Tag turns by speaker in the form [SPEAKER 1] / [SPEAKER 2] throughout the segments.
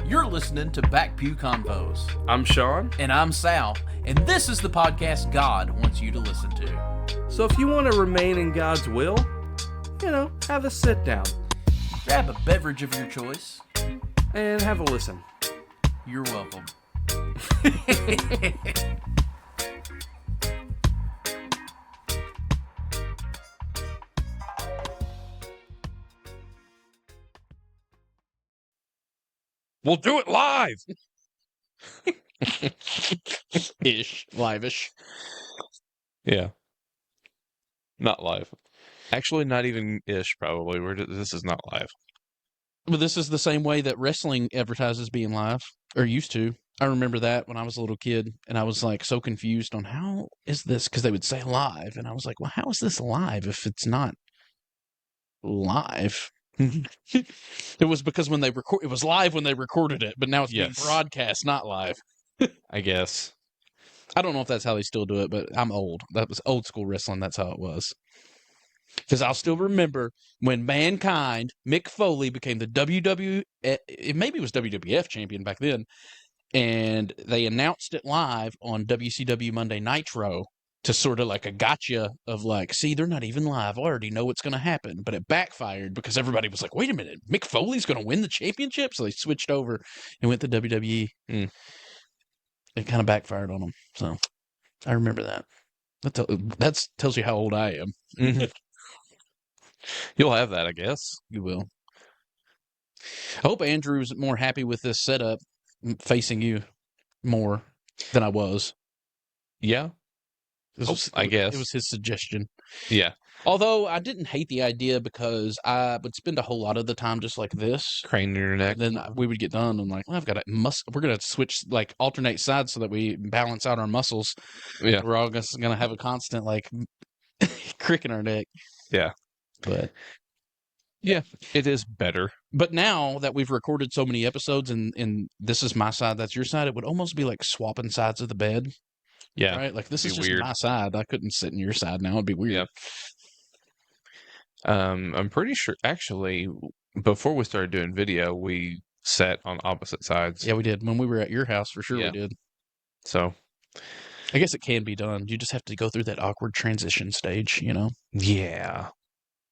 [SPEAKER 1] You're listening to Back Pew Convos.
[SPEAKER 2] I'm Sean.
[SPEAKER 1] And I'm Sal. And this is the podcast God wants you to listen to.
[SPEAKER 2] So if you want to remain in God's will, have a sit down.
[SPEAKER 1] Grab a beverage of your choice.
[SPEAKER 2] And have a listen.
[SPEAKER 1] You're welcome.
[SPEAKER 2] We'll do it live!
[SPEAKER 3] Live-ish.
[SPEAKER 2] Yeah. Not live. Actually, not even ish, probably. This is not live.
[SPEAKER 3] But this is the same way that wrestling advertises being live, or used to. I remember that when I was a little kid, and I was like so confused on how is this, because they would say live, and I was like, well, how is this live if it's not live? It was because when they it was live when they recorded it, but now it's being broadcast, not live.
[SPEAKER 2] I guess.
[SPEAKER 3] I don't know if that's how they still do it, but I'm old. That was old school wrestling. That's how it was. Because I'll still remember when Mankind, Mick Foley, became the maybe it was WWF champion back then, and they announced it live on WCW Monday Nitro to sort of like a gotcha of like, see, they're not even live. I already know what's going to happen. But it backfired because everybody was like, wait a minute, Mick Foley's going to win the championship? So they switched over and went to WWE. It kind of backfired on them. So I remember that. That tells you how old I am.
[SPEAKER 2] Mm-hmm. You'll have that, I guess.
[SPEAKER 3] You will. I hope Andrew's more happy with this setup facing you more than I was.
[SPEAKER 2] Yeah. I guess.
[SPEAKER 3] It was his suggestion.
[SPEAKER 2] Yeah.
[SPEAKER 3] Although I didn't hate the idea because I would spend a whole lot of the time just like this.
[SPEAKER 2] Craning your neck.
[SPEAKER 3] And then we would get done and like, well, I've got we're going to switch, like alternate sides so that we balance out our muscles.
[SPEAKER 2] Yeah.
[SPEAKER 3] We're all going to have a constant like crick in our neck.
[SPEAKER 2] Yeah.
[SPEAKER 3] But
[SPEAKER 2] yeah, it is better.
[SPEAKER 3] But now that we've recorded so many episodes and this is my side, that's your side, it would almost be like swapping sides of the bed.
[SPEAKER 2] Yeah.
[SPEAKER 3] Right? Like this is just
[SPEAKER 2] weird.
[SPEAKER 3] my side. I couldn't sit in your side now. It'd be weird.
[SPEAKER 2] Yeah. I'm pretty sure actually before we started doing video, we sat on opposite sides.
[SPEAKER 3] Yeah, we did. When we were at your house, for sure we did.
[SPEAKER 2] So
[SPEAKER 3] I guess it can be done. You just have to go through that awkward transition stage,
[SPEAKER 2] Yeah.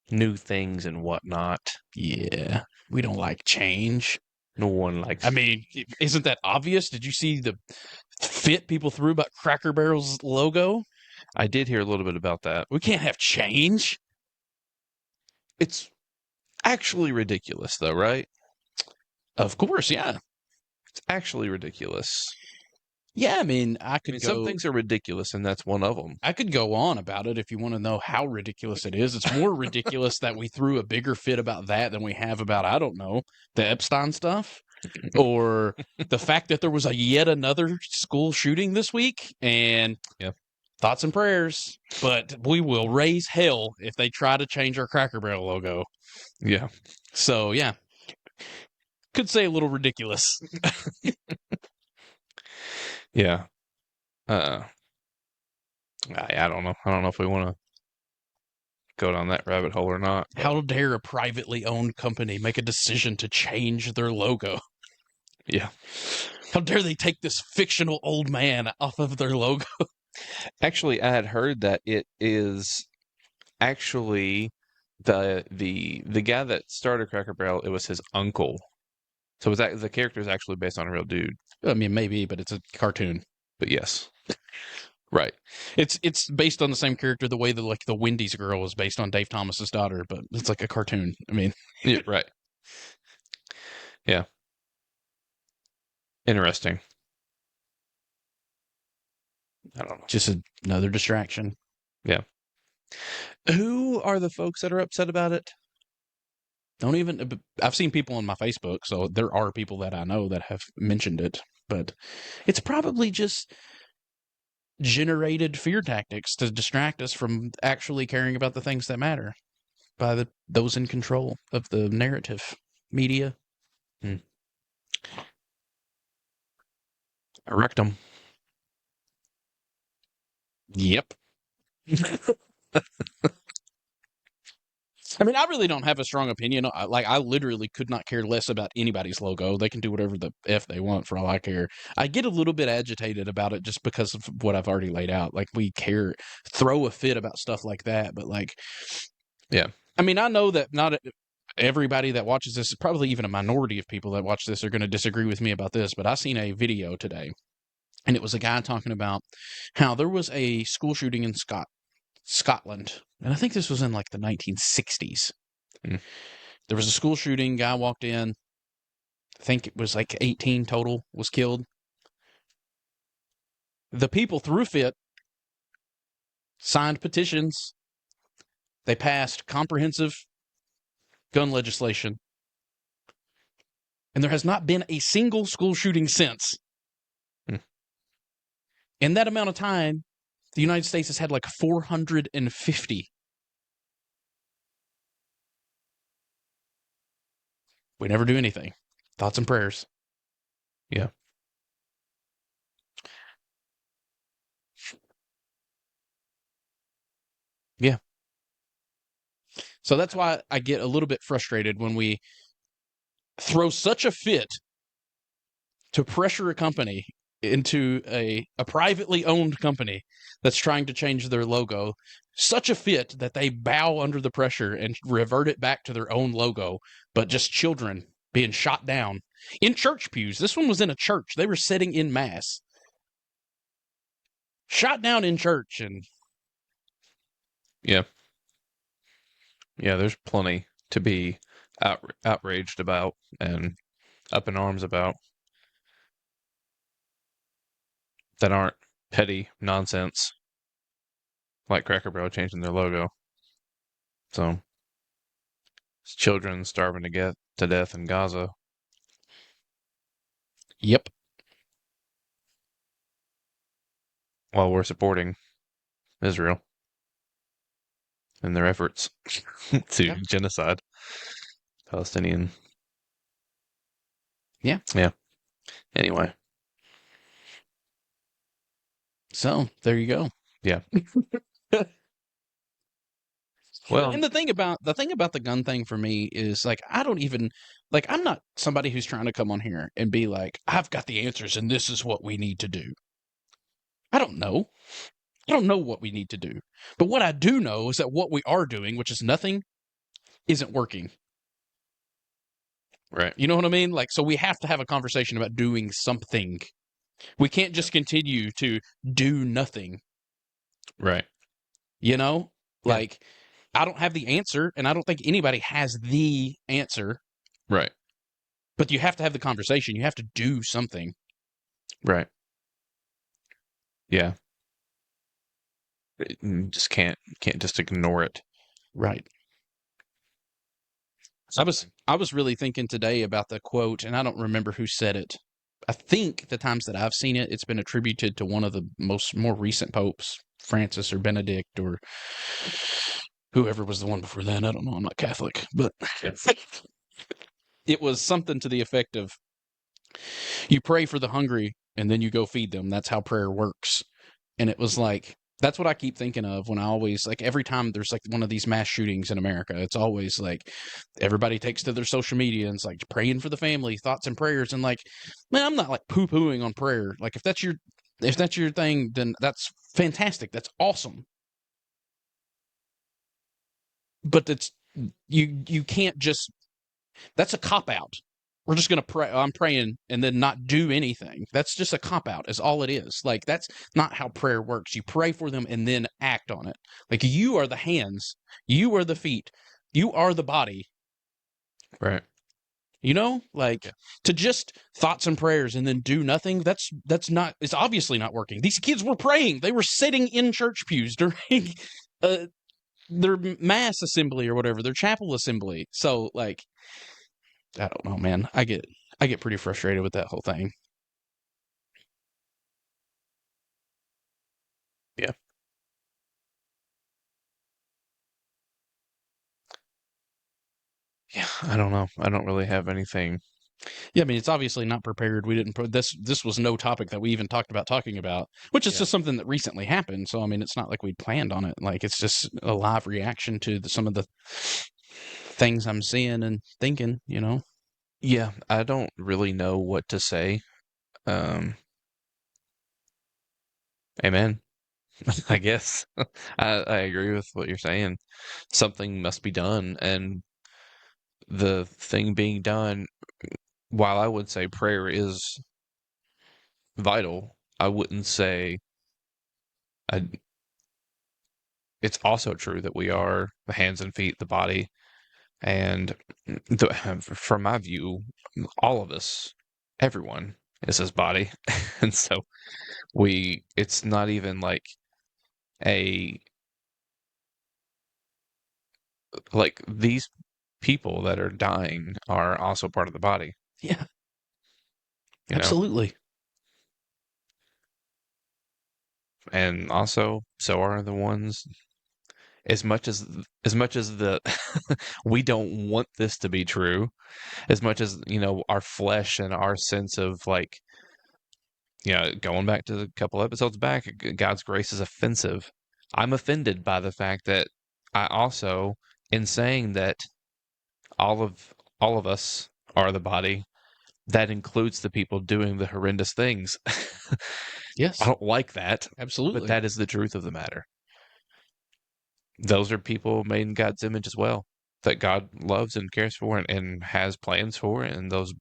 [SPEAKER 2] New things and whatnot.
[SPEAKER 3] Yeah. We don't like change.
[SPEAKER 2] No one likes.
[SPEAKER 3] I mean, isn't that obvious? Did you see the fit people threw about Cracker Barrel's logo?
[SPEAKER 2] I did hear a little bit about that.
[SPEAKER 3] We can't have change.
[SPEAKER 2] It's actually ridiculous, though, right?
[SPEAKER 3] Of course, yeah.
[SPEAKER 2] It's actually ridiculous.
[SPEAKER 3] Yeah, I mean,
[SPEAKER 2] some things are ridiculous, and that's one of them.
[SPEAKER 3] I could go on about it if you want to know how ridiculous it is. It's more ridiculous that we threw a bigger fit about that than we have about, I don't know, the Epstein stuff, or the fact that there was yet another school shooting this week, and thoughts and prayers. But we will raise hell if they try to change our Cracker Barrel logo.
[SPEAKER 2] Yeah.
[SPEAKER 3] So, yeah. Could say a little ridiculous.
[SPEAKER 2] Yeah. I don't know. I don't know if we want to go down that rabbit hole or not.
[SPEAKER 3] How dare a privately owned company make a decision to change their logo?
[SPEAKER 2] Yeah.
[SPEAKER 3] How dare they take this fictional old man off of their logo?
[SPEAKER 2] Actually, I had heard that it is actually the guy that started Cracker Barrel, it was his uncle. So the character is actually based on a real dude.
[SPEAKER 3] I mean, maybe, but it's a cartoon.
[SPEAKER 2] But yes. Right.
[SPEAKER 3] It's based on the same character the way that like the Wendy's girl is based on Dave Thomas's daughter, but it's like a cartoon. I mean,
[SPEAKER 2] yeah, right. Yeah. Interesting. I don't know.
[SPEAKER 3] Just another distraction.
[SPEAKER 2] Yeah. Who are the folks that are upset about it?
[SPEAKER 3] I've seen people on my Facebook, so there are people that I know that have mentioned it, but it's probably just generated fear tactics to distract us from actually caring about the things that matter by those in control of the narrative media.
[SPEAKER 2] I wrecked them.
[SPEAKER 3] Yep. I mean, I really don't have a strong opinion. Like, I literally could not care less about anybody's logo. They can do whatever the F they want for all I care. I get a little bit agitated about it just because of what I've already laid out. Like, we throw a fit about stuff like that. But, like,
[SPEAKER 2] Yeah.
[SPEAKER 3] I mean, I know that not everybody that watches this, probably even a minority of people that watch this, are going to disagree with me about this. But I seen a video today, and it was a guy talking about how there was a school shooting in Scotland. And I think this was in like the 1960s.
[SPEAKER 2] Mm.
[SPEAKER 3] There was a school shooting. Guy walked in. I think it was like 18 total was killed. The people threw a fit, signed petitions. They passed comprehensive gun legislation. And there has not been a single school shooting since.
[SPEAKER 2] Mm.
[SPEAKER 3] In that amount of time, the United States has had like 450. We never do anything. Thoughts and prayers.
[SPEAKER 2] Yeah.
[SPEAKER 3] Yeah. So that's why I get a little bit frustrated when we throw such a fit to pressure a company into a privately owned company that's trying to change their logo, such a fit that they bow under the pressure and revert it back to their own logo, but just children being shot down in church pews. This one was in a church. They were sitting in mass. Shot down in church. And
[SPEAKER 2] Yeah. Yeah, there's plenty to be outraged about and up in arms about that aren't petty nonsense like Cracker Barrel changing their logo. So, it's children starving to death in Gaza.
[SPEAKER 3] Yep.
[SPEAKER 2] While we're supporting Israel in their efforts to genocide Palestinian.
[SPEAKER 3] Yeah.
[SPEAKER 2] Yeah. Anyway.
[SPEAKER 3] So there you go.
[SPEAKER 2] Yeah. Well,
[SPEAKER 3] and the thing about the gun thing for me is like, I don't even like, I'm not somebody who's trying to come on here and be like, I've got the answers and this is what we need to do. I don't know. I don't know what we need to do. But what I do know is that what we are doing, which is nothing, isn't working.
[SPEAKER 2] right.
[SPEAKER 3] You know what I mean? Like, so we have to have a conversation about doing something. We can't just continue to do nothing.
[SPEAKER 2] Right.
[SPEAKER 3] You know?
[SPEAKER 2] Yeah.
[SPEAKER 3] Like, I don't have the answer, and I don't think anybody has the answer.
[SPEAKER 2] Right.
[SPEAKER 3] But you have to have the conversation. You have to do something.
[SPEAKER 2] Right. Yeah. You just can't just ignore it.
[SPEAKER 3] Right. I was really thinking today about the quote, and I don't remember who said it. I think the times that I've seen it, it's been attributed to one of the more recent popes, Francis or Benedict or whoever was the one before that. I don't know. I'm not Catholic, but it was something to the effect of, you pray for the hungry and then you go feed them. That's how prayer works. And it was like, that's what I keep thinking of when I always, like, every time there's like one of these mass shootings in America, it's always like everybody takes to their social media and it's like praying for the family, thoughts and prayers. And like, man, I'm not like poo-pooing on prayer. Like, if that's your thing, then that's fantastic. That's awesome. But it's, you can't just, that's a cop-out. We're just going to pray. I'm praying and then not do anything. That's just a cop-out is all it is. Like, that's not how prayer works. You pray for them and then act on it. Like, you are the hands. You are the feet. You are the body.
[SPEAKER 2] Right.
[SPEAKER 3] You know? Like, to just thoughts and prayers and then do nothing, that's not, it's obviously not working. These kids were praying. They were sitting in church pews during their mass assembly or whatever, their chapel assembly. So, like, I don't know, man. I get pretty frustrated with that whole thing.
[SPEAKER 2] Yeah. Yeah, I don't know. I don't really have anything.
[SPEAKER 3] Yeah, I mean, it's obviously not prepared. We didn't put this. This was no topic that we even talked about talking about, which is just something that recently happened. So, I mean, it's not like we planned on it. Like, it's just a live reaction to some of the things I'm seeing and thinking, you know.
[SPEAKER 2] Yeah, I don't really know what to say. Amen. I guess I agree with what you're saying. Something must be done, and the thing being done, while I would say prayer is vital, I wouldn't say I, it's also true that we are the hands and feet, the body, and from my view, all of us, everyone is his body, and so it's not even a like these people that are dying are also part of the body,
[SPEAKER 3] Yeah,
[SPEAKER 2] you know,
[SPEAKER 3] absolutely.
[SPEAKER 2] and also so are the ones. As much as the we don't want this to be true, as much as our flesh and our sense of going back to a couple episodes back, God's grace is offensive. I'm offended by the fact that I also, in saying that all of us are the body, that includes the people doing the horrendous things. I
[SPEAKER 3] Yes,
[SPEAKER 2] don't like that, but
[SPEAKER 3] absolutely.
[SPEAKER 2] that is the truth of the matter. Those are people made in God's image as well, that God loves and cares for and has plans for, and those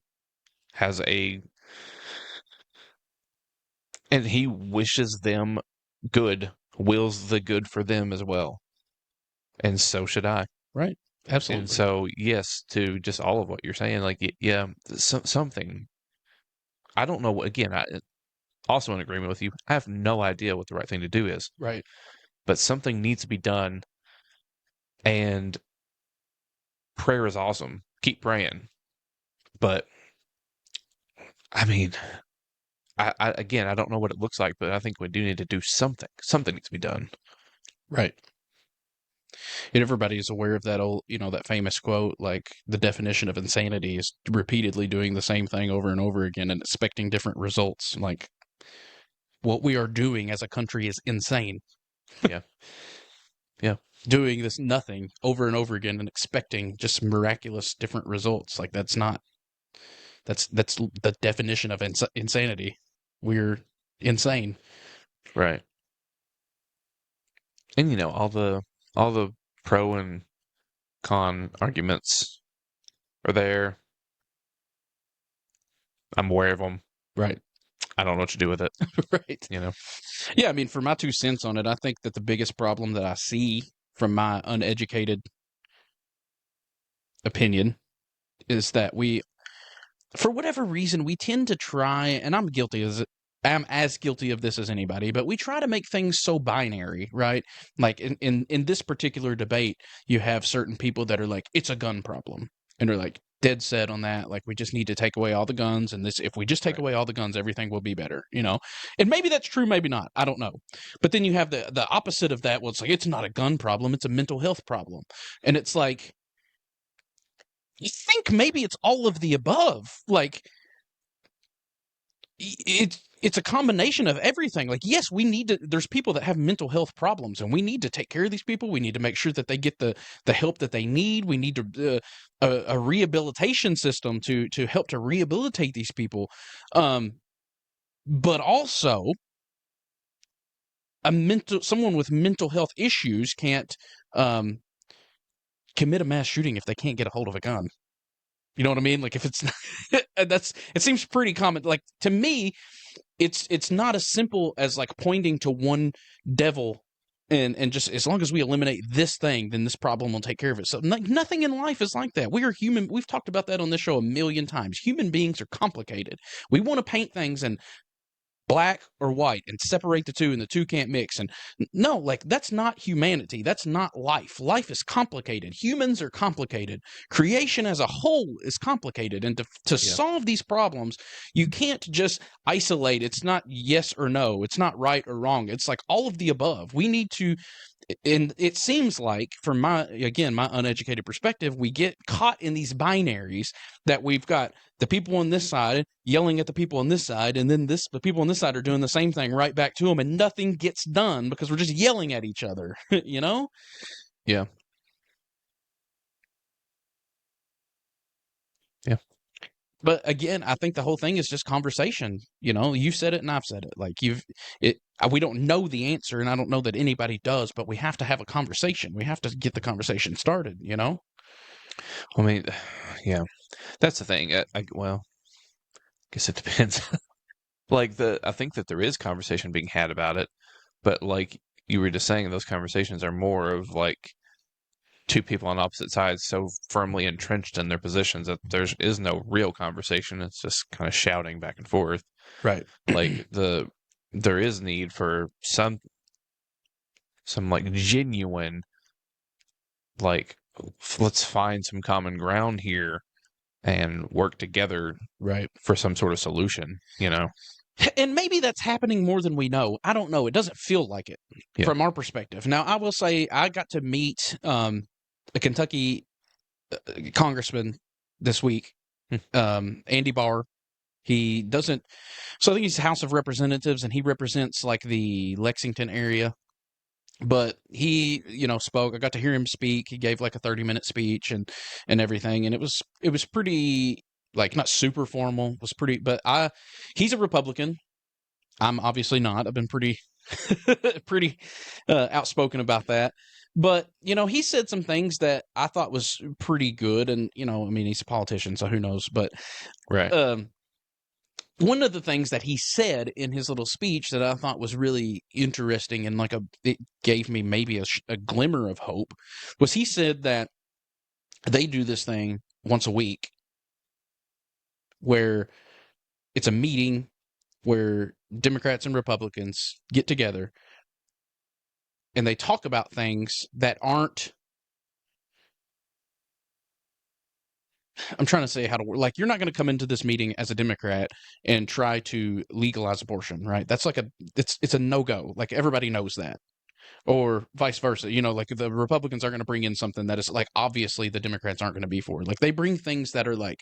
[SPEAKER 2] has a and he wishes them good, wills the good for them as well. And so should I.
[SPEAKER 3] Right.
[SPEAKER 2] And
[SPEAKER 3] Absolutely.
[SPEAKER 2] so, yes, to just all of what you're saying, yeah, something. I don't know. Again, I also in agreement with you. I have no idea what the right thing to do is,
[SPEAKER 3] Right.
[SPEAKER 2] but something needs to be done. And prayer is awesome. Keep praying. But I mean, again, I don't know what it looks like, but I think we do need to do something. Something needs to be done.
[SPEAKER 3] Right. And everybody is aware of that old, that famous quote, like the definition of insanity is repeatedly doing the same thing over and over again and expecting different results. Like what we are doing as a country is insane.
[SPEAKER 2] Yeah. Yeah.
[SPEAKER 3] Doing this nothing over and over again and expecting just miraculous different results. Like that's the definition of insanity. We're insane.
[SPEAKER 2] Right. And all the pro and con arguments are there. I'm aware of them.
[SPEAKER 3] Right.
[SPEAKER 2] I don't know what to do with it.
[SPEAKER 3] Right. Yeah, I mean, for my 2 cents on it, I think that the biggest problem that I see from my uneducated opinion is that for whatever reason, we tend to try, and I'm as guilty of this as anybody, but we try to make things so binary, right? Like in this particular debate, you have certain people that are like, it's a gun problem. And they're like dead set on that. Like, we just need to take away all the guns. And if we just take
[SPEAKER 2] Right.
[SPEAKER 3] away all the guns, everything will be better, And maybe that's true, maybe not. I don't know. But then you have the opposite of that. Well, it's like, it's not a gun problem. It's a mental health problem. And it's like, you think maybe it's all of the above. Like, it's a combination of everything. Like, yes, there's people that have mental health problems, and we need to take care of these people. We need to make sure that they get the help that they need. We need to a rehabilitation system to help to rehabilitate these people. But also someone with mental health issues can't commit a mass shooting if they can't get a hold of a gun. You know what I mean? Like, if it's it seems pretty common. Like, to me, it's not as simple as like pointing to one devil and just, as long as we eliminate this thing, then this problem will take care of it. So like, nothing in life is like that. We are human. We've talked about that on this show a million times. Human beings are complicated. We want to paint things and black or white and separate the two, and the two can't mix. And no, like, that's not humanity. That's not life. Life is complicated. Humans are complicated. Creation as a whole is complicated. And to solve these problems, you can't just isolate. It's not yes or no. It's not right or wrong. It's like all of the above. We need to, and it seems like, from my uneducated perspective, we get caught in these binaries that we've got the people on this side yelling at the people on this side, and then the people on this side are doing the same thing right back to them, and nothing gets done because we're just yelling at each other,
[SPEAKER 2] Yeah. Yeah.
[SPEAKER 3] But again, I think the whole thing is just conversation. You know, you said it and I've said it. Like we don't know the answer, and I don't know that anybody does. But we have to have a conversation. We have to get the conversation started. You know.
[SPEAKER 2] I mean, yeah, that's the thing. Well, I guess it depends. I think that there is conversation being had about it, but like you were just saying, those conversations are more of like two people on opposite sides so firmly entrenched in their positions that there is no real conversation. It's just kind of shouting back and forth.
[SPEAKER 3] Right.
[SPEAKER 2] Like there is need for some like genuine, like, let's find some common ground here and work together
[SPEAKER 3] Right.
[SPEAKER 2] for some sort of solution, you know?
[SPEAKER 3] And maybe that's happening more than we know. I don't know. It doesn't feel like it from our perspective. Now, I will say I got to meet a Kentucky congressman this week, Andy Barr. He doesn't. So I think he's House of Representatives, and he represents like the Lexington area. But he, spoke. I got to hear him speak. He gave like a 30-minute speech and everything, and it was pretty, like, not super formal. It was pretty, but he's a Republican. I'm obviously not. I've been pretty pretty outspoken about that. But, he said some things that I thought was pretty good, and I mean, he's a politician, so who knows, but
[SPEAKER 2] Right.
[SPEAKER 3] one of the things that he said in his little speech that I thought was really interesting, and it gave me maybe a glimmer of hope, was he said that they do this thing once a week where it's a meeting where Democrats and Republicans get together and they talk about things that aren't, I'm trying to say how to work. Like, you're not going to come into this meeting as a Democrat and try to legalize abortion, right? That's like it's a no-go. Like, everybody knows that. Or vice versa. Like, the Republicans are going to bring in something that is like, obviously the Democrats aren't going to be for. Like, they bring things that are like,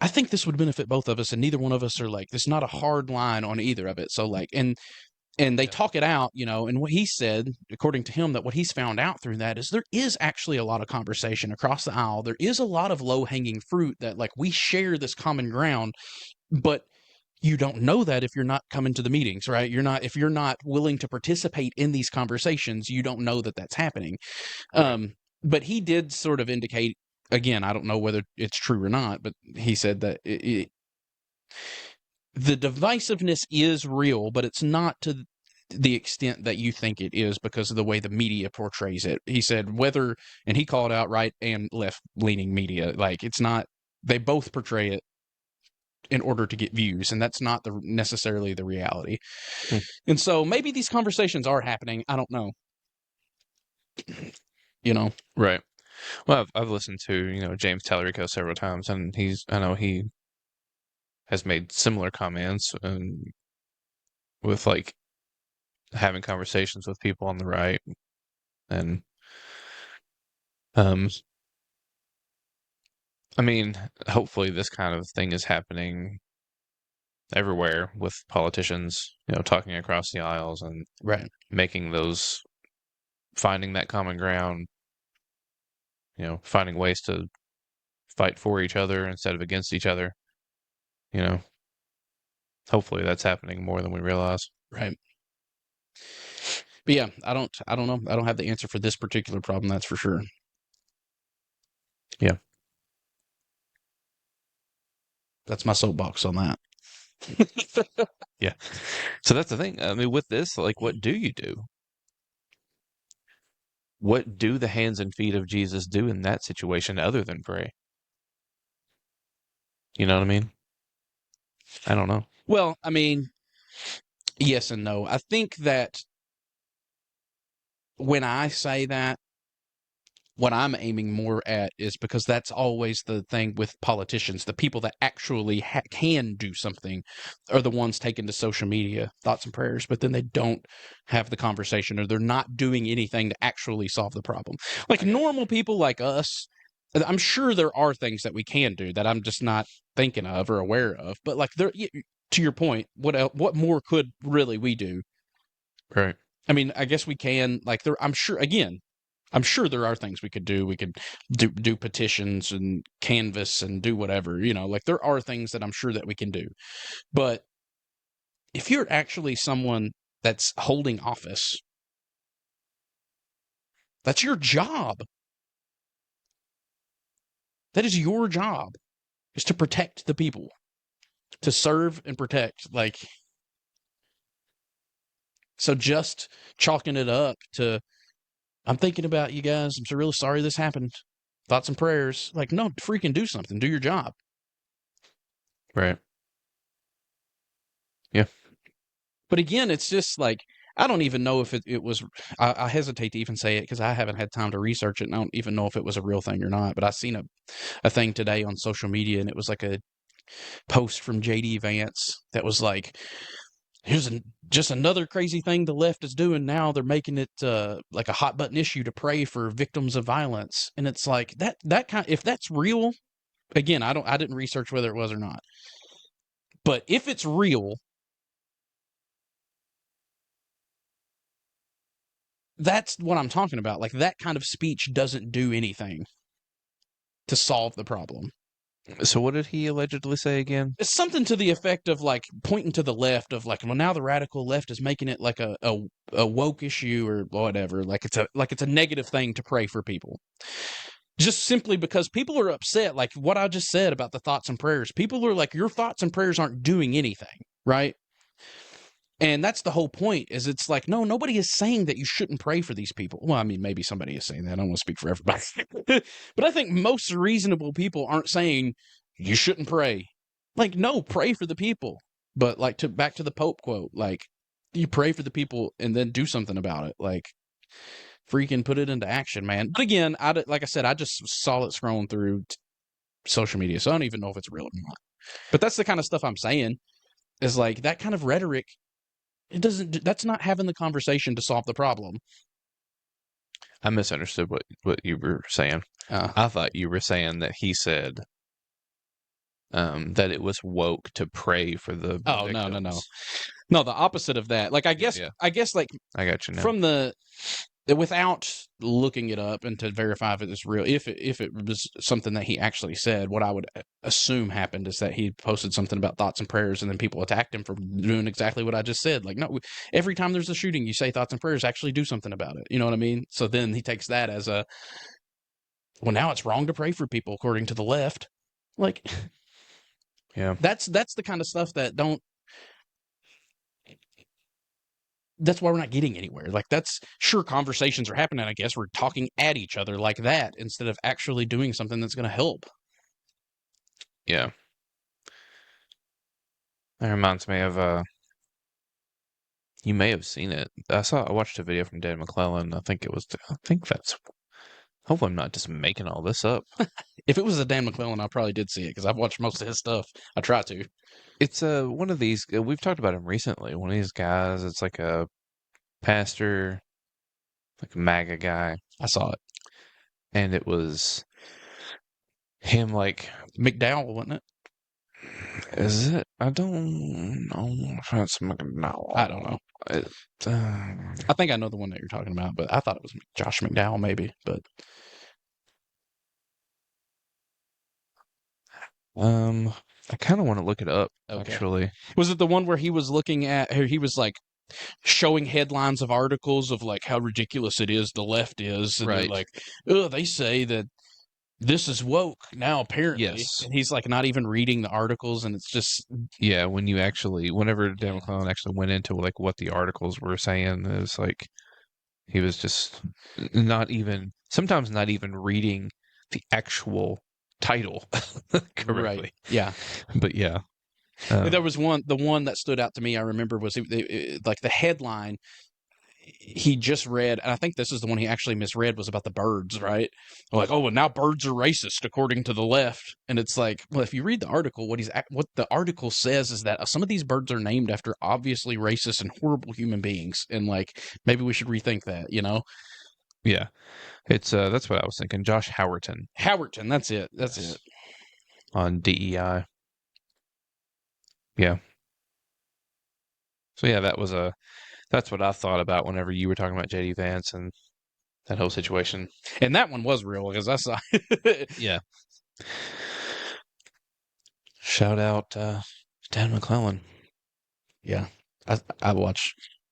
[SPEAKER 3] I think this would benefit both of us, and neither one of us are like, there's not a hard line on either of it. So like, and they talk it out, and what he said, according to him, that what he's found out through that is there is actually a lot of conversation across the aisle. There is a lot of low-hanging fruit that, like, we share this common ground, but you don't know that if you're not coming to the meetings, right? If you're not willing to participate in these conversations, you don't know that that's happening.
[SPEAKER 2] Right.
[SPEAKER 3] But he did sort of indicate, again, I don't know whether it's true or not, but he said that the divisiveness is real, but it's not to the extent that you think it is because of the way the media portrays it. He said and he called out right and left-leaning media. Like, it's not, they both portray it in order to get views, and that's not necessarily the reality. And so maybe these conversations are happening. I don't know.
[SPEAKER 2] Right. Well, I've listened to, James Tallarico several times, and I know he has made similar comments and with like having conversations with people on the right, and I mean, hopefully this kind of thing is happening everywhere with politicians, talking across the aisles and
[SPEAKER 3] Right.
[SPEAKER 2] finding that common ground, finding ways to fight for each other instead of against each other. Hopefully that's happening more than we realize.
[SPEAKER 3] Right. But yeah, I don't know. I don't have the answer for this particular problem, that's for sure.
[SPEAKER 2] Yeah.
[SPEAKER 3] That's my soapbox on that.
[SPEAKER 2] Yeah. So that's the thing. I mean, with this, like, what do you do? What do the hands and feet of Jesus do in that situation other than pray? You know what I mean? I don't know.
[SPEAKER 3] Well, I mean, yes and no. I think that when I say that, what I'm aiming more at is because that's always the thing with politicians. The people that actually can do something are the ones taken to social media, thoughts and prayers, but then they don't have the conversation, or they're not doing anything to actually solve the problem. Like normal people like us, I'm sure there are things that we can do that I'm just not thinking of or aware of. But like, to your point, what more could really we do?
[SPEAKER 2] Right.
[SPEAKER 3] I mean, I guess we can, like, I'm sure, again, I'm sure there are things we could do. We could do petitions and canvas and do whatever, like there are things that I'm sure that we can do. But if you're actually someone that's holding office, that's your job. That is your job, is to protect the people, to serve and protect. Like, so just chalking it up to, I'm thinking about you guys. I'm so really sorry this happened. Thoughts and prayers. Like, no, freaking do something. Do your job.
[SPEAKER 2] Right. Yeah.
[SPEAKER 3] But again, it's just like, I don't even know if it was, I hesitate to even say it because I haven't had time to research it. And I don't even know if it was a real thing or not. But I seen a thing today on social media, and it was like a post from JD Vance that was like, here's just another crazy thing the left is doing now. They're making it like a hot button issue to pray for victims of violence. And it's like that kind, if that's real, again, I didn't research whether it was or not. But if it's real, that's what I'm talking about. Like, that kind of speech doesn't do anything to solve the problem.
[SPEAKER 2] So what did he allegedly say again?
[SPEAKER 3] It's something to the effect of like pointing to the left of like, well, now the radical left is making it like a woke issue or whatever. Like it's a negative thing to pray for people. Just simply because people are upset, like what I just said about the thoughts and prayers. People are like, your thoughts and prayers aren't doing anything, right? And that's the whole point, is it's like, no, nobody is saying that you shouldn't pray for these people. Well, I mean, maybe somebody is saying that. I don't want to speak for everybody. But I think most reasonable people aren't saying you shouldn't pray. Like, no, pray for the people. But like, back to the Pope quote, like, you pray for the people and then do something about it. Like, freaking put it into action, man. But again, like I said, I just saw it scrolling through social media, so I don't even know if it's real or not. But that's the kind of stuff I'm saying, is like that kind of rhetoric. That's not having the conversation to solve the problem.
[SPEAKER 2] I misunderstood what you were saying. I thought you were saying that he said that it was woke to pray for the
[SPEAKER 3] Oh,
[SPEAKER 2] victims.
[SPEAKER 3] No, the opposite of that. Like, I guess like,
[SPEAKER 2] I got you now.
[SPEAKER 3] from without looking it up and to verify if it is real, if it was something that he actually said, what I would assume happened is that he posted something about thoughts and prayers, and then people attacked him for doing exactly what I just said. Like, no, every time there's a shooting, you say thoughts and prayers, actually do something about it. You know what I mean? So then he takes that as well, now it's wrong to pray for people according to the left. Like,
[SPEAKER 2] yeah,
[SPEAKER 3] that's the kind of stuff that that's why we're not getting anywhere. Like, that's, sure, conversations are happening. I guess we're talking at each other like that instead of actually doing something that's going to help.
[SPEAKER 2] Yeah. That reminds me of you may have seen it. I watched a video from Dan McClellan. I think that's. Hopefully, I'm not just making all this up.
[SPEAKER 3] If it was a Dan McClellan, I probably did see it because I've watched most of his stuff. I try to.
[SPEAKER 2] It's one of these. We've talked about him recently. One of these guys. It's like a pastor, like a MAGA guy.
[SPEAKER 3] I saw it.
[SPEAKER 2] And it was him, like
[SPEAKER 3] McDowell, wasn't it?
[SPEAKER 2] Is it? I don't know if that's McDowell.
[SPEAKER 3] I don't know. I think I know the one that you're talking about, but I thought it was Josh McDowell, maybe. But
[SPEAKER 2] I kind of want to look it up.
[SPEAKER 3] Okay.
[SPEAKER 2] Actually,
[SPEAKER 3] was it the one where he was looking at? He was like showing headlines of articles of like how ridiculous it is the left is, and they're
[SPEAKER 2] Right.
[SPEAKER 3] like, oh, they say that this is woke now, apparently.
[SPEAKER 2] Yes.
[SPEAKER 3] And he's like not even reading the articles, and it's just,
[SPEAKER 2] yeah. Whenever Dan McClellan actually went into like what the articles were saying, it was like he was just sometimes not even reading the actual title correctly.
[SPEAKER 3] right. Yeah.
[SPEAKER 2] But yeah.
[SPEAKER 3] There was the one that stood out to me, I remember, was like the headline he just read, and I think this is the one he actually misread, was about the birds, right? Like, oh, well, now birds are racist according to the left. And it's like, well, if you read the article, what the article says is that some of these birds are named after obviously racist and horrible human beings, and like, maybe we should rethink that,
[SPEAKER 2] Yeah. It's that's what I was thinking. Josh Howerton.
[SPEAKER 3] That's it. That's it.
[SPEAKER 2] On DEI. Yeah. So yeah, that's what I thought about whenever you were talking about JD Vance, and that whole situation.
[SPEAKER 3] And that one was real because I saw.
[SPEAKER 2] Yeah. Shout out Dan McClellan.
[SPEAKER 3] Yeah, I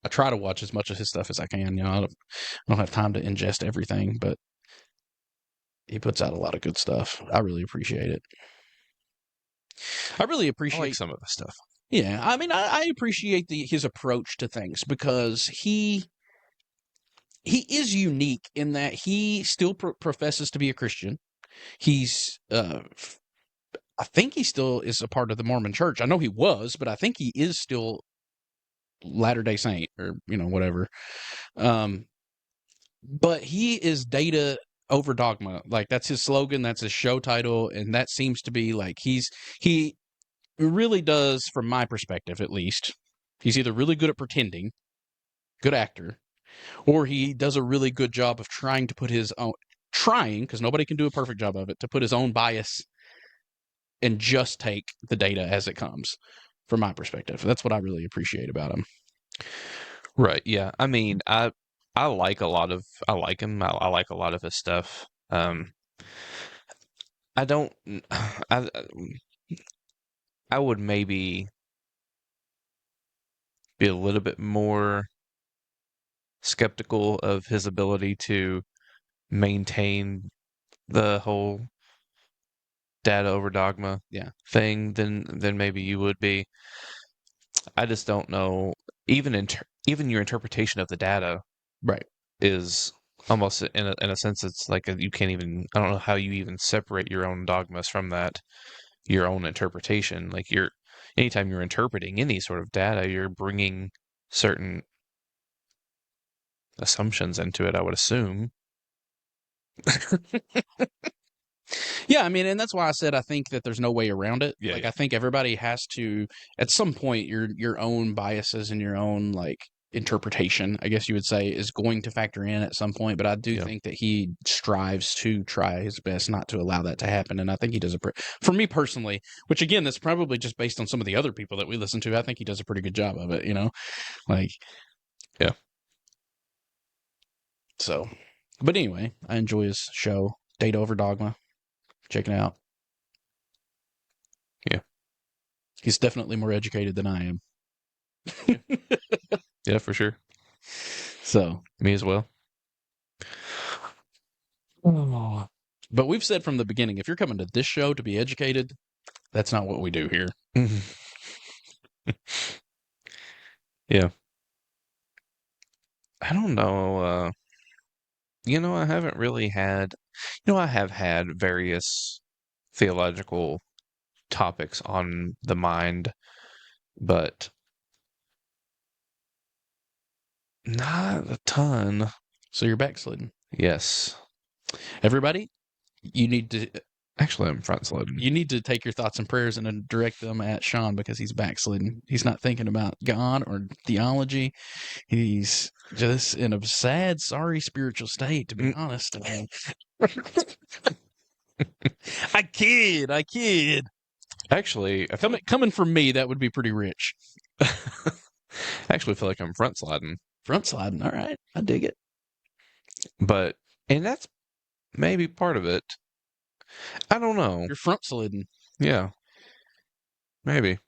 [SPEAKER 3] try to watch as much of his stuff as I can. You know, I don't have time to ingest everything, but he puts out a lot of good stuff. I really appreciate it. I really
[SPEAKER 2] I
[SPEAKER 3] appreciate
[SPEAKER 2] like some of the stuff.
[SPEAKER 3] Yeah, I mean, I appreciate his approach to things because he is unique in that he still professes to be a Christian. He's I think he still is a part of the Mormon Church. I know he was, but I think he is still Latter-day Saint or whatever. But he is data over dogma. Like that's his slogan, that's his show title, and that seems to be like he really does, from my perspective at least. He's either really good at pretending, good actor, or he does a really good job of trying to put his own because nobody can do a perfect job of it, to put his own bias and just take the data as it comes. From my perspective, that's what I really appreciate about him.
[SPEAKER 2] Right. Yeah. I mean, I like a lot of I like him. I like a lot of his stuff. I don't. I would maybe be a little bit more skeptical of his ability to maintain the whole data over dogma thing than maybe you would be. I just don't know. Even your interpretation of the data
[SPEAKER 3] Right.
[SPEAKER 2] is almost in a sense it's like you can't even, I don't know how you even separate your own dogmas from that, your own interpretation. Like anytime you're interpreting any sort of data, you're bringing certain assumptions into it, I would assume.
[SPEAKER 3] Yeah, I mean, and that's why I said I think that there's no way around it.
[SPEAKER 2] Yeah,
[SPEAKER 3] Like
[SPEAKER 2] yeah.
[SPEAKER 3] I think everybody has to, at some point, your own biases and your own like interpretation, I guess you would say, is going to factor in at some point. But I do
[SPEAKER 2] Yeah.
[SPEAKER 3] think that he strives to try his best not to allow that to happen, and I think he does for me personally, which again, that's probably just based on some of the other people that we listen to. I think he does a pretty good job of it. Like
[SPEAKER 2] Yeah.
[SPEAKER 3] So, but anyway, I enjoy his show, Data Over Dogma. Check it out.
[SPEAKER 2] Yeah.
[SPEAKER 3] He's definitely more educated than I am.
[SPEAKER 2] Yeah, for sure.
[SPEAKER 3] So,
[SPEAKER 2] Me as well.
[SPEAKER 3] but we've said from the beginning, if you're coming to this show to be educated, that's not what we do here.
[SPEAKER 2] Yeah. I don't know. I haven't really had, I have had various theological topics on the mind, but not a ton.
[SPEAKER 3] So you're backsliding.
[SPEAKER 2] Yes.
[SPEAKER 3] Everybody, you need to
[SPEAKER 2] Actually, I'm front loading.
[SPEAKER 3] you need to take your thoughts and prayers and then direct them at Sean because he's backsliding. He's not thinking about God or theology. He's just in a sad, sorry spiritual state, to be honest. I kid.
[SPEAKER 2] Actually,
[SPEAKER 3] Coming from me, that would be pretty rich.
[SPEAKER 2] I actually feel like I'm front sliding.
[SPEAKER 3] Front sliding, all right. I dig it.
[SPEAKER 2] And that's maybe part of it. I don't know.
[SPEAKER 3] You're front sliding.
[SPEAKER 2] Yeah. Maybe.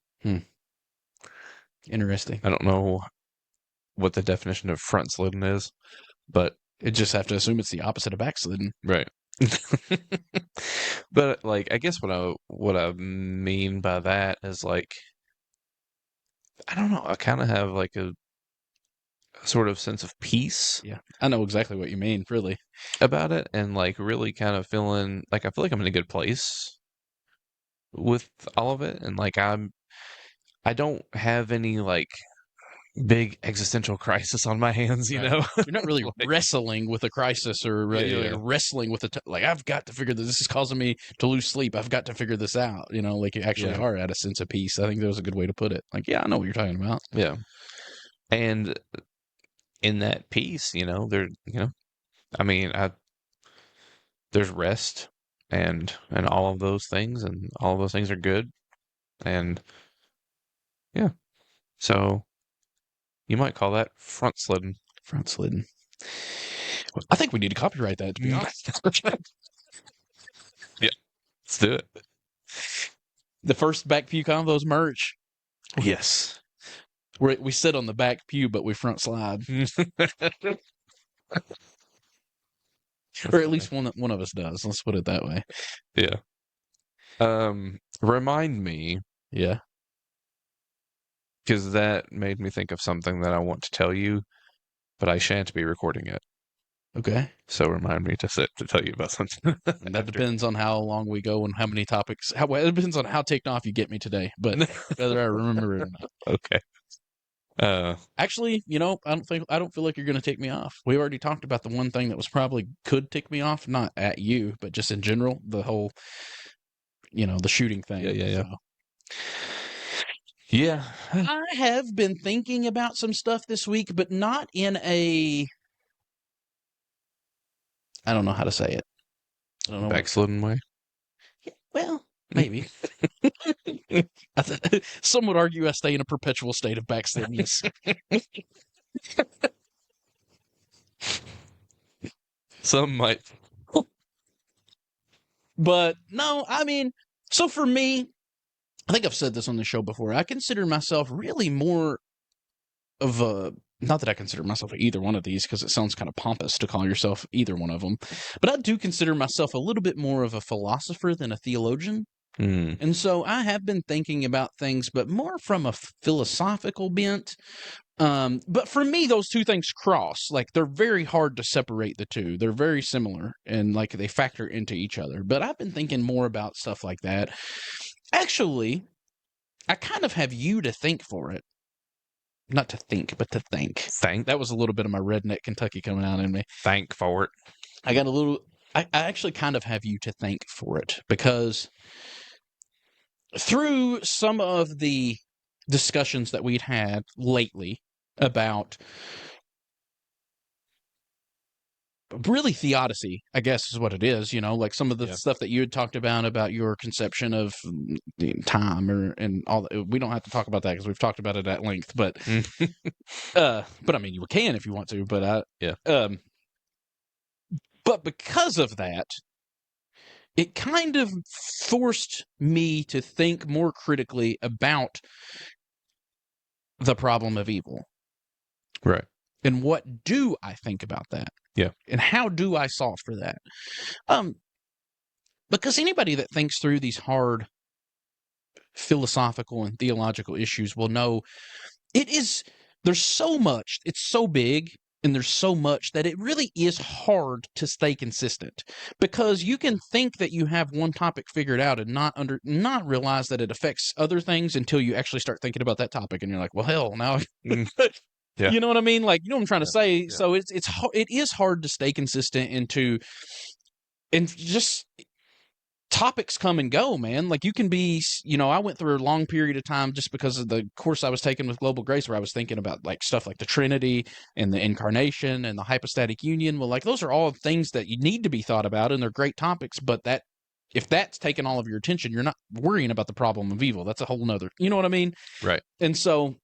[SPEAKER 3] Interesting.
[SPEAKER 2] I don't know what the definition of front sliding is, but
[SPEAKER 3] You just have to assume it's the opposite of backsliding.
[SPEAKER 2] right. But like, I guess what I mean by that is like, I don't know. I kind of have like a sort of sense of peace.
[SPEAKER 3] Yeah, I know exactly what you mean, really.
[SPEAKER 2] About it, and like really kind of feeling like I feel like I'm in a good place with all of it, and like I don't have any like big existential crisis on my hands, you
[SPEAKER 3] Right.
[SPEAKER 2] know.
[SPEAKER 3] You're not really
[SPEAKER 2] Like,
[SPEAKER 3] wrestling with a crisis or
[SPEAKER 2] yeah.
[SPEAKER 3] like wrestling with like I've got to figure this is causing me to lose sleep. I've got to figure this out. Like you actually are at a sense of peace. I think that was a good way to put it. Like, yeah, I know what you're talking about.
[SPEAKER 2] Yeah. And in that peace, I mean, there's rest and all of those things, and all of those things are good. And yeah. So you might call that front sliding.
[SPEAKER 3] Front slidden. I think we need to copyright that, to be honest.
[SPEAKER 2] Yeah, let's do it.
[SPEAKER 3] The first back pew convos merch.
[SPEAKER 2] Yes.
[SPEAKER 3] We sit on the back pew, but we front slide, or at least one of us does. Let's put it that way.
[SPEAKER 2] Yeah. Remind me,
[SPEAKER 3] Yeah.
[SPEAKER 2] because that made me think of something that I want to tell you, but I shan't be recording it.
[SPEAKER 3] Okay.
[SPEAKER 2] So remind me to tell you about something.
[SPEAKER 3] And that depends on how long we go and how many topics. Well, it depends on how ticked off you get me today, but whether I remember it or not.
[SPEAKER 2] Okay.
[SPEAKER 3] Actually, I don't feel like you're going to tick me off. We already talked about the one thing that was probably could tick me off, not at you, but just in general, the whole, the shooting thing.
[SPEAKER 2] Yeah.
[SPEAKER 3] So.
[SPEAKER 2] Yeah.
[SPEAKER 3] I have been thinking about some stuff this week, but not in a. I don't know how to say it. I don't know.
[SPEAKER 2] Backslidden way.
[SPEAKER 3] Yeah, well, maybe. Some would argue I stay in a perpetual state of backslidness.
[SPEAKER 2] Some might.
[SPEAKER 3] But no, I mean, so for me, I think I've said this on the show before. I consider myself really more of a. Not that I consider myself either one of these, because it sounds kind of pompous to call yourself either one of them. But I do consider myself a little bit more of a philosopher than a theologian. And so I have been thinking about things, but more from a philosophical bent. But for me, those two things cross. Like, they're very hard to separate the two. They're very similar, and like they factor into each other. But I've been thinking more about stuff like that. Actually, I kind of have you to thank for it. Not to think, but to thank.
[SPEAKER 2] Thank.
[SPEAKER 3] That was a little bit of my redneck Kentucky coming out in me.
[SPEAKER 2] Thank for it.
[SPEAKER 3] I got a little. I actually kind of have you to thank for it, because through some of the discussions that we'd had lately about really theodicy, I guess is what it is, like some of the stuff that you had talked about your conception of time and all that. We don't have to talk about that because we've talked about it at length, but but I mean, you can if you want to, but but because of that, it kind of forced me to think more critically about the problem of evil.
[SPEAKER 2] Right.
[SPEAKER 3] And what do I think about that?
[SPEAKER 2] Yeah.
[SPEAKER 3] And how do I solve for that? Because anybody that thinks through these hard philosophical and theological issues will know there's so much, it's so big, and there's so much that it really is hard to stay consistent, because you can think that you have one topic figured out and not realize that it affects other things until you actually start thinking about that topic, and you're like, well, hell, now.
[SPEAKER 2] Yeah.
[SPEAKER 3] You know what I mean? Like, you know what I'm trying to say?
[SPEAKER 2] Yeah.
[SPEAKER 3] So it is hard to stay consistent and just topics come and go, man. Like, you can be, I went through a long period of time just because of the course I was taking with Global Grace, where I was thinking about like stuff like the Trinity and the Incarnation and the hypostatic union. Well, like, those are all things that you need to be thought about, and they're great topics, but if that's taking all of your attention, you're not worrying about the problem of evil. That's a whole nother, you know what I mean?
[SPEAKER 2] Right.
[SPEAKER 3] And so,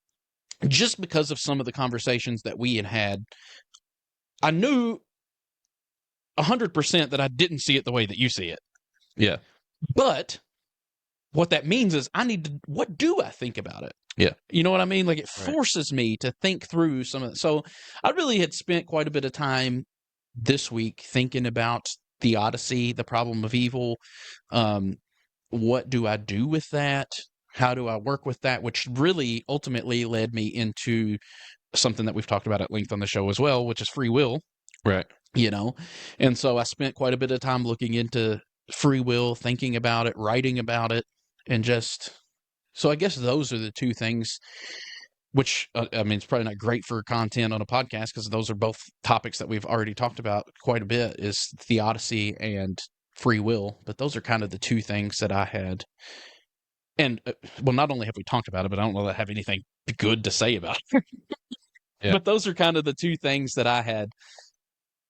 [SPEAKER 3] just because of some of the conversations that we had, I knew 100% that I didn't see it the way that you see it.
[SPEAKER 2] Yeah.
[SPEAKER 3] But what that means is what do I think about it?
[SPEAKER 2] Yeah.
[SPEAKER 3] You know what I mean? Like, it forces me to think through some of it. So I really had spent quite a bit of time this week thinking about theodicy, the problem of evil. What do I do with that? How do I work with that? Which really ultimately led me into something that we've talked about at length on the show as well, which is free will.
[SPEAKER 2] Right.
[SPEAKER 3] And so I spent quite a bit of time looking into free will, thinking about it, writing about it, and so I guess those are the two things, which, I mean, it's probably not great for content on a podcast, because those are both topics that we've already talked about quite a bit, is theodicy and free will. But those are kind of the two things that I had. And, well, not only have we talked about it, but I don't know that I have anything good to say about it.
[SPEAKER 2] Yeah.
[SPEAKER 3] But those are kind of the two things that I had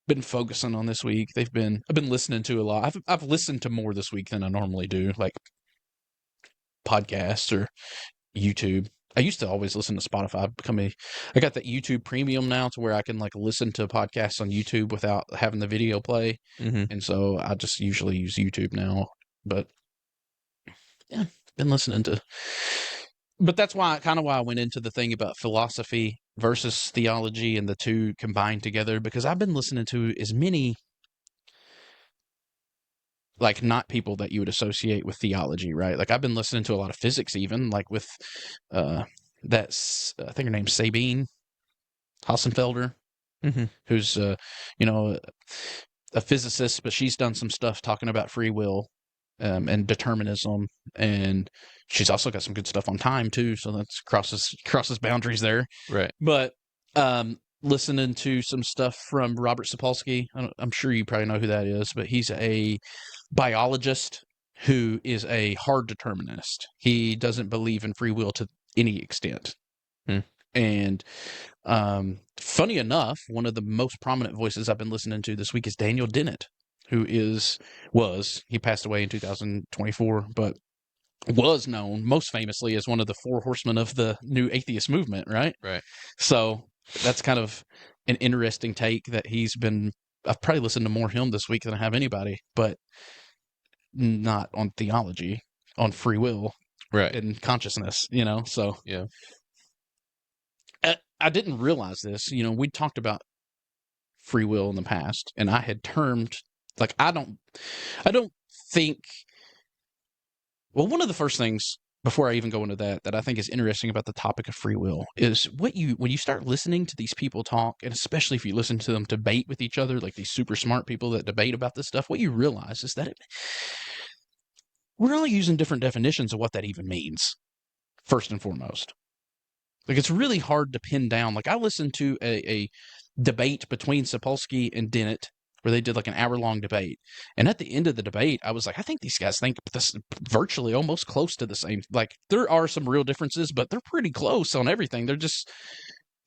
[SPEAKER 3] been focusing on this week. I've been listening to a lot. I've listened to more this week than I normally do, like podcasts or YouTube. I used to always listen to Spotify. I got that YouTube Premium now to where I can like listen to podcasts on YouTube without having the video play.
[SPEAKER 2] Mm-hmm.
[SPEAKER 3] And so I just usually use YouTube now. But yeah, been listening to. But that's why I went into the thing about philosophy versus theology and the two combined together, because I've been listening to as many like not people that you would associate with theology, right? Like I've been listening to a lot of physics, even like with that's I think her name's Sabine Hassenfelder,
[SPEAKER 2] Mm-hmm.
[SPEAKER 3] who's you know a physicist, but she's done some stuff talking about free will and determinism, and she's also got some good stuff on time too. So that's crosses boundaries there.
[SPEAKER 2] Right.
[SPEAKER 3] But listening to some stuff from Robert Sapolsky, I'm sure you probably know who that is, but he's a biologist who is a hard determinist. He doesn't believe in free will to any extent.
[SPEAKER 2] Hmm.
[SPEAKER 3] And funny enough, one of the most prominent voices I've been listening to this week is Daniel Dennett, who he passed away in 2024, but was known most famously as one of the four horsemen of the new atheist movement, right?
[SPEAKER 2] Right.
[SPEAKER 3] So that's kind of an interesting take that I've probably listened to more of him this week than I have anybody, but not on theology, on free will
[SPEAKER 2] Right.
[SPEAKER 3] and consciousness, so.
[SPEAKER 2] Yeah.
[SPEAKER 3] I didn't realize this. We talked about free will in the past, and I had termed, like, I don't think, well, one of the first things before I even go into that I think is interesting about the topic of free will is when you start listening to these people talk, and especially if you listen to them debate with each other, like these super smart people that debate about this stuff, what you realize is that we're all using different definitions of what that even means, first and foremost. Like, it's really hard to pin down. Like, I listened to a debate between Sapolsky and Dennett where they did like an hour-long debate. And at the end of the debate, I was like, I think these guys think this virtually almost close to the same. Like, there are some real differences, but they're pretty close on everything.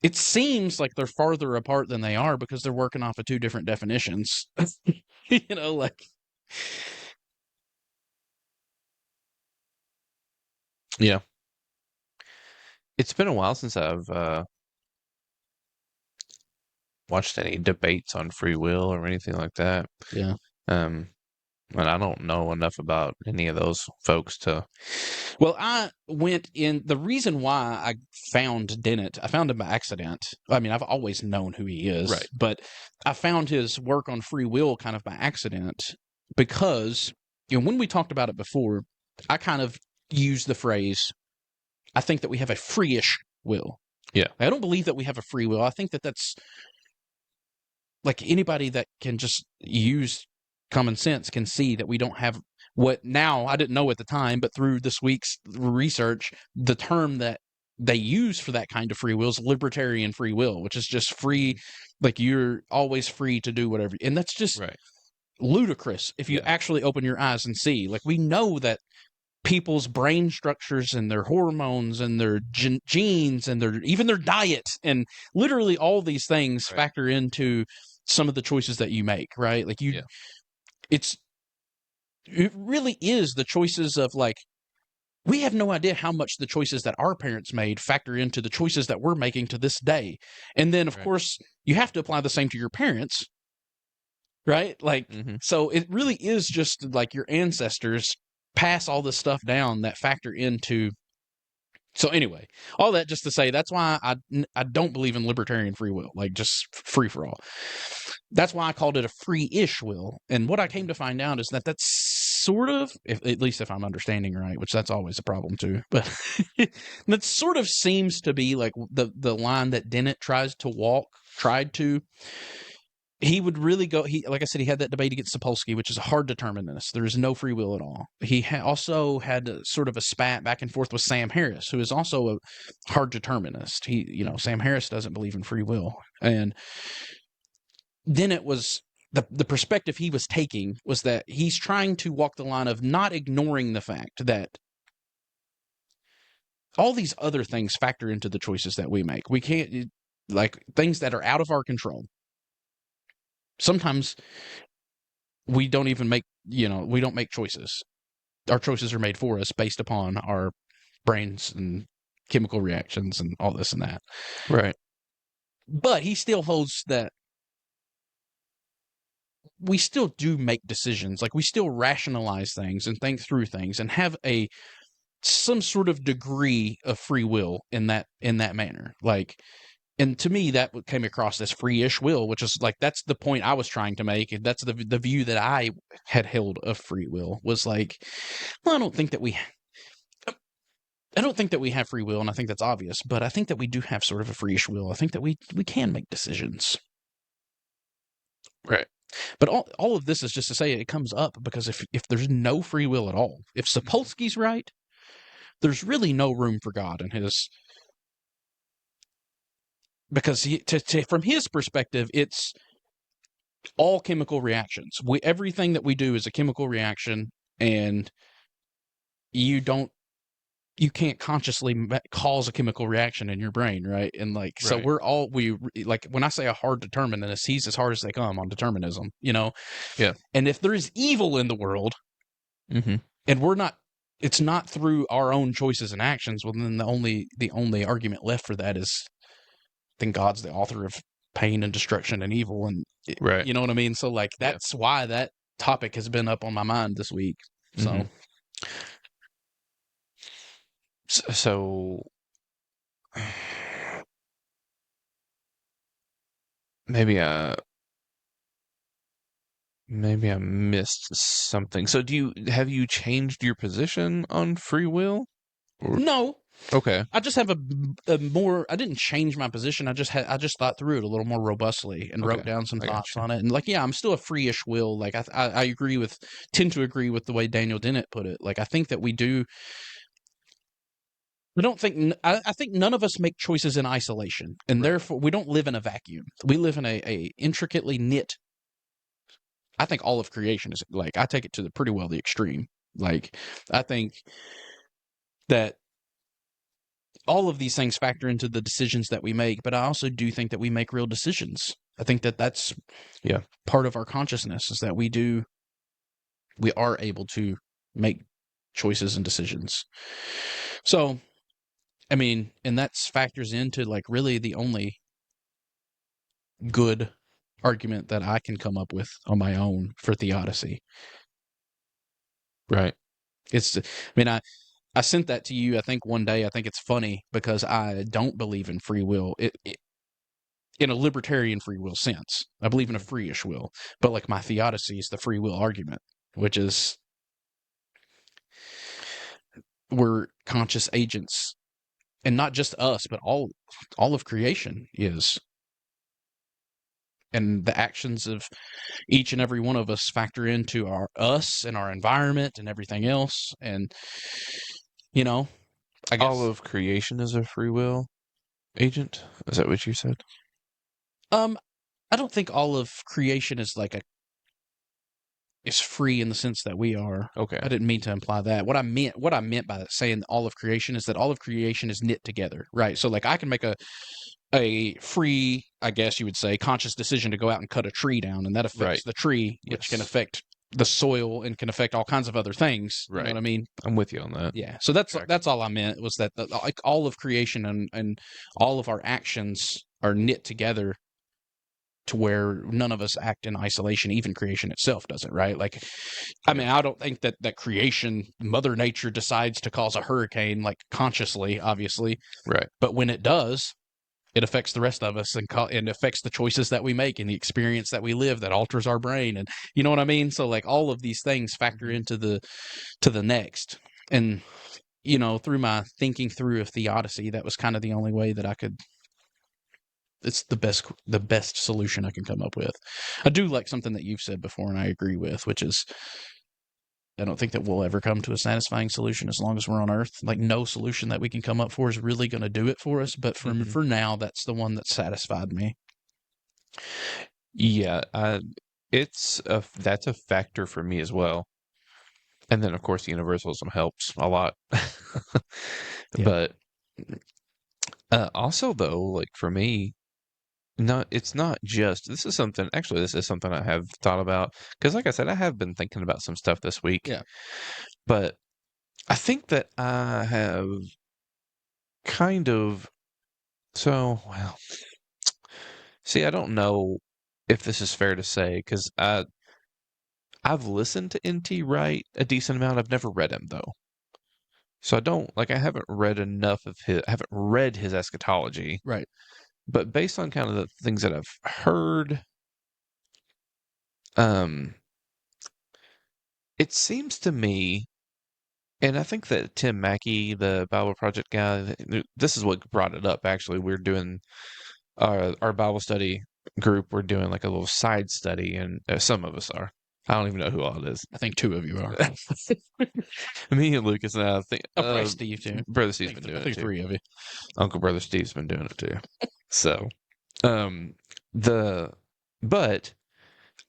[SPEAKER 3] It seems like they're farther apart than they are because they're working off of two different definitions. Like.
[SPEAKER 2] Yeah. It's been a while since I've watched any debates on free will or anything like that.
[SPEAKER 3] Yeah.
[SPEAKER 2] And I don't know enough about any of those folks to.
[SPEAKER 3] Well, I went in. The reason why I found Dennett, I found him by accident. I mean, I've always known who he is,
[SPEAKER 2] Right.
[SPEAKER 3] But I found his work on free will kind of by accident because, when we talked about it before, I kind of used the phrase, I think that we have a free-ish will.
[SPEAKER 2] Yeah.
[SPEAKER 3] I don't believe that we have a free will. I think that that's like anybody that can just use common sense can see that we don't have what now I didn't know at the time, but through this week's research, the term that they use for that kind of free will is libertarian free will, which is just free, like you're always free to do whatever. And that's just
[SPEAKER 2] Right.
[SPEAKER 3] ludicrous if you actually open your eyes and see. Like, we know that people's brain structures and their hormones and their genes and even their diet and literally all these things factor into some of the choices that you make, right? Like it really is the choices of, like, we have no idea how much the choices that our parents made factor into the choices that we're making to this day. And then, of course, you have to apply the same to your parents, right? Like, So it really is just like your ancestors pass all this stuff down that factor into. So anyway, all that just to say, that's why I don't believe in libertarian free will, like just free for all. That's why I called it a free-ish will. And what I came to find out is that that's sort of, at least if I'm understanding right, which that's always a problem too, but that sort of seems to be like the line that Dennett tried to. He would really go. Like I said, he had that debate against Sapolsky, which is a hard determinist. There is no free will at all. He also had sort of a spat back and forth with Sam Harris, who is also a hard determinist. Sam Harris doesn't believe in free will, and then it was the perspective he was taking was that he's trying to walk the line of not ignoring the fact that all these other things factor into the choices that we make. We can't, like, things that are out of our control. Sometimes we don't even make, we don't make choices. Our choices are made for us based upon our brains and chemical reactions and all this and that.
[SPEAKER 2] Right.
[SPEAKER 3] But he still holds that we still do make decisions. Like we still rationalize things and think through things and have some sort of degree of free will in that manner. Like, and to me, that came across as free-ish will, which is like that's the point I was trying to make, and that's the view that I had held of free will was like, well, I don't think that we have free will, and I think that's obvious, but I think that we do have sort of a free-ish will. I think that we can make decisions.
[SPEAKER 2] Right.
[SPEAKER 3] But all of this is just to say it comes up because if there's no free will at all, if Sapolsky's right, there's really no room for God in his, because from his perspective, it's all chemical reactions. Everything that we do is a chemical reaction, and you can't consciously cause a chemical reaction in your brain, right? And like, so
[SPEAKER 2] Right.
[SPEAKER 3] like when I say a hard determinist, he's as hard as they come on determinism, you know?
[SPEAKER 2] Yeah.
[SPEAKER 3] And if there is evil in the world,
[SPEAKER 2] Mm-hmm.
[SPEAKER 3] and it's not through our own choices and actions, well, then the only argument left for that is then God's the author of pain and destruction and evil. And
[SPEAKER 2] Right.
[SPEAKER 3] you know what I mean? So like, that's why that topic has been up on my mind this week. So.
[SPEAKER 2] Mm-hmm. So maybe I missed something. So have you changed your position on free will?
[SPEAKER 3] No,
[SPEAKER 2] Okay.
[SPEAKER 3] I just have a more. I didn't change my position. I just thought through it a little more robustly and wrote
[SPEAKER 2] Okay.
[SPEAKER 3] down some
[SPEAKER 2] I
[SPEAKER 3] thoughts
[SPEAKER 2] gotcha.
[SPEAKER 3] on it. And like, yeah, I'm still a free-ish will. Like I tend to agree with the way Daniel Dennett put it. Like I think that we do. I don't think. I think none of us make choices in isolation, and
[SPEAKER 2] Right.
[SPEAKER 3] therefore we don't live in a vacuum. We live in a intricately knit. I think all of creation is like, I take it to the extreme. Like I think that all of these things factor into the decisions that we make, but I also do think that we make real decisions. I think that that's part of our consciousness is that we are able to make choices and decisions. So, I mean, and that factors into like really the only good argument that I can come up with on my own for theodicy.
[SPEAKER 2] Right.
[SPEAKER 3] I sent that to you, I think one day. I think it's funny because I don't believe in free will. In a libertarian free will sense. I believe in a free-ish will. But like my theodicy is the free will argument, which is we're conscious agents. And not just us, but all of creation is. And the actions of each and every one of us factor into us and our environment and everything else. And, you know, I guess.
[SPEAKER 2] All of creation is a free will agent? Is that what you said?
[SPEAKER 3] I don't think all of creation is is free in the sense that we are.
[SPEAKER 2] Okay.
[SPEAKER 3] I didn't mean to imply that. What I meant by saying all of creation is that all of creation is knit together, right? So like I can make a free, I guess you would say, conscious decision to go out and cut a tree down, and that affects the tree, which can affect the soil and can affect all kinds of other things. You know what I mean?
[SPEAKER 2] I'm with you on that.
[SPEAKER 3] Yeah. So that's all I meant was that like all of creation and all of our actions are knit together to where none of us act in isolation. Even creation itself doesn't, right? Like, I mean, I don't think that creation, Mother Nature decides to cause a hurricane, like consciously, obviously.
[SPEAKER 2] Right.
[SPEAKER 3] But when it does, it affects the rest of us and affects the choices that we make and the experience that we live that alters our brain. And you know what I mean? So like all of these things factor into the next. And, you know, through my thinking through of theodicy, that was kind of the only way that I could. It's the best solution I can come up with. I do like something that you've said before, and I agree with, which is I don't think that we'll ever come to a satisfying solution as long as we're on Earth. Like no solution that we can come up for is really going to do it for us. But for now, that's the one that satisfied me.
[SPEAKER 2] Yeah, that's a factor for me as well. And then of course universalism helps a lot. But also though, like for me, it's not just, this is something I have thought about because like I said, I have been thinking about some stuff this week.
[SPEAKER 3] Yeah.
[SPEAKER 2] But I think that I have kind of so well. See, I don't know if this is fair to say because I've listened to N.T. Wright a decent amount. I've never read him though, so I don't like. I haven't read enough of his. I haven't read his eschatology,
[SPEAKER 3] Right.
[SPEAKER 2] but based on kind of the things that I've heard, um, it seems to me, and I think that Tim Mackey, the Bible Project guy, this is what brought it up. Actually, we're doing our Bible study group. We're doing like a little side study, and some of us are. I don't even know who all it is.
[SPEAKER 3] I think two of you are.
[SPEAKER 2] Me and Lucas, and I think
[SPEAKER 3] Probably Steve too.
[SPEAKER 2] Brother Steve's
[SPEAKER 3] I
[SPEAKER 2] been
[SPEAKER 3] think,
[SPEAKER 2] doing
[SPEAKER 3] I think
[SPEAKER 2] it too.
[SPEAKER 3] three of you.
[SPEAKER 2] Uncle Brother Steve's been doing it too. So, the but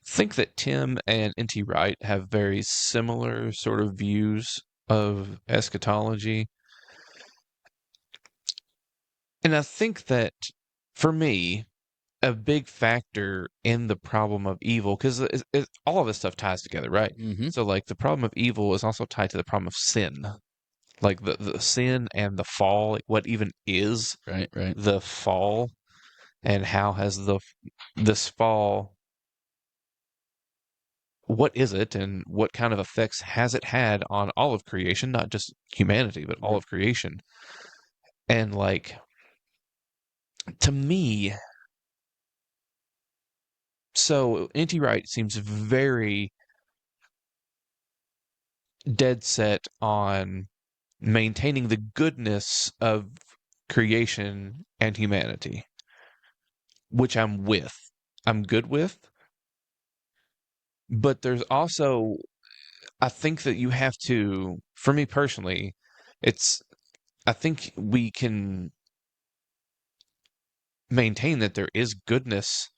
[SPEAKER 2] think that Tim and N.T. Wright have very similar sort of views of eschatology. And I think that for me, a big factor in the problem of evil, because all of this stuff ties together, right?
[SPEAKER 3] Mm-hmm.
[SPEAKER 2] So, like, the problem of evil is also tied to the problem of sin. Like, the sin and the fall, like, what even is
[SPEAKER 3] Right.
[SPEAKER 2] the fall, and how has this fall, what is it, and what kind of effects has it had on all of creation, not just humanity, but all of creation? And, like, to me, so N.T. Wright seems very dead set on maintaining the goodness of creation and humanity, which I'm with. I'm good with. But there's also, I think that you have to, for me personally, I think we can maintain that there is goodness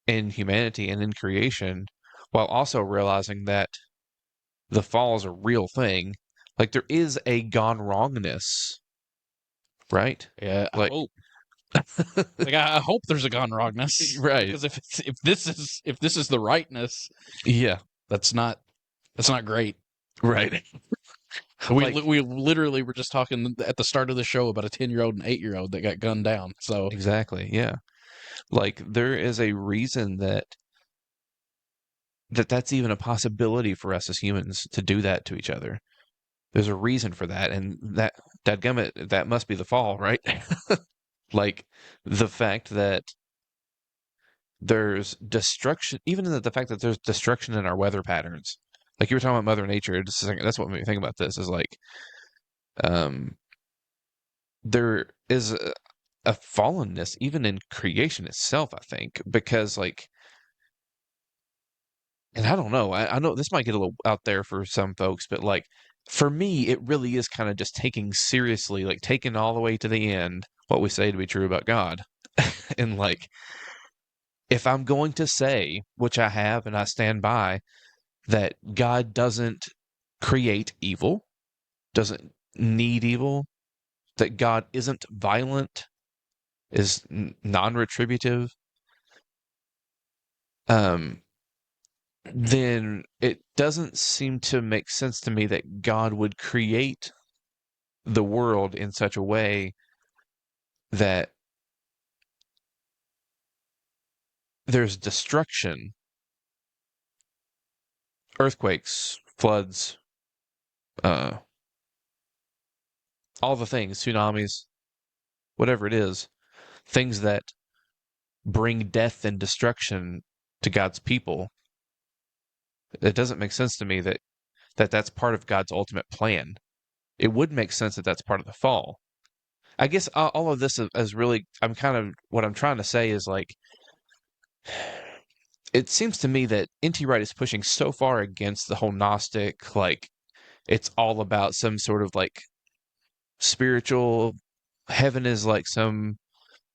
[SPEAKER 2] in humanity and in creation while also realizing that the fall is a real thing. Like there is a gone wrongness, right?
[SPEAKER 3] Yeah. I
[SPEAKER 2] Like,
[SPEAKER 3] hope. Like I hope there's a gone wrongness,
[SPEAKER 2] right.
[SPEAKER 3] because if this is the rightness,
[SPEAKER 2] Yeah,
[SPEAKER 3] that's not great.
[SPEAKER 2] right.
[SPEAKER 3] We
[SPEAKER 2] Like,
[SPEAKER 3] we literally were just talking at the start of the show about a 10-year-old and 8-year-old that got gunned down. So
[SPEAKER 2] exactly, yeah. Like there is a reason that's even a possibility for us as humans to do that to each other. There's a reason for that, and dadgummit, that must be the fall, right? Like the fact that there's destruction, even the fact that there's destruction in our weather patterns. Like you were talking about Mother Nature, just a second, that's what made me think about this. Is like, um, there is a fallenness even in creation itself. I think because like, and I don't know. I know this might get a little out there for some folks, but like for me, it really is kind of just taking seriously, like taking all the way to the end what we say to be true about God. And like, if I'm going to say, which I have and I stand by, that God doesn't create evil, doesn't need evil, that God isn't violent, is non-retributive, um, then it doesn't seem to make sense to me that God would create the world in such a way that there's destruction, earthquakes, floods, uh, all the things, tsunamis, whatever it is, things that bring death and destruction to God's people. It doesn't make sense to me that's part of God's ultimate plan. It would make sense that that's part of the fall. I guess all of this is really, I'm kind of, what I'm trying to say is like, it seems to me that N.T. Wright is pushing so far against the whole Gnostic, like, it's all about some sort of like spiritual, heaven is like some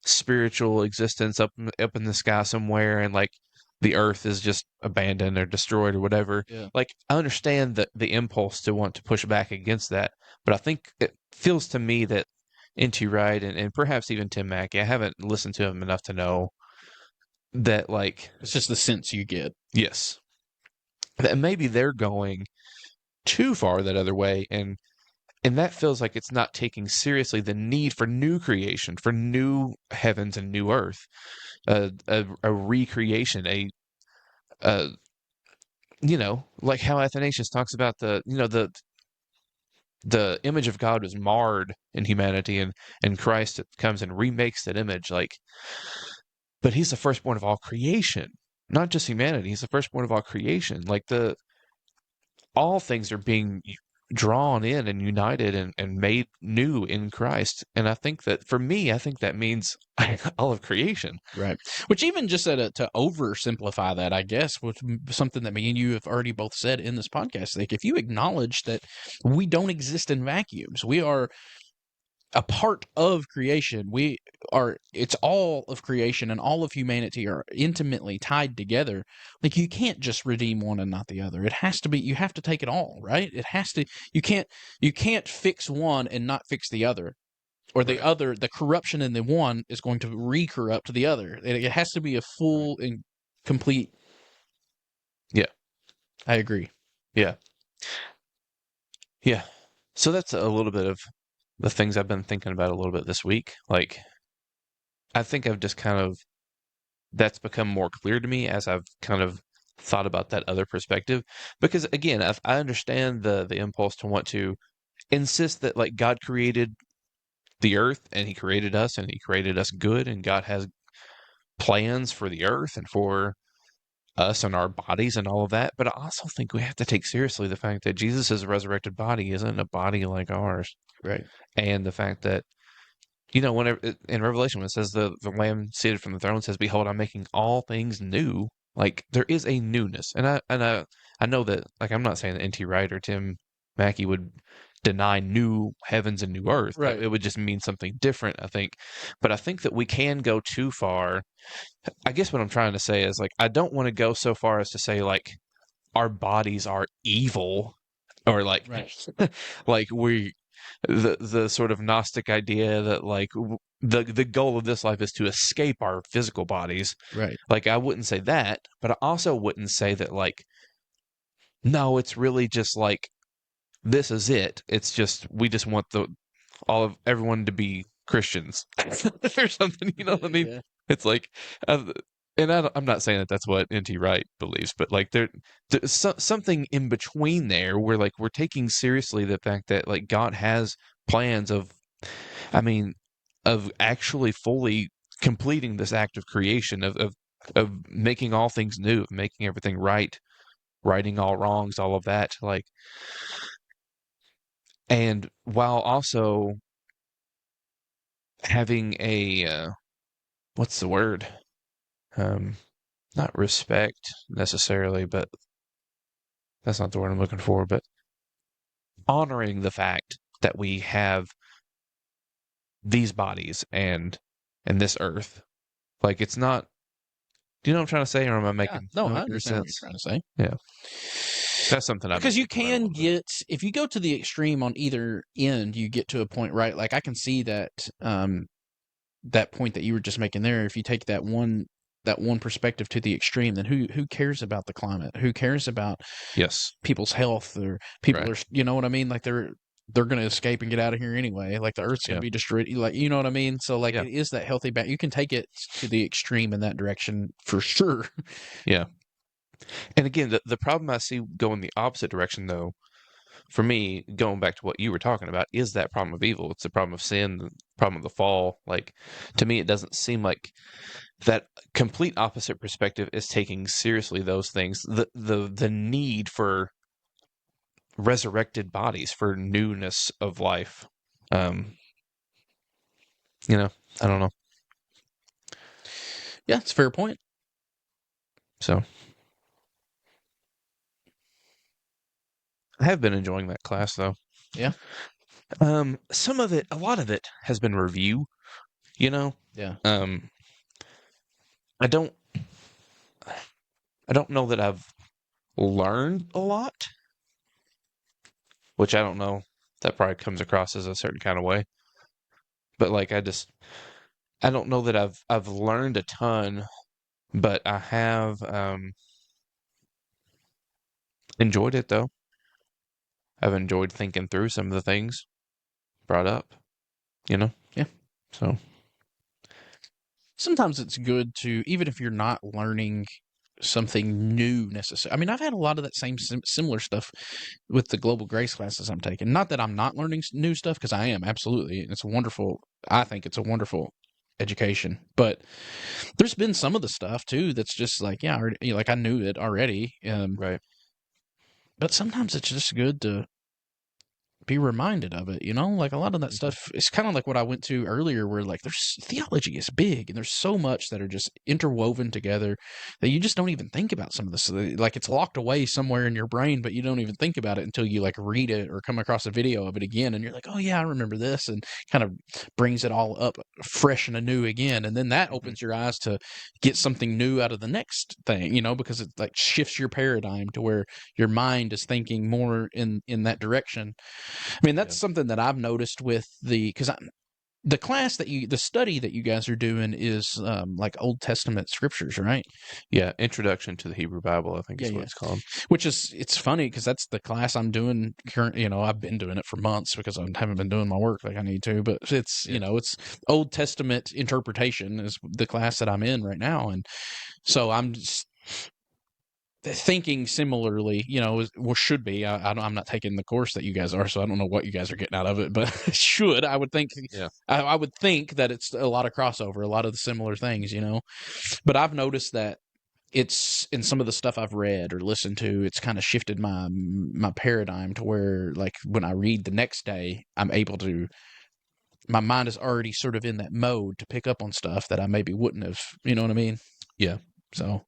[SPEAKER 2] spiritual existence up in the sky somewhere, and like the earth is just abandoned or destroyed or whatever.
[SPEAKER 3] yeah,
[SPEAKER 2] Like I understand the impulse to want to push back against that, but I think it feels to me that N.T. Wright and perhaps even Tim Mackey, I haven't listened to him enough to know that, like,
[SPEAKER 3] it's just the sense you get.
[SPEAKER 2] yes, that maybe they're going too far that other way, and And that feels like it's not taking seriously the need for new creation, for new heavens and new earth, a recreation, a like how Athanasius talks about the image of God was marred in humanity, and Christ comes and remakes that image. Like, but he's the firstborn of all creation, not just humanity. He's the firstborn of all creation. Like all things are being drawn in and united and made new in Christ. And I think that for me, I think that means all of creation.
[SPEAKER 3] Right. Which even just to oversimplify that, I guess, was something that me and you have already both said in this podcast. Like, if you acknowledge that we don't exist in vacuums, we are a part of creation. It's all of creation, and all of humanity are intimately tied together. Like, you can't just redeem one and not the other. It has to be, you have to take it all, right? It has to, you can't fix one and not fix the other. Or the
[SPEAKER 2] Right.
[SPEAKER 3] other, the corruption in the one is going to re-corrupt the other. It has to be a full and complete.
[SPEAKER 2] Yeah.
[SPEAKER 3] I agree.
[SPEAKER 2] Yeah. Yeah. So that's a little bit of the things I've been thinking about a little bit this week. Like, I think I've just that's become more clear to me as I've kind of thought about that other perspective. Because again, I understand the impulse to want to insist that like God created the earth and he created us good, and God has plans for the earth and for us and our bodies and all of that. But I also think we have to take seriously the fact that Jesus' resurrected body isn't a body like ours.
[SPEAKER 3] Right.
[SPEAKER 2] And the fact that, whenever in Revelation, when it says the Lamb seated from the throne says, "Behold, I'm making all things new." Like, there is a newness, and I know that, like, I'm not saying that N.T. Wright or Tim Mackey would deny new heavens and new earth.
[SPEAKER 3] Right.
[SPEAKER 2] It would just mean something different, I think. But I think that we can go too far. I guess what I'm trying to say is, like, I don't want to go so far as to say, like, our bodies are evil, or like,
[SPEAKER 3] Right.
[SPEAKER 2] like the sort of Gnostic idea that like the goal of this life is to escape our physical bodies.
[SPEAKER 3] Right.
[SPEAKER 2] Like, I wouldn't say that, but I also wouldn't say that, like, no, it's really just like this is it. It's just we just want all of everyone to be Christians or something. You know what I mean?
[SPEAKER 3] Yeah.
[SPEAKER 2] It's like, uh, and I'm not saying that that's what N.T. Wright believes, but like there's something in between there where like we're taking seriously the fact that like God has plans I mean, of actually fully completing this act of creation, of making all things new, of making everything right, righting all wrongs, all of that. Like, and while also having what's the word? Um, Not respect necessarily, but that's not the word I'm looking for, but honoring the fact that we have these bodies and this earth. Like, it's not, do you know what I'm trying to say, or am I
[SPEAKER 3] Yeah.
[SPEAKER 2] making
[SPEAKER 3] No,
[SPEAKER 2] am I
[SPEAKER 3] I
[SPEAKER 2] making
[SPEAKER 3] understand what you're
[SPEAKER 2] sense?
[SPEAKER 3] trying to say.
[SPEAKER 2] Yeah. That's something I've been
[SPEAKER 3] Because you
[SPEAKER 2] thinking about a
[SPEAKER 3] can
[SPEAKER 2] little bit.
[SPEAKER 3] get, if you go to the extreme on either end, you get to a point, right? Like, I can see that that point that you were just making there. If you take that one perspective to the extreme, then who cares about the climate? Who cares about
[SPEAKER 2] Yes.
[SPEAKER 3] people's health, or people
[SPEAKER 2] Right.
[SPEAKER 3] are, you know what I mean? Like, they're going to escape and get out of here anyway. Like, the earth's going
[SPEAKER 2] Yeah.
[SPEAKER 3] to be destroyed. Like, you know what I mean? So like,
[SPEAKER 2] Yeah.
[SPEAKER 3] it is that healthy balance. You can take it to the extreme in that direction for sure.
[SPEAKER 2] Yeah. And again, the problem I see going the opposite direction, though, for me, going back to what you were talking about, is that problem of evil. It's the problem of sin, the problem of the fall. Like, to me, it doesn't seem like that complete opposite perspective is taking seriously those things. The need for resurrected bodies, for newness of life. Um, I don't know.
[SPEAKER 3] Yeah, it's a fair point.
[SPEAKER 2] So I have been enjoying that class, though.
[SPEAKER 3] Yeah.
[SPEAKER 2] Some of it, a lot of it has been review, you know.
[SPEAKER 3] Yeah.
[SPEAKER 2] Um, I don't I don't know that I've learned a lot, which I don't know. That probably comes across as a certain kind of way. But like, I don't know that I've learned a ton, but I have enjoyed it though. I've enjoyed thinking through some of the things. brought up, you know?
[SPEAKER 3] Yeah.
[SPEAKER 2] So,
[SPEAKER 3] Sometimes it's good to, even if you're not learning something new necessarily. I mean, I've had a lot of that same similar stuff with the global grace classes I'm taking. Not that I'm not learning new stuff, because I am, absolutely. It's a wonderful, I think it's a wonderful education. But there's been some of the stuff too that's just like, yeah, like I knew it already.
[SPEAKER 2] right.
[SPEAKER 3] But sometimes it's just good to be reminded of it, like a lot of that
[SPEAKER 2] Mhm.
[SPEAKER 3] stuff. It's kind of like what I went to earlier, where like there's theology is big and there's so much that are just interwoven together that you just don't even think about some of this. Like it's locked away somewhere in your brain, but you don't even think about it until you like read it or come across a video of it again, and you're like, oh yeah, I remember this, and kind of brings it all up fresh and anew again, and then that
[SPEAKER 2] Mhm.
[SPEAKER 3] opens your eyes to get something new out of the next thing, because it like shifts your paradigm to where your mind is thinking more in that direction. I mean, that's
[SPEAKER 2] Yeah.
[SPEAKER 3] something that I've noticed with because the study that you guys are doing is like Old Testament scriptures, right?
[SPEAKER 2] Yeah. Introduction to the Hebrew Bible, I think
[SPEAKER 3] Yeah,
[SPEAKER 2] is what
[SPEAKER 3] yeah.
[SPEAKER 2] it's called.
[SPEAKER 3] Which is, it's funny because that's the class I'm doing current. I've been doing it for months because I haven't been doing my work like I need to. But it's
[SPEAKER 2] Yeah.
[SPEAKER 3] it's Old Testament interpretation is the class that I'm in right now, and so I'm just thinking similarly, should be. I'm not taking the course that you guys are, so I don't know what you guys are getting out of it, but should, I would think,
[SPEAKER 2] Yeah.
[SPEAKER 3] I would think that it's a lot of crossover, a lot of the similar things, but I've noticed that it's in some of the stuff I've read or listened to, it's kind of shifted my paradigm to where like when I read the next day, I'm able to, my mind is already sort of in that mode to pick up on stuff that I maybe wouldn't have, you know what I mean?
[SPEAKER 2] Yeah.
[SPEAKER 3] So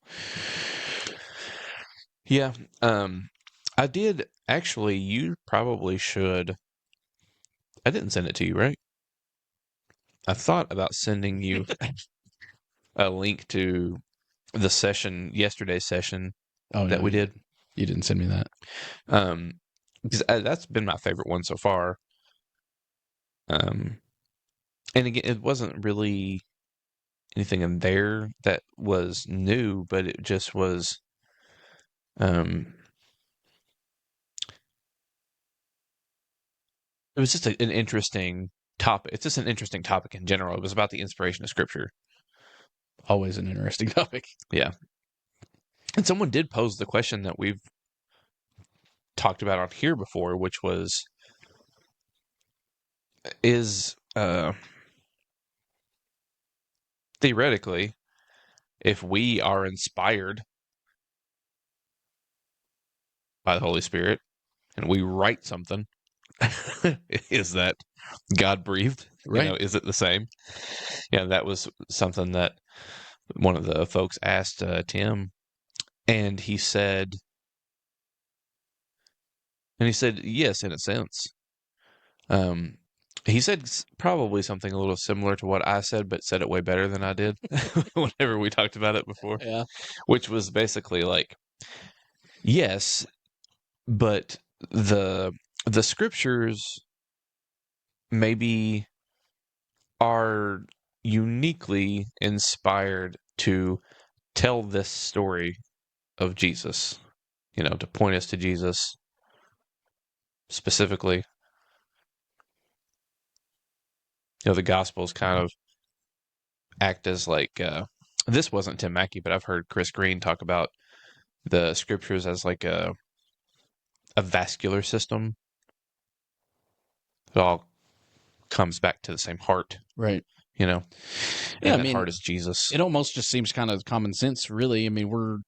[SPEAKER 2] Yeah. I did actually, you probably should. I didn't send it to you, right? I thought about sending you a link to the session, yesterday's session
[SPEAKER 3] oh
[SPEAKER 2] that
[SPEAKER 3] no,
[SPEAKER 2] we did.
[SPEAKER 3] you didn't send me that.
[SPEAKER 2] Um, because that's been my favorite one so far. Um, and again, it wasn't really anything in there that was new, but it just was, um, it was just an interesting topic. It's just an interesting topic in general. It was about the inspiration of Scripture.
[SPEAKER 3] Always an interesting topic.
[SPEAKER 2] Yeah. And someone did pose the question that we've talked about on here before, which was, is theoretically, if we are inspired by the Holy Spirit and we write something, is that God breathed?
[SPEAKER 3] Right.
[SPEAKER 2] Is it the same? Yeah, that was something that one of the folks asked Tim, and he said, yes, in a sense. Um, he said probably something a little similar to what I said, but said it way better than I did whenever we talked about it before,
[SPEAKER 3] Yeah.
[SPEAKER 2] which was basically like, yes, but the the scriptures maybe are uniquely inspired to tell this story of Jesus, to point us to Jesus specifically. The Gospels kind of act as like, this wasn't Tim Mackey, but I've heard Chris Green talk about the scriptures as like a vascular system. It all comes back to the same heart,
[SPEAKER 3] Right.
[SPEAKER 2] and
[SPEAKER 3] Yeah, I
[SPEAKER 2] that
[SPEAKER 3] mean,
[SPEAKER 2] heart is Jesus.
[SPEAKER 3] it almost just seems kind of common sense, really. I mean, we're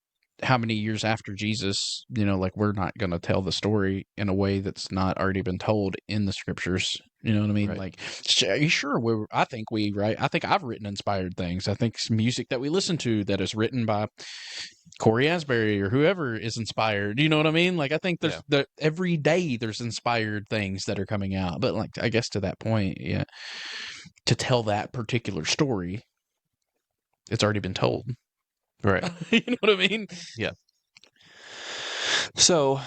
[SPEAKER 3] how many years after Jesus, like we're not going to tell the story in a way that's not already been told in the scriptures. You know what I mean?
[SPEAKER 2] Right.
[SPEAKER 3] Like, are you sure? I think right? I think I've written inspired things. I think music that we listen to that is written by Corey Asbury or whoever is inspired. You know what I mean? Like, I think
[SPEAKER 2] Yeah.
[SPEAKER 3] every day there's inspired things that are coming out. But like, I guess to that point, yeah, to tell that particular story, it's already been told.
[SPEAKER 2] Right.
[SPEAKER 3] You know what I mean?
[SPEAKER 2] Yeah. So,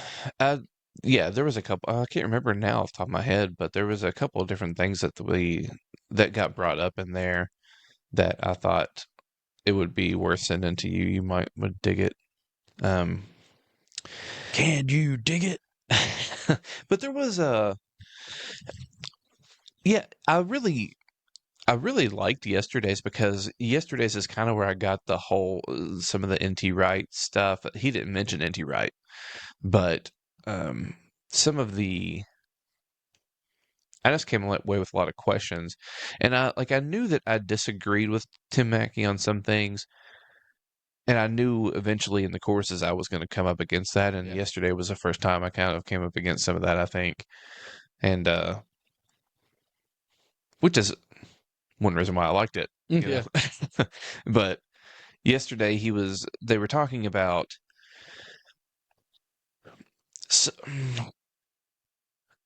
[SPEAKER 2] yeah, there was a couple. I can't remember now off the top of my head, but there was a couple of different things that got brought up in there that I thought it would be worth sending to you. You would dig it.
[SPEAKER 3] Can you dig it?
[SPEAKER 2] But there was a Yeah, I really liked yesterday's because yesterday's is kind of where I got the whole some of the NT Wright stuff. He didn't mention NT Wright, but um, some of the I just came away with a lot of questions, and I knew that I disagreed with Tim Mackey on some things, and I knew eventually in the courses I was going to come up against that. And
[SPEAKER 3] Yeah.
[SPEAKER 2] yesterday was the first time I kind of came up against some of that, I think, and which is one reason why I liked it. You
[SPEAKER 3] Yeah.
[SPEAKER 2] know? But yesterday they were talking about so,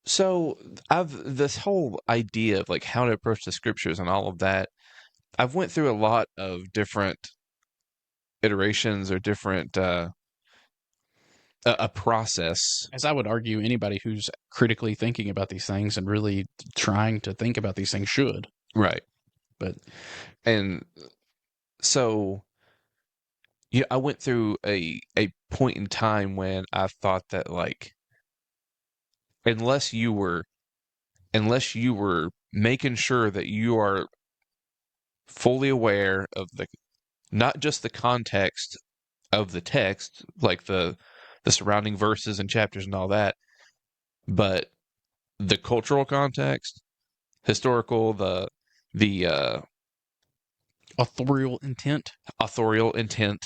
[SPEAKER 2] so I've this whole idea of like how to approach the scriptures and all of that. I've went through a lot of different iterations or different a process.
[SPEAKER 3] As I would argue, anybody who's critically thinking about these things and really trying to think about these things should.
[SPEAKER 2] Right.
[SPEAKER 3] But
[SPEAKER 2] And so yeah, I went through a point in time when I thought that like unless you were making sure that you are fully aware of the not just the context of the text, like the surrounding verses and chapters and all that, but the cultural context, historical, the
[SPEAKER 3] authorial intent,
[SPEAKER 2] authorial intent.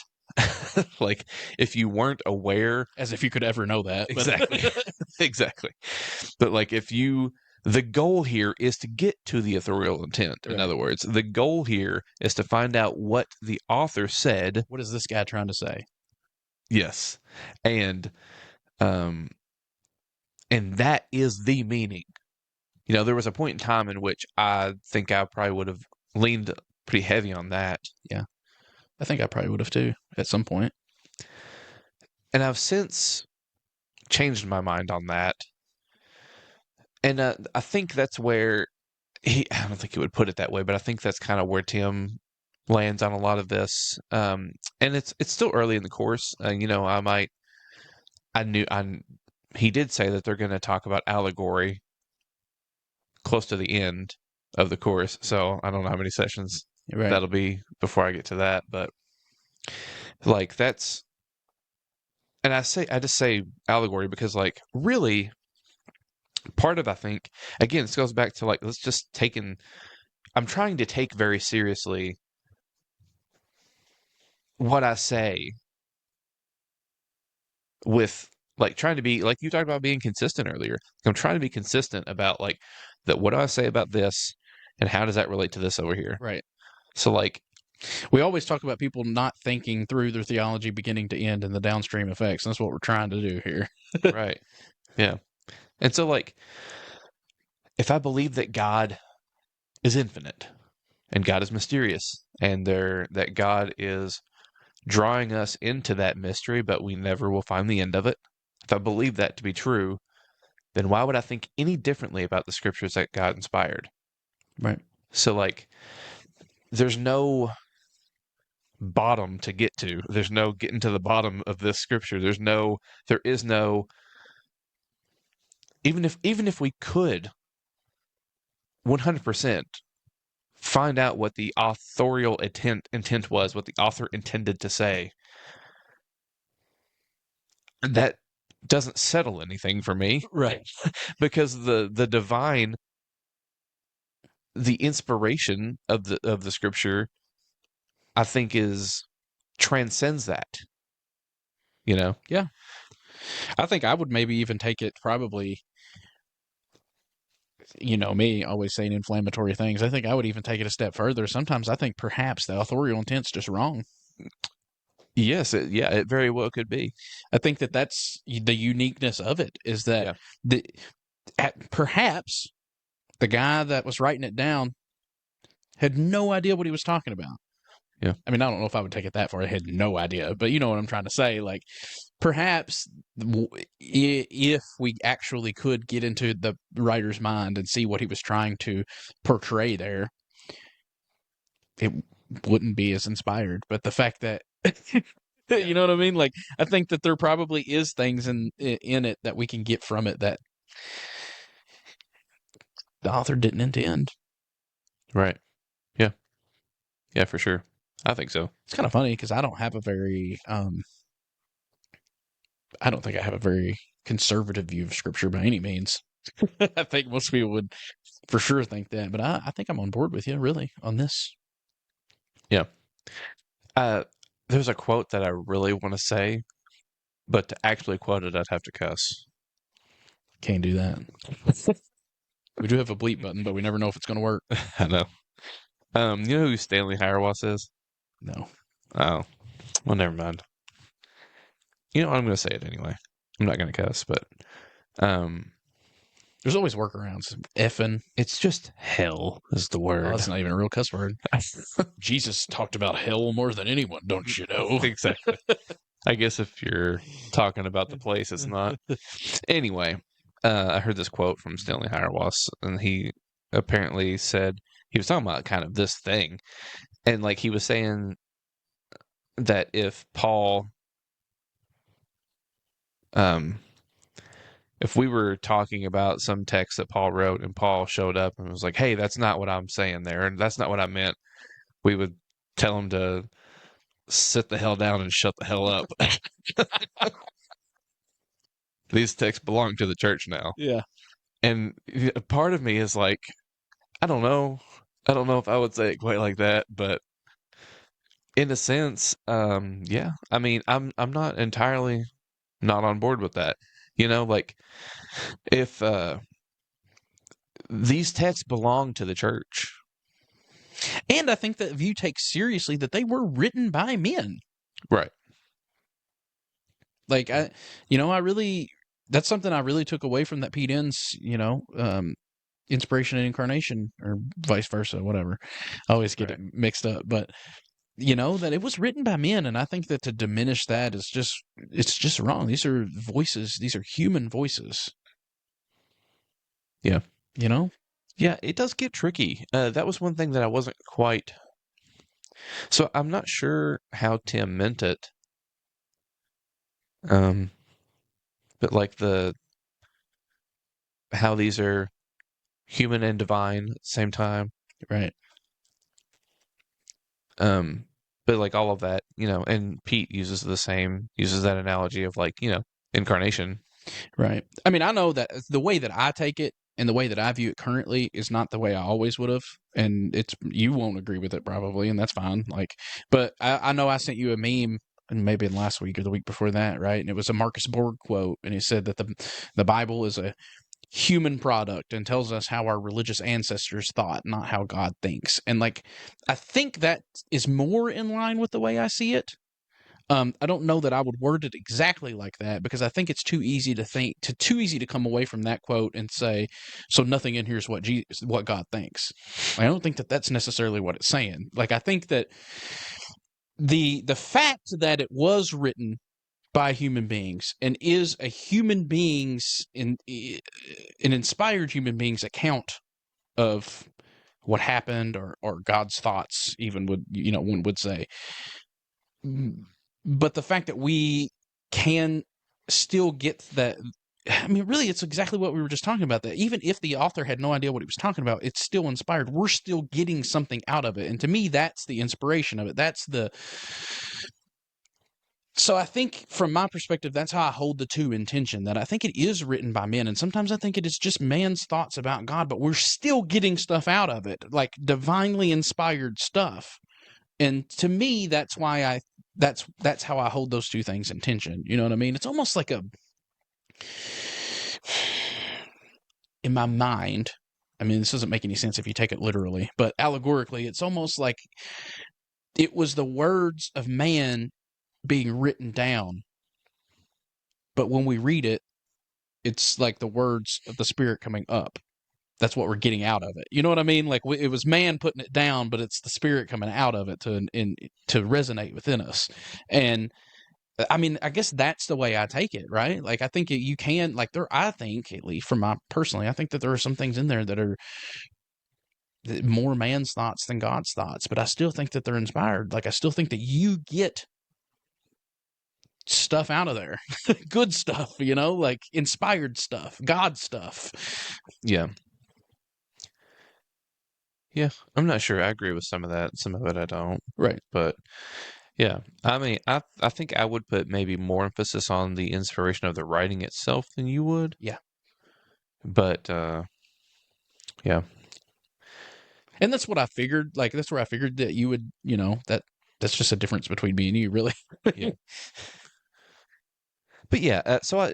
[SPEAKER 2] Like if you weren't aware,
[SPEAKER 3] as if you could ever know that. But
[SPEAKER 2] exactly, exactly. But like if you, the goal here is to get to the authorial intent. In
[SPEAKER 3] Right.
[SPEAKER 2] other words, the goal here is to find out what the author said.
[SPEAKER 3] What is this guy trying to say?
[SPEAKER 2] Yes, and um, and that is the meaning. You know, there was a point in time in which I think I probably would have leaned pretty heavy on that.
[SPEAKER 3] Yeah. I think I probably would have too at some point.
[SPEAKER 2] And I've since changed my mind on that. And I think that's where I don't think he would put it that way, but I think that's kind of where Tim lands on a lot of this. And it's still early in the course. You know, he did say that they're going to talk about allegory close to the end of the course. So I don't know how many sessions
[SPEAKER 3] Right.
[SPEAKER 2] that'll be before I get to that, but like that's, and I just say allegory because like really part of I think again this goes back to like let's just I'm trying to take very seriously what I say with like trying to be like you talked about being consistent earlier. I'm trying to be consistent about like that what do I say about this and how does that relate to this over here?
[SPEAKER 3] Right.
[SPEAKER 2] So like
[SPEAKER 3] we always talk about people not thinking through their theology beginning to end and the downstream effects. That's what we're trying to do here.
[SPEAKER 2] right. Yeah. And so like if I believe that God is infinite and God is mysterious and that God is drawing us into that mystery, but we never will find the end of it. If I believe that to be true, then why would I think any differently about the scriptures that God inspired?
[SPEAKER 3] Right.
[SPEAKER 2] So, like, there's no bottom to get to. There's no getting to the bottom of this scripture. There is no, even if we could 100% find out what the authorial intent was, what the author intended to say, that doesn't settle anything for me.
[SPEAKER 3] Right.
[SPEAKER 2] Because the divine, the inspiration of the scripture, I think transcends that. You know?
[SPEAKER 3] Yeah. I think I would maybe even take it probably, me always saying inflammatory things. I think I would even take it a step further. Sometimes I think perhaps the authorial intent's just wrong.
[SPEAKER 2] Yes, it very well could be.
[SPEAKER 3] I think that's the uniqueness of it is that perhaps the guy that was writing it down had no idea what he was talking about.
[SPEAKER 2] Yeah.
[SPEAKER 3] I mean, I don't know if I would take it that far. I had no idea, but you know what I'm trying to say. Like, perhaps if we actually could get into the writer's mind and see what he was trying to portray there, it wouldn't be as inspired. But the fact that, you know what I mean? Like, I think that there probably is things in it that we can get from it that the author didn't intend.
[SPEAKER 2] Right. Yeah. Yeah, for sure. I think so.
[SPEAKER 3] It's kind of funny because I don't have a very I don't think I have a very conservative view of Scripture by any means. I think most people would for sure think that, but I think I'm on board with you, really, on this.
[SPEAKER 2] Yeah. There's a quote that I really want to say, but to actually quote it, I'd have to cuss.
[SPEAKER 3] Can't do that. We do have a bleep button, but we never know if it's going to work.
[SPEAKER 2] I know. You know who Stanley Hauerwas is?
[SPEAKER 3] No.
[SPEAKER 2] Oh, well, never mind. You know what? I'm going to say it anyway. I'm not going to cuss, but
[SPEAKER 3] There's always workarounds. Effing.
[SPEAKER 2] it's just hell is the
[SPEAKER 3] Oh,
[SPEAKER 2] word.
[SPEAKER 3] that's not even a real cuss word. Jesus talked about hell more than anyone, don't you know?
[SPEAKER 2] Exactly. I guess if you're talking about the place, it's not. Anyway, I heard this quote from Stanley Hauerwas, and he apparently said he was talking about kind of this thing, and like he was saying that if Paul, if we were talking about some text that Paul wrote, and Paul showed up and was like, "Hey, that's not what I'm saying there, and that's not what I meant," we would tell him to sit the hell down and shut the hell up. These texts belong to the church now.
[SPEAKER 3] Yeah.
[SPEAKER 2] And a part of me is like, I don't know. I don't know if I would say it quite like that, but in a sense, yeah. I mean, I'm not entirely not on board with that. You know, like if these texts belong to the church.
[SPEAKER 3] And I think that if you take seriously that they were written by men.
[SPEAKER 2] Right.
[SPEAKER 3] Like I really that's something I really took away from that Pete Enns, inspiration and incarnation, or vice versa, whatever. I always get it mixed up, but that it was written by men, and I think that to diminish that is it's just wrong. These are voices, these are human voices.
[SPEAKER 2] Yeah.
[SPEAKER 3] Yeah,
[SPEAKER 2] it does get tricky. That was one thing that I wasn't quite. So I'm not sure how Tim meant it. But like how these are human and divine at the same time.
[SPEAKER 3] right.
[SPEAKER 2] But like all of that, and Pete uses that analogy of like, incarnation.
[SPEAKER 3] Right. I mean, I know that the way that I take it and the way that I view it currently is not the way I always would have, and you won't agree with it probably, and that's fine. Like, but I know I sent you a meme, and maybe in last week or the week before that, right? And it was a Marcus Borg quote, and he said that the Bible is a human product and tells us how our religious ancestors thought, not how God thinks. And like, I think that is more in line with the way I see it. I don't know that I would word it exactly like that, because I think it's too easy to come away from that quote and say, so nothing in here is what God thinks. I don't think that that's necessarily what it's saying. Like, I think that the fact that it was written by human beings and is a human being's an inspired human being's account of what happened, or God's thoughts, even one would say. But the fact that we can still get that, I mean, really, it's exactly what we were just talking about, that even if the author had no idea what he was talking about, it's still inspired. We're still getting something out of it. And to me, that's the inspiration of it. So I think from my perspective, that's how I hold the two in tension, that I think it is written by men. And sometimes I think it is just man's thoughts about God, but we're still getting stuff out of it, like divinely inspired stuff. And to me, that's why that's how I hold those two things in tension. You know what I mean? It's almost like in my mind, I mean, this doesn't make any sense if you take it literally, but allegorically, it's almost like it was the words of man being written down. But when we read it, it's like the words of the Spirit coming up. That's what we're getting out of it. You know what I mean? Like, it was man putting it down, but it's the Spirit coming out of it to resonate within us. And I mean, I guess that's the way I take it, right? Like, I think you can, like, I think, at least personally, I think that there are some things in there that are more man's thoughts than God's thoughts, but I still think that they're inspired. Like, I still think that you get stuff out of there. Good stuff, like inspired stuff, God stuff.
[SPEAKER 2] Yeah. Yeah, I'm not sure. I agree with some of that. Some of it I don't.
[SPEAKER 3] Right.
[SPEAKER 2] But yeah, I mean, I think I would put maybe more emphasis on the inspiration of the writing itself than you would.
[SPEAKER 3] Yeah.
[SPEAKER 2] But yeah,
[SPEAKER 3] And that's what I figured. Like, that's where I figured that you would, that's just a difference between me and you, really.
[SPEAKER 2] yeah. But yeah, so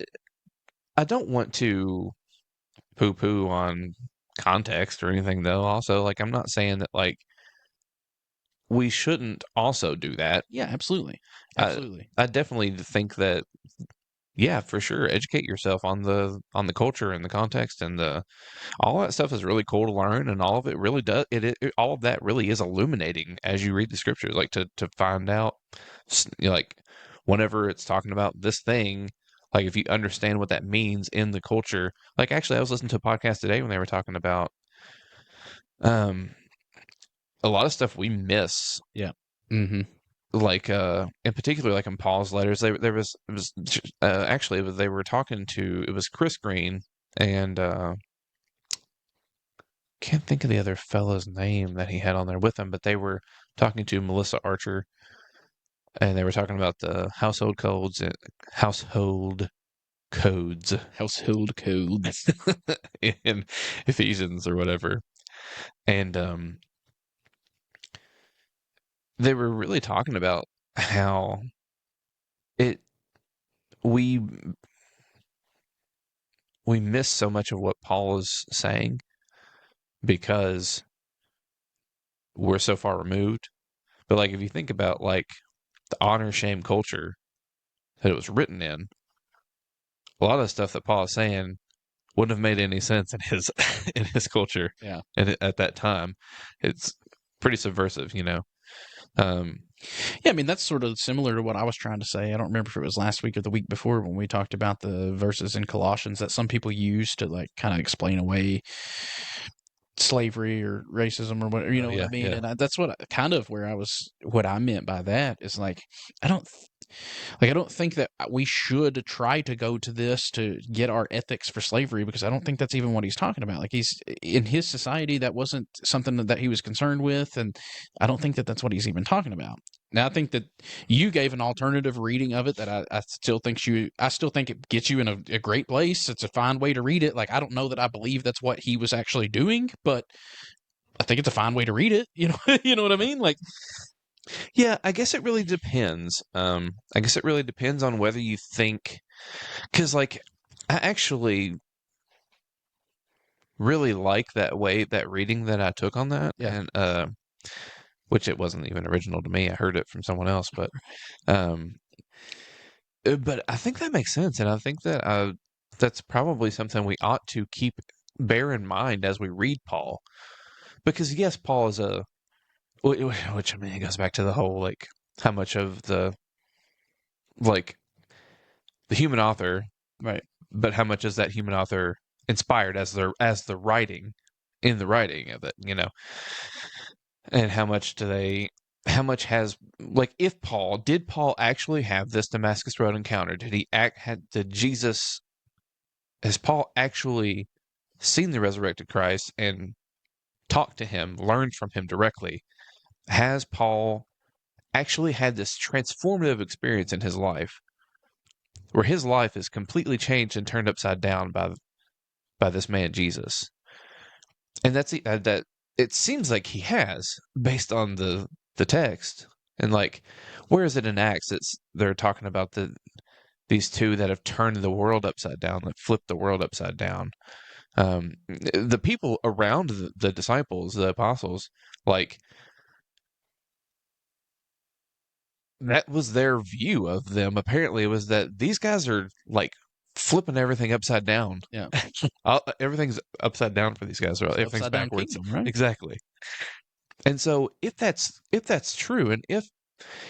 [SPEAKER 2] I don't want to poo-poo on context or anything though. Also, like I'm not saying that like we shouldn't also do that.
[SPEAKER 3] Yeah, absolutely.
[SPEAKER 2] I
[SPEAKER 3] Absolutely.
[SPEAKER 2] I definitely think that yeah, for sure, educate yourself on the culture and the context and the all that stuff is really cool to learn, and all of it really does all of that really is illuminating as you read the scriptures, like to find out, like whenever it's talking about this thing, like if you understand what that means in the culture. Like actually, I was listening to a podcast today when they were talking about um a lot of stuff we miss,
[SPEAKER 3] Yeah. Mm-hmm.
[SPEAKER 2] like in particular, like in Paul's letters, there was it was actually they were talking to it was Chris Green and can't think of the other fellow's name that he had on there with him, but they were talking to Melissa Archer, and they were talking about the household codes
[SPEAKER 3] Household code.
[SPEAKER 2] in Ephesians or whatever, and they were really talking about how it we we miss so much of what Paul is saying because we're so far removed. But like if you think about like the honor shame culture that it was written in, a lot of the stuff that Paul is saying wouldn't have made any sense in his in his culture
[SPEAKER 3] Yeah.
[SPEAKER 2] and at that time. It's pretty subversive, you know. Um,
[SPEAKER 3] Yeah, I mean, that's sort of similar to what I was trying to say. I don't remember if it was last week or the week before when we talked about the verses in Colossians that some people use to like kind of explain away slavery or racism or whatever, you know what I
[SPEAKER 2] yeah,
[SPEAKER 3] mean?
[SPEAKER 2] yeah,
[SPEAKER 3] And that's kind of where what I meant by that is like, I don't, I don't think that we should try to go to this to get our ethics for slavery because I don't think that's even what he's talking about. Like he's in his society, that wasn't something that he was concerned with. And I don't think that that's what he's even talking about. Now, I think that you gave an alternative reading of it that I still think it gets you in a great place. It's a fine way to read it. Like, I don't know that I believe that's what he was actually doing, but I think it's a fine way to read it. You know what I mean? Like,
[SPEAKER 2] yeah. I guess it really depends. I guess it really depends on whether you think, because like I actually really like that reading that I took on that,
[SPEAKER 3] yeah,
[SPEAKER 2] and which it wasn't even original to me. I heard it from someone else, um, but I think that makes sense, and I think that that's probably something we ought to bear in mind as we read Paul, because yes, Paul is which I mean it goes back to the whole like how much of like the human author,
[SPEAKER 3] right.
[SPEAKER 2] but how much is that human author inspired as the writing in the writing of it, you know, and how much has like if did Paul actually have this Damascus Road encounter? Did Jesus has Paul actually seen the resurrected Christ and talked to him, learned from him directly? Has Paul actually had this transformative experience in his life where his life is completely changed and turned upside down by this man Jesus? And that it seems like he has based on the text. And like where is it in Acts? They're talking about these two that have turned the world upside down, that flipped the world upside down. The people around the disciples, the apostles, like that was their view of them. Apparently, it was that these guys are like flipping everything upside down.
[SPEAKER 3] Yeah.
[SPEAKER 2] Everything's upside down for these guys. Or
[SPEAKER 3] It's
[SPEAKER 2] everything's
[SPEAKER 3] upside down
[SPEAKER 2] backwards.
[SPEAKER 3] kingdom, right?
[SPEAKER 2] Exactly. And so, if that's true, and if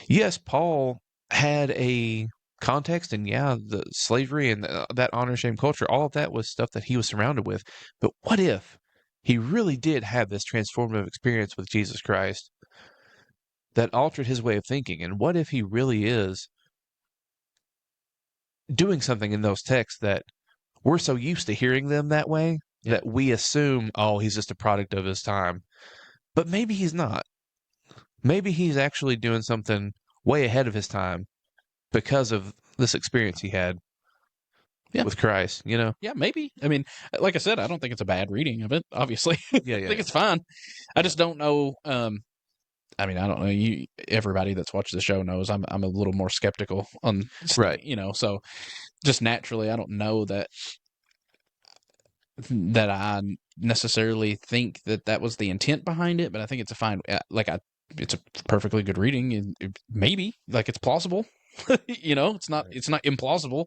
[SPEAKER 2] yes, Paul had a context, and yeah, the slavery and that honor shame culture, all of that was stuff that he was surrounded with. But what if he really did have this transformative experience with Jesus Christ that altered his way of thinking? And what if he really is doing something in those texts that we're so used to hearing them that way
[SPEAKER 3] Yeah.
[SPEAKER 2] that we assume, oh, he's just a product of his time? But maybe he's not. Maybe he's actually doing something way ahead of his time because of this experience he had
[SPEAKER 3] Yeah.
[SPEAKER 2] with Christ, you know?
[SPEAKER 3] Yeah, maybe. I mean, like I said, I don't think it's a bad reading of it, obviously.
[SPEAKER 2] Yeah,
[SPEAKER 3] I think it's fine. I just don't know. I mean, I don't know. Everybody that's watched the show knows I'm a little more skeptical on,
[SPEAKER 2] Right.
[SPEAKER 3] you know, so just naturally, I don't know that I necessarily think that was the intent behind it, but I think it's a fine, it's a perfectly good reading, and maybe like it's plausible. You know, it's not implausible.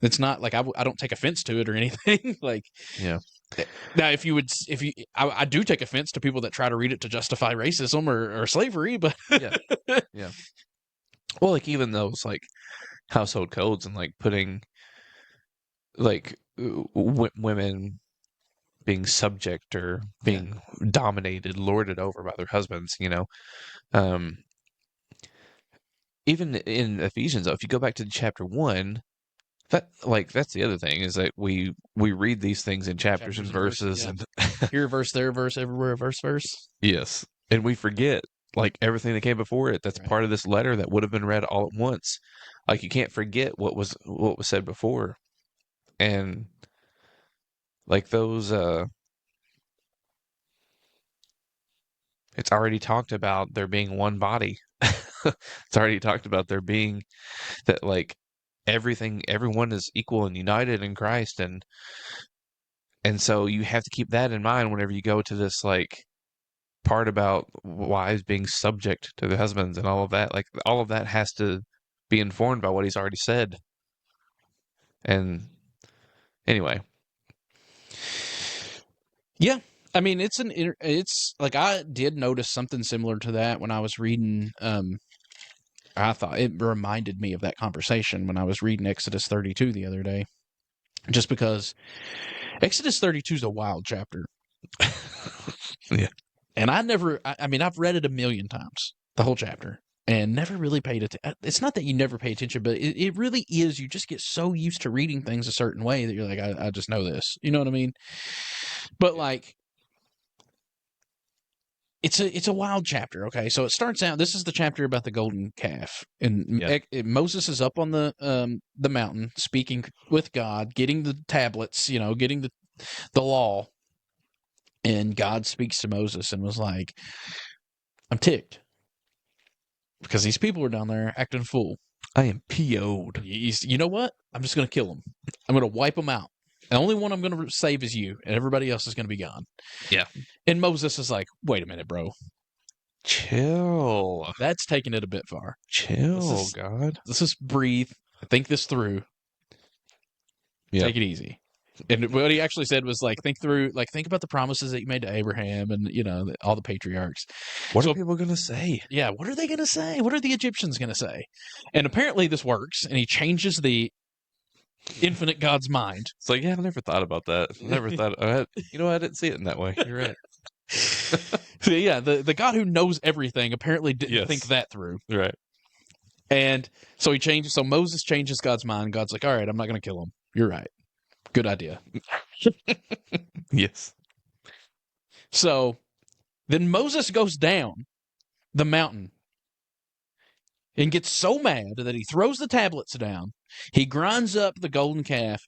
[SPEAKER 3] It's not like I don't take offense to it or anything. Like,
[SPEAKER 2] Yeah.
[SPEAKER 3] now, I do take offense to people that try to read it to justify racism or slavery, but
[SPEAKER 2] Yeah. Yeah. Well, like even those like household codes and like putting like women being subject or being dominated, lorded over by their husbands, you know. Um, even in Ephesians, though, if you go back to chapter 1, that's the other thing is that we read these things in chapters and verses, and
[SPEAKER 3] here a verse, there a verse, everywhere a verse.
[SPEAKER 2] yes, and we forget like everything that came before it. That's part of this letter that would have been read all at once. Like you can't forget what was said before, and like those. It's already talked about there being one body. It's already talked about there being that like everyone is equal and united in Christ, and so you have to keep that in mind whenever you go to this like part about wives being subject to the husbands and all of that. Like all of that has to be informed by what he's already said. And anyway,
[SPEAKER 3] Yeah, I mean it's like I did notice something similar to that when I was reading. I thought it reminded me of that conversation when I was reading Exodus 32 the other day, just because Exodus 32 is a wild chapter.
[SPEAKER 2] Yeah.
[SPEAKER 3] And I mean, I've read it a million times, the whole chapter, and never really paid attention. It's not that you never pay attention, but it really is. You just get so used to reading things a certain way that you're like, I just know this. You know what I mean? But like, it's a wild chapter. Okay, so it starts out. This is the chapter about the golden calf, and Moses is up on the mountain speaking with God, getting the tablets. You know, getting the law. And God speaks to Moses and was like, I'm ticked because these people are down there acting fool.
[SPEAKER 2] I am PO'd.
[SPEAKER 3] You know what? I'm just going to kill them. I'm going to wipe them out. The only one I'm going to save is you, and everybody else is going to be gone.
[SPEAKER 2] Yeah.
[SPEAKER 3] And Moses is like, wait a minute, bro.
[SPEAKER 2] Chill.
[SPEAKER 3] That's taking it a bit far.
[SPEAKER 2] Chill, God.
[SPEAKER 3] Let's just breathe. Think this through.
[SPEAKER 2] Yeah.
[SPEAKER 3] Take it easy. And what he actually said was like, think about the promises that you made to Abraham and, you know, all the patriarchs.
[SPEAKER 2] What are people going to say?
[SPEAKER 3] Yeah, what are they going to say? What are the Egyptians going to say? And apparently this works, and he changes the infinite God's mind.
[SPEAKER 2] It's like, yeah, I never thought about that. Never thought, you know, I didn't see it in that way. You're right.
[SPEAKER 3] So yeah, the God who knows everything apparently didn't think that through.
[SPEAKER 2] Right.
[SPEAKER 3] And so so Moses changes God's mind. God's like, all right, I'm not going to kill him. You're right. Good idea.
[SPEAKER 2] Yes.
[SPEAKER 3] So then Moses goes down the mountain and gets so mad that he throws the tablets down. He grinds up the golden calf,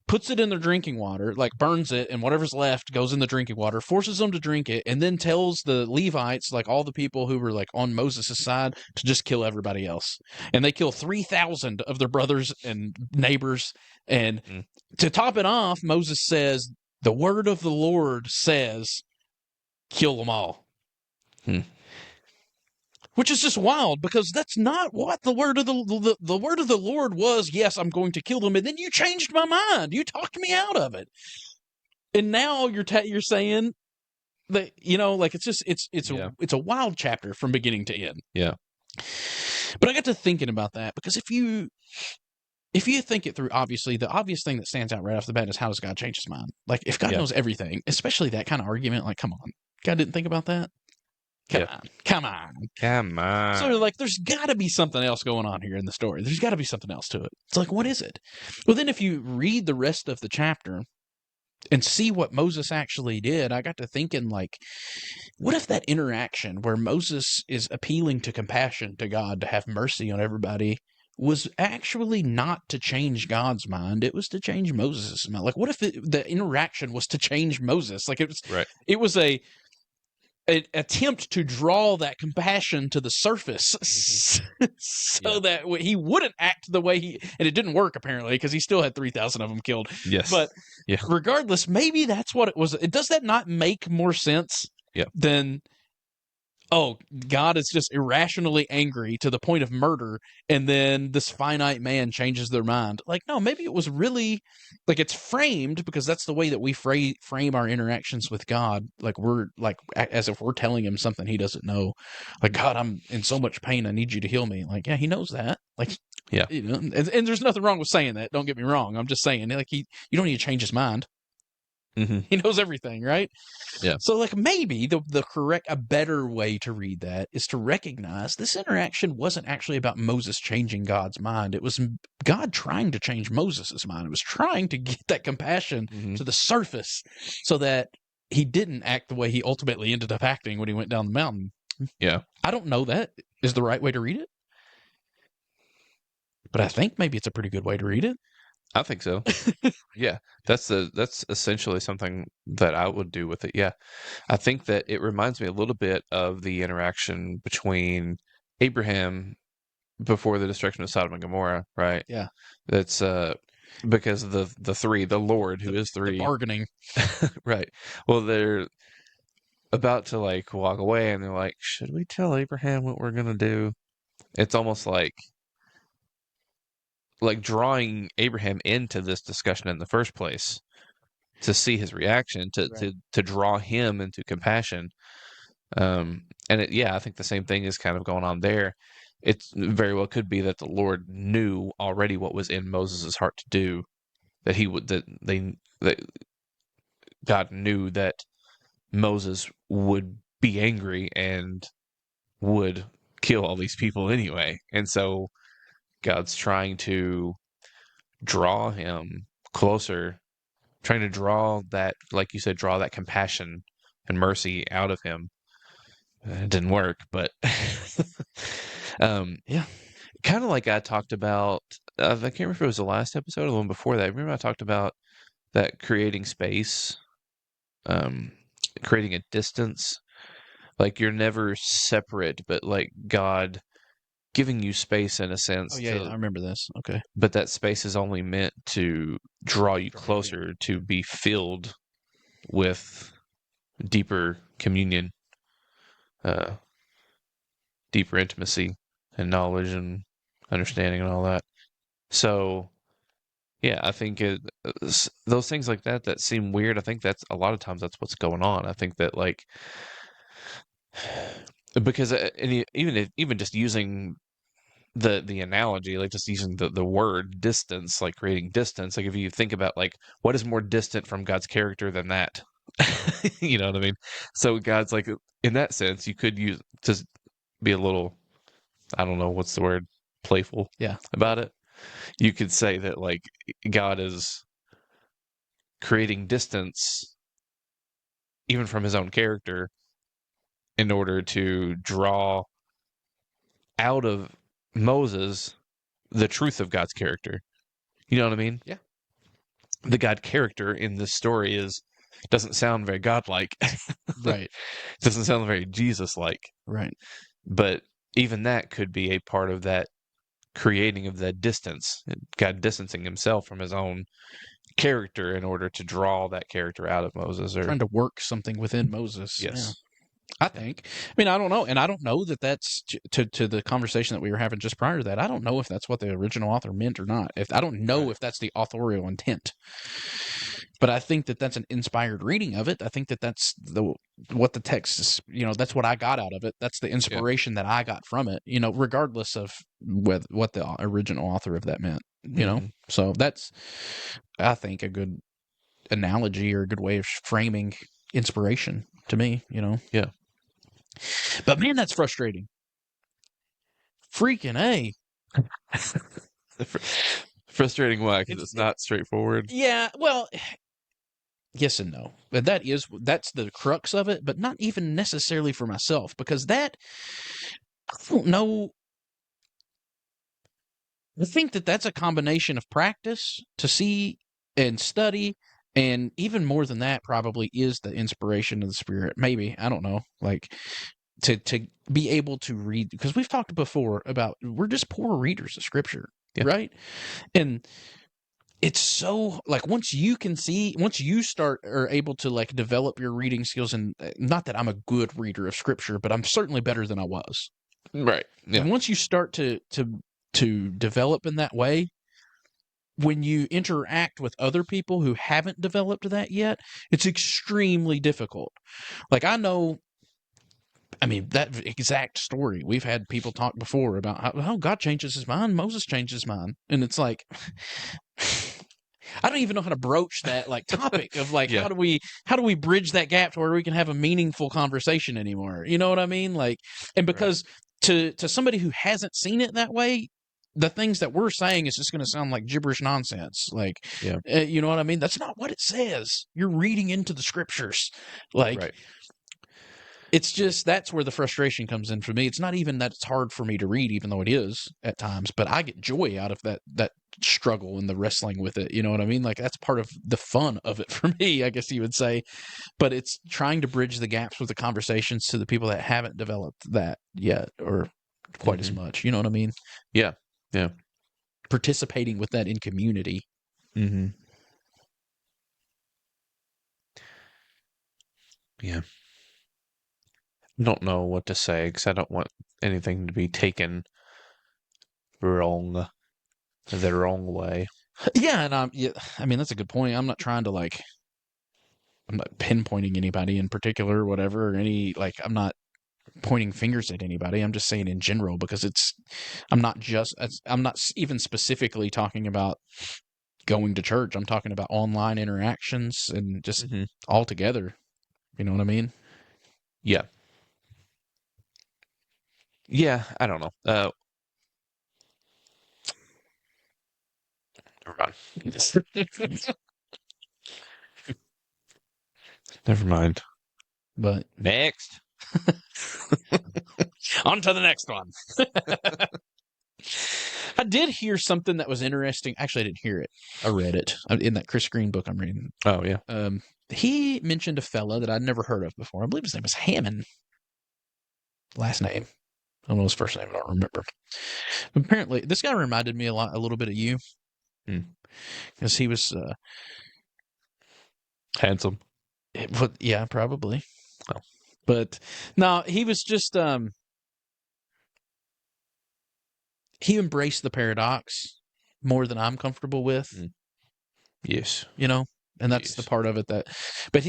[SPEAKER 3] puts it in their drinking water, like burns it, and whatever's left goes in the drinking water, forces them to drink it, and then tells the Levites, like all the people who were like on Moses' side, to just kill everybody else. And they kill 3,000 of their brothers and neighbors. And to top it off, Moses says, the word of the Lord says, kill them all. Which is just wild, because that's not what the word of the word of the Lord was. Yes, I'm going to kill them, and then you changed my mind. You talked me out of it, and now you're saying that, you know, like it's a wild chapter from beginning to end.
[SPEAKER 2] Yeah.
[SPEAKER 3] But I got to thinking about that, because if you think it through, obviously the obvious thing that stands out right off the bat is, how does God change his mind? Like, if God knows everything, especially that kind of argument, like, come on, God didn't think about that. Come on. So, like, there's got to be something else going on here in the story. There's got to be something else to it. It's like, what is it? Well, then if you read the rest of the chapter, and see what Moses actually did, I got to thinking, like, what if that interaction where Moses is appealing to compassion to God to have mercy on everybody was actually not to change God's mind, it was to change Moses' mind? Like, what if the interaction was to change Moses? Like,
[SPEAKER 2] Right.
[SPEAKER 3] it was an attempt to draw that compassion to the surface so that he wouldn't act the way he, and it didn't work apparently because he still had 3,000 of them killed.
[SPEAKER 2] Yes.
[SPEAKER 3] But
[SPEAKER 2] Yeah.
[SPEAKER 3] regardless, maybe that's what it was. Does that not make more sense than, oh, God is just irrationally angry to the point of murder, and then this finite man changes their mind? Like, no, maybe it was really, like, it's framed because that's the way that we frame our interactions with God. Like, we're like, as if we're telling him something he doesn't know. Like, God, I'm in so much pain, I need you to heal me. Like, yeah, he knows that. Like,
[SPEAKER 2] Yeah.
[SPEAKER 3] you know, and there's nothing wrong with saying that. Don't get me wrong. I'm just saying, like, you don't need to change his mind. He knows everything, right?
[SPEAKER 2] Yeah.
[SPEAKER 3] So, like, maybe a better way to read that is to recognize this interaction wasn't actually about Moses changing God's mind. It was God trying to change Moses' mind. It was trying to get that compassion to the surface so that he didn't act the way he ultimately ended up acting when he went down the mountain.
[SPEAKER 2] Yeah.
[SPEAKER 3] I don't know that is the right way to read it, but I think maybe it's a pretty good way to read it.
[SPEAKER 2] I think so. Yeah, that's essentially something that I would do with it. Yeah, I think that it reminds me a little bit of the interaction between Abraham before the destruction of Sodom and Gomorrah, right?
[SPEAKER 3] Yeah,
[SPEAKER 2] That's because the Lord who is
[SPEAKER 3] the
[SPEAKER 2] three,
[SPEAKER 3] bargaining.
[SPEAKER 2] right? Well, they're about to like walk away, and they're like, "Should we tell Abraham what we're gonna do?" It's almost like drawing Abraham into this discussion in the first place to see his reaction, to draw him into compassion. And I think the same thing is kind of going on there. It very well could be that the Lord knew already what was in Moses' heart to do, that God knew that Moses would be angry and would kill all these people anyway. And so God's trying to draw him closer, trying to draw that, like you said, draw that compassion and mercy out of him. It didn't work, but
[SPEAKER 3] Yeah.
[SPEAKER 2] kind of like I talked about. I can't remember if it was the last episode or the one before that. Remember I talked about that creating space, creating a distance. Like you're never separate, but like God giving you space in a sense.
[SPEAKER 3] Oh, yeah, I remember this. Okay.
[SPEAKER 2] But that space is only meant to draw you closer, to be filled with deeper communion, deeper intimacy and knowledge and understanding and all that. So, yeah, I think those things like that seem weird. I think that's a lot of times that's what's going on. I think that like because even just using the analogy, like just using the word distance, like creating distance, like if you think about like what is more distant from God's character than that, you know what I mean? So God's like in that sense, you could use just be a little, I don't know what's the word, playful, about it. You could say that like God is creating distance even from his own character in order to draw out of Moses the truth of God's character. You know what I mean?
[SPEAKER 3] Yeah.
[SPEAKER 2] The God character in this story doesn't sound very godlike.
[SPEAKER 3] Right.
[SPEAKER 2] Doesn't sound very Jesus-like.
[SPEAKER 3] Right.
[SPEAKER 2] But even that could be a part of that creating of that distance. God distancing himself from his own character in order to draw that character out of Moses, or
[SPEAKER 3] trying to work something within Moses.
[SPEAKER 2] yes.
[SPEAKER 3] Yeah. I think. I mean, I don't know, and I don't know that that's to the conversation that we were having just prior to that. I don't know if that's what the original author meant or not. If I don't know if that's the authorial intent, but I think that that's an inspired reading of it. I think that that's what the text is. You know, that's what I got out of it. That's the inspiration that I got from it. You know, regardless of what the original author of that meant. You know, so that's I think a good analogy or a good way of framing inspiration to me. You know.
[SPEAKER 2] Yeah.
[SPEAKER 3] But man, that's frustrating. Freaking A.
[SPEAKER 2] Frustrating why? Because it's not straightforward.
[SPEAKER 3] Yeah, well, yes and no. But that's the crux of it, but not even necessarily for myself, because that, I don't know. I think that that's a combination of practice to see and study, and even more than that, probably is the inspiration of the Spirit. Maybe, I don't know, like to be able to read, because we've talked before about we're just poor readers of Scripture,
[SPEAKER 2] Yeah.
[SPEAKER 3] right? And it's so, like, once you start or able to like develop your reading skills, and not that I'm a good reader of Scripture, but I'm certainly better than I was.
[SPEAKER 2] Right. Yeah.
[SPEAKER 3] And once you start to develop in that way, when you interact with other people who haven't developed that yet, it's extremely difficult. Like, I mean, that exact story. We've had people talk before about how God changes his mind, Moses changed his mind. And it's like, I don't even know how to broach that like topic of like,
[SPEAKER 2] Yeah.
[SPEAKER 3] how do we bridge that gap to where we can have a meaningful conversation anymore? You know what I mean? Like, and because to somebody who hasn't seen it that way, the things that we're saying is just going to sound like gibberish nonsense. Like,
[SPEAKER 2] Yeah.
[SPEAKER 3] you know what I mean? That's not what it says. You're reading into the scriptures. Like,
[SPEAKER 2] Right.
[SPEAKER 3] it's just, that's where the frustration comes in for me. It's not even that it's hard for me to read, even though it is at times, but I get joy out of that struggle and the wrestling with it. You know what I mean? Like, that's part of the fun of it for me, I guess you would say. But it's trying to bridge the gaps with the conversations to the people that haven't developed that yet, or quite as much. You know what I mean?
[SPEAKER 2] Yeah. Yeah.
[SPEAKER 3] Participating with that in community.
[SPEAKER 2] Mm-hmm. Yeah. I don't know what to say because I don't want anything to be taken wrong, the wrong way.
[SPEAKER 3] Yeah, and I mean, that's a good point. I'm not trying to like, I'm not pinpointing anybody in particular or whatever, or I'm not pointing fingers at anybody. I'm just saying in general, because I'm not even specifically talking about going to church. I'm talking about online interactions and just all together. You know what I mean?
[SPEAKER 2] Yeah. Yeah, I don't know. Never mind. Never mind.
[SPEAKER 3] But
[SPEAKER 2] Next.
[SPEAKER 3] on to the next one. I did hear something that was interesting. Actually, I didn't hear it. I read it in that Chris Green book I'm reading.
[SPEAKER 2] Oh, yeah.
[SPEAKER 3] He mentioned a fella that I'd never heard of before. I believe his name was Hammond. Last name. I don't know his first name. I don't remember. But apparently, this guy reminded me a little bit of you. Because he was...
[SPEAKER 2] handsome.
[SPEAKER 3] yeah, probably.
[SPEAKER 2] Oh.
[SPEAKER 3] But, no, he was just... he embraced the paradox more than I'm comfortable with.
[SPEAKER 2] Yes.
[SPEAKER 3] You know? And that's the part of it that... But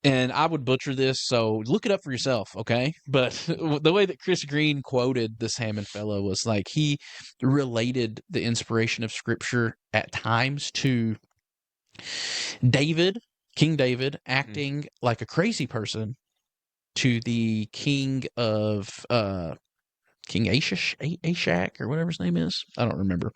[SPEAKER 3] and I would butcher this, so look it up for yourself, okay? But the way that Chris Green quoted this Hammond fellow was like, he related the inspiration of Scripture at times to King David, acting like a crazy person to the king of King Ashak or whatever his name is. I don't remember.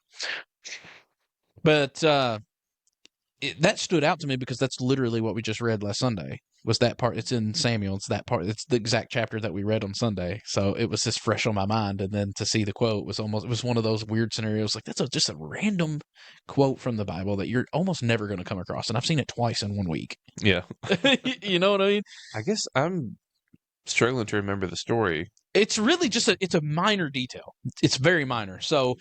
[SPEAKER 3] But that stood out to me because that's literally what we just read last Sunday. Was that part? It's in Samuel. It's that part. It's the exact chapter that we read on Sunday. So it was just fresh on my mind. And then to see the quote was one of those weird scenarios. Like, that's just a random quote from the Bible that you're almost never going to come across. And I've seen it twice in 1 week.
[SPEAKER 2] Yeah.
[SPEAKER 3] You know what I mean?
[SPEAKER 2] I guess I'm struggling to remember the story.
[SPEAKER 3] It's really just it's a minor detail. It's very minor. So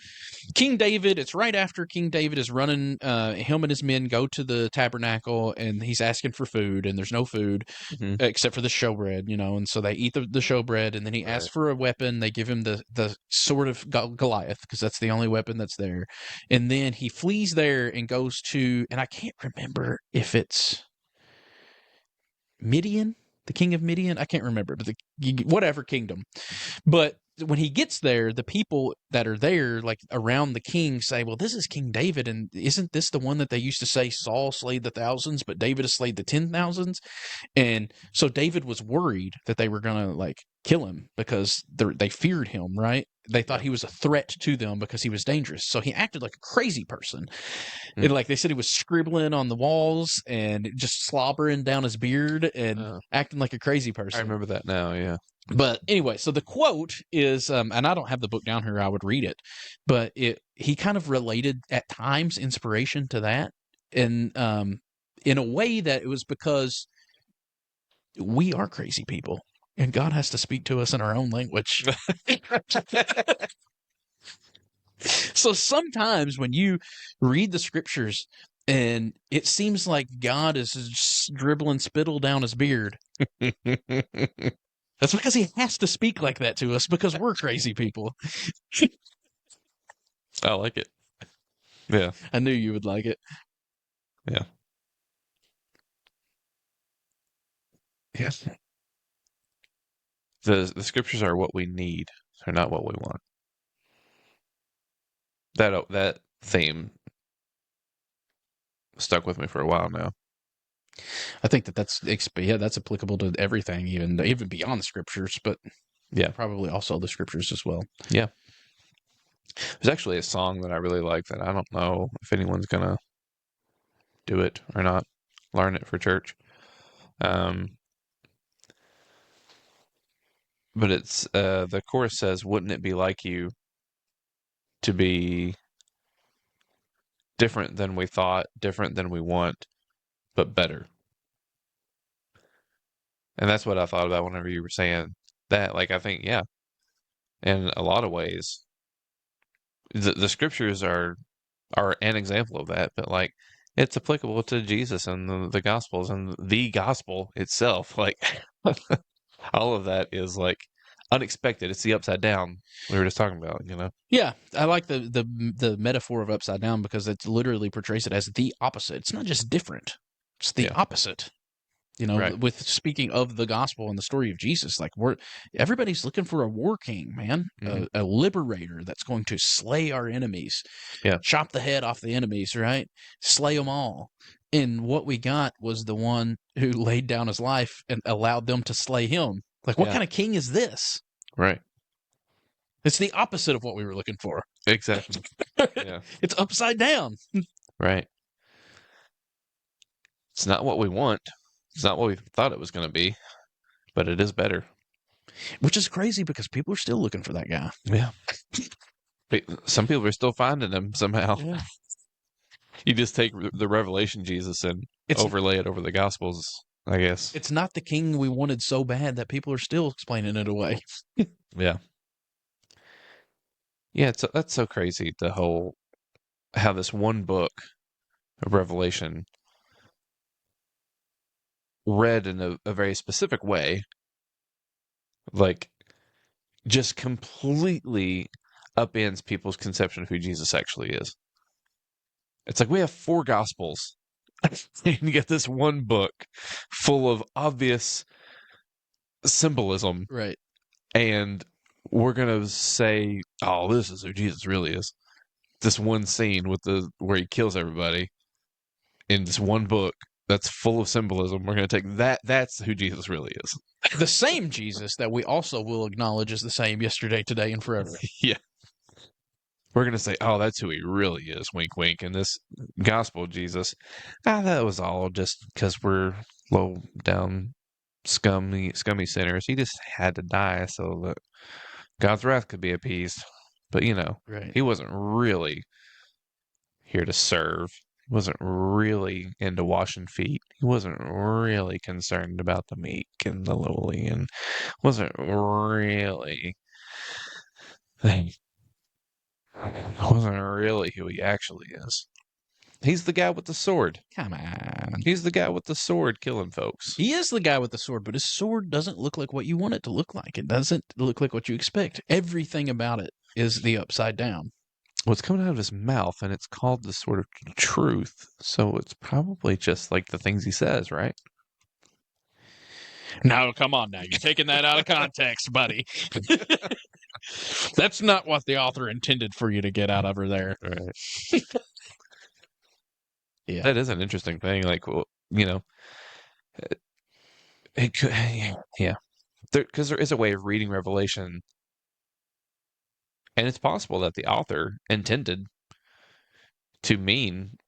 [SPEAKER 3] King David, it's right after King David is running, him and his men go to the tabernacle and he's asking for food and there's no food except for the showbread, you know, and so they eat the showbread and then he asks for a weapon. They give him the sword of Goliath because that's the only weapon that's there. And then he flees there and goes to, and I can't remember if it's Midian, the king of Midian. I can't remember, but whatever kingdom. But when he gets there, the people that are there, like around the king, say, well, this is King David, and isn't this the one that they used to say Saul slayed the thousands, but David has slayed the 10,000s? And so David was worried that they were going to like kill him because they feared him, right? they thought
[SPEAKER 2] Yeah.
[SPEAKER 3] he was a threat to them because he was dangerous. So he acted like a crazy person.
[SPEAKER 2] Mm.
[SPEAKER 3] And like they said, he was scribbling on the walls and just slobbering down his beard and
[SPEAKER 2] Oh.
[SPEAKER 3] acting like a crazy
[SPEAKER 2] I
[SPEAKER 3] person.
[SPEAKER 2] remember that now. Yeah.
[SPEAKER 3] But anyway, so the quote is, and I don't have the book down here, I would read it, but he kind of related at times inspiration to that, and in a way that it was because we are crazy people, and God has to speak to us in our own language. So sometimes when you read the scriptures and it seems like God is just dribbling spittle down his beard, that's because he has to speak like that to us because we're crazy people.
[SPEAKER 2] I like it. Yeah.
[SPEAKER 3] I knew you would like it.
[SPEAKER 2] Yeah.
[SPEAKER 3] Yes.
[SPEAKER 2] The scriptures are what we need. They're not what we want. That theme stuck with me for a while now.
[SPEAKER 3] I think that's applicable to everything, even beyond the scriptures, but
[SPEAKER 2] Yeah.
[SPEAKER 3] probably also the scriptures as well.
[SPEAKER 2] Yeah. There's actually a song that I really like that I don't know if anyone's gonna do it or not, learn it for church. But it's the chorus says, "Wouldn't it be like you to be different than we thought, different than we want, but better?" And that's what I thought about whenever you were saying that. Like, I think, yeah, in a lot of ways, the scriptures are an example of that, but like it's applicable to Jesus and the Gospels and the gospel itself. Like all of that is like unexpected. It's the upside down we were just talking about, you know?
[SPEAKER 3] Yeah, I like the metaphor of upside down because it literally portrays it as the opposite. It's not just different; it's the
[SPEAKER 2] Yeah.
[SPEAKER 3] opposite. You know,
[SPEAKER 2] Right.
[SPEAKER 3] with speaking of the gospel and the story of Jesus, like everybody's looking for a war king, man,
[SPEAKER 2] Mhm.
[SPEAKER 3] a liberator that's going to slay our enemies,
[SPEAKER 2] Yeah.
[SPEAKER 3] chop the head off the enemies, right? Slay them all. And what we got was the one who laid down his life and allowed them to slay him. Like, what
[SPEAKER 2] Yeah.
[SPEAKER 3] kind of king is this?
[SPEAKER 2] Right.
[SPEAKER 3] It's the opposite of what we were looking for.
[SPEAKER 2] Exactly. Yeah.
[SPEAKER 3] It's upside down.
[SPEAKER 2] Right. It's not what we want. It's not what we thought it was going to be, but it is better.
[SPEAKER 3] Which is crazy because people are still looking for that guy.
[SPEAKER 2] Yeah. Some people are still finding him somehow.
[SPEAKER 3] Yeah.
[SPEAKER 2] You just take the Revelation Jesus and overlay it over the Gospels, I guess.
[SPEAKER 3] It's not the king we wanted so bad that people are still explaining it away.
[SPEAKER 2] Yeah. Yeah, that's so crazy, the whole how this one book of Revelation read in a very specific way, like just completely upends people's conception of who Jesus actually is. It's like we have 4 Gospels, and you get this one book full of obvious symbolism,
[SPEAKER 3] Right.
[SPEAKER 2] and we're gonna say, "Oh, this is who Jesus really is." This one scene with where he kills everybody in this one book that's full of symbolism. We're gonna take that. That's who Jesus really is.
[SPEAKER 3] The same Jesus that we also will acknowledge is the same yesterday, today, and forever.
[SPEAKER 2] Yeah. We're gonna say, "Oh, that's who he really is." Wink, wink. And this gospel Jesus, that was all just because we're low down, scummy sinners. He just had to die so that God's wrath could be appeased. But
[SPEAKER 3] Right.
[SPEAKER 2] he wasn't really here to serve. He wasn't really into washing feet. He wasn't really concerned about the meek and the lowly, and wasn't really who he actually is. He's the guy with the sword.
[SPEAKER 3] Come on.
[SPEAKER 2] He's the guy with the sword killing folks.
[SPEAKER 3] He is the guy with the sword, but his sword doesn't look like what you want it to look like. It doesn't look like what you expect. Everything about it is the upside down.
[SPEAKER 2] What's coming out of his mouth, and it's called the sword of truth. So it's probably just like the things he says, right?
[SPEAKER 3] No, come on now. You're taking that out of context, buddy. That's not what the author intended for you to get out of her there.
[SPEAKER 2] Right.
[SPEAKER 3] Yeah.
[SPEAKER 2] That is an interesting thing. Like, well, it could, yeah. Because there is a way of reading Revelation And it's possible that the author intended to mean,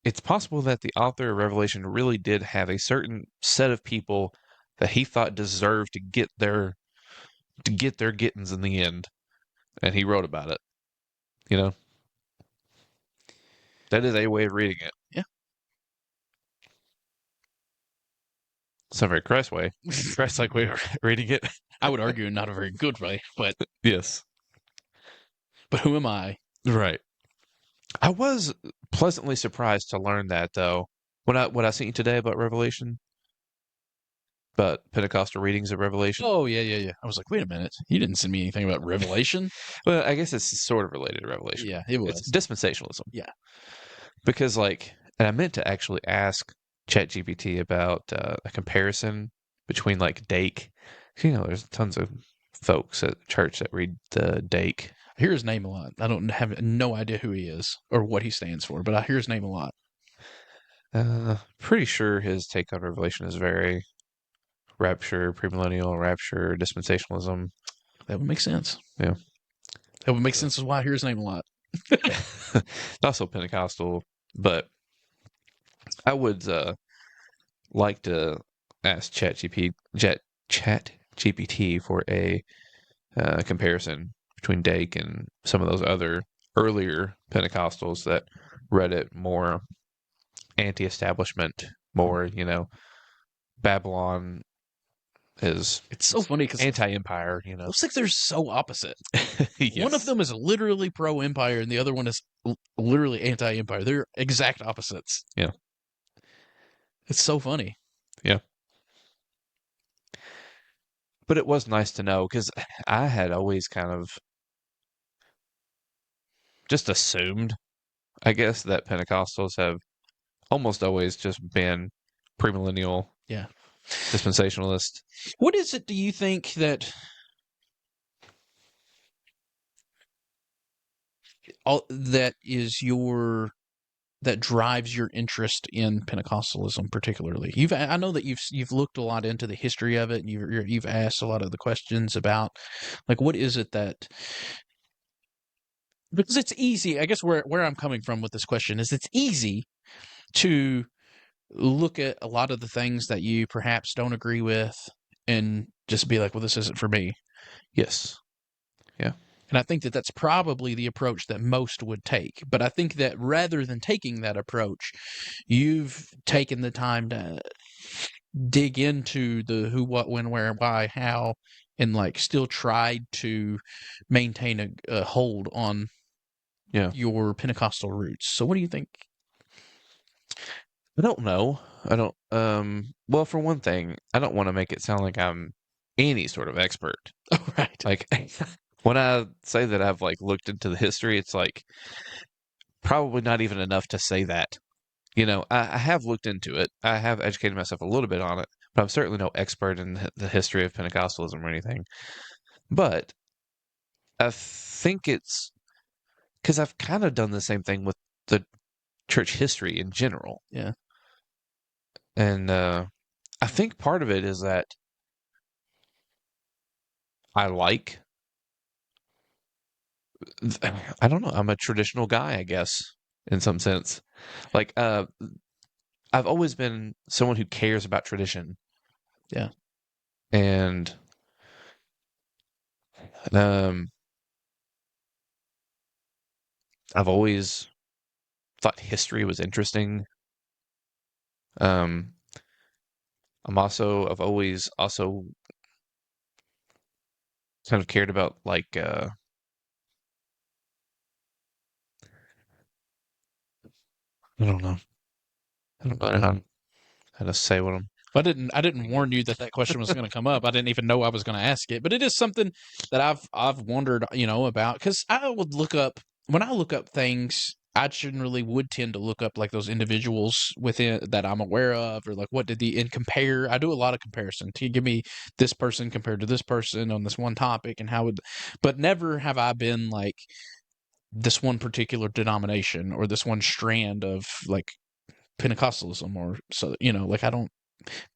[SPEAKER 2] it's possible that the author of Revelation really did have a certain set of people that he thought deserved to get their gettings in the end, and he wrote about it. You know, that is a way of reading it.
[SPEAKER 3] Yeah.
[SPEAKER 2] It's not a very Christ-like way of reading it.
[SPEAKER 3] I would argue not a very good way, but
[SPEAKER 2] Yes.
[SPEAKER 3] who am I?
[SPEAKER 2] Right. I was pleasantly surprised to learn that, though, when I sent you today about Revelation, but Pentecostal readings of Revelation.
[SPEAKER 3] Oh, yeah. I was like, wait a minute. You didn't send me anything about Revelation?
[SPEAKER 2] Well, I guess it's sort of related to Revelation.
[SPEAKER 3] Yeah, it was.
[SPEAKER 2] It's dispensationalism.
[SPEAKER 3] Yeah.
[SPEAKER 2] Because, like, and I meant to actually ask ChatGPT about a comparison between, like, Dake. You know, there's tons of folks at church that read the Dake.
[SPEAKER 3] I hear his name a lot. I don't have no idea who he is or what he stands for, but I hear his name a lot.
[SPEAKER 2] Pretty sure his take on Revelation is very rapture, premillennial, rapture, dispensationalism.
[SPEAKER 3] That would make sense.
[SPEAKER 2] Yeah.
[SPEAKER 3] That would make sense as why I hear his name a lot.
[SPEAKER 2] Also Pentecostal, but I would like to ask ChatGPT for a comparison between Dake and some of those other earlier Pentecostals that read it more anti-establishment, more, Babylon is
[SPEAKER 3] It's so funny because
[SPEAKER 2] anti-empire,
[SPEAKER 3] looks like they're so opposite.
[SPEAKER 2] Yes.
[SPEAKER 3] One of them is literally pro-empire, and the other one is literally anti-empire. They're exact opposites.
[SPEAKER 2] Yeah.
[SPEAKER 3] It's so funny.
[SPEAKER 2] Yeah. But it was nice to know, because I had always kind of just assumed, I guess, that Pentecostals have almost always just been premillennial,
[SPEAKER 3] Yeah.
[SPEAKER 2] dispensationalist.
[SPEAKER 3] What is it, do you think, that that drives your interest in Pentecostalism particularly? I know that you've looked a lot into the history of it, and you've asked a lot of the questions about, like, what is it that, because it's easy, I guess where I'm coming from with this question is it's easy to look at a lot of the things that you perhaps don't agree with and just be like, well, this isn't for me.
[SPEAKER 2] Yes. Yeah.
[SPEAKER 3] And I think that that's probably the approach that most would take. But I think that rather than taking that approach, you've taken the time to dig into the who, what, when, where, why, how, and like still tried to maintain a hold on your Pentecostal roots. So what do you think?
[SPEAKER 2] I don't know. I don't, well, for one thing, I don't want to make it sound like I'm any sort of expert.
[SPEAKER 3] Oh, right.
[SPEAKER 2] Like, when I say that I've, like, looked into the history, it's, like, probably not even enough to say that. I have looked into it. I have educated myself a little bit on it, but I'm certainly no expert in the history of Pentecostalism or anything. But I think it's because I've kind of done the same thing with the church history in general.
[SPEAKER 3] Yeah.
[SPEAKER 2] And I think part of it is that I don't know, I'm a traditional guy, I guess, in some sense. Like, I've always been someone who cares about tradition.
[SPEAKER 3] Yeah.
[SPEAKER 2] And I've always thought history was interesting. I've always also kind of cared about, like, I don't know. I don't know how to say what I'm.
[SPEAKER 3] I didn't warn you that question was going to come up. I didn't even know I was going to ask it, but it is something that I've wondered, about, because I would look up, when I look up things, I generally would tend to look up like those individuals within that I'm aware of, or like what did and compare. I do a lot of comparison to give me this person compared to this person on this one topic, and but never have I been like this one particular denomination or this one strand of like Pentecostalism, or so, like I don't.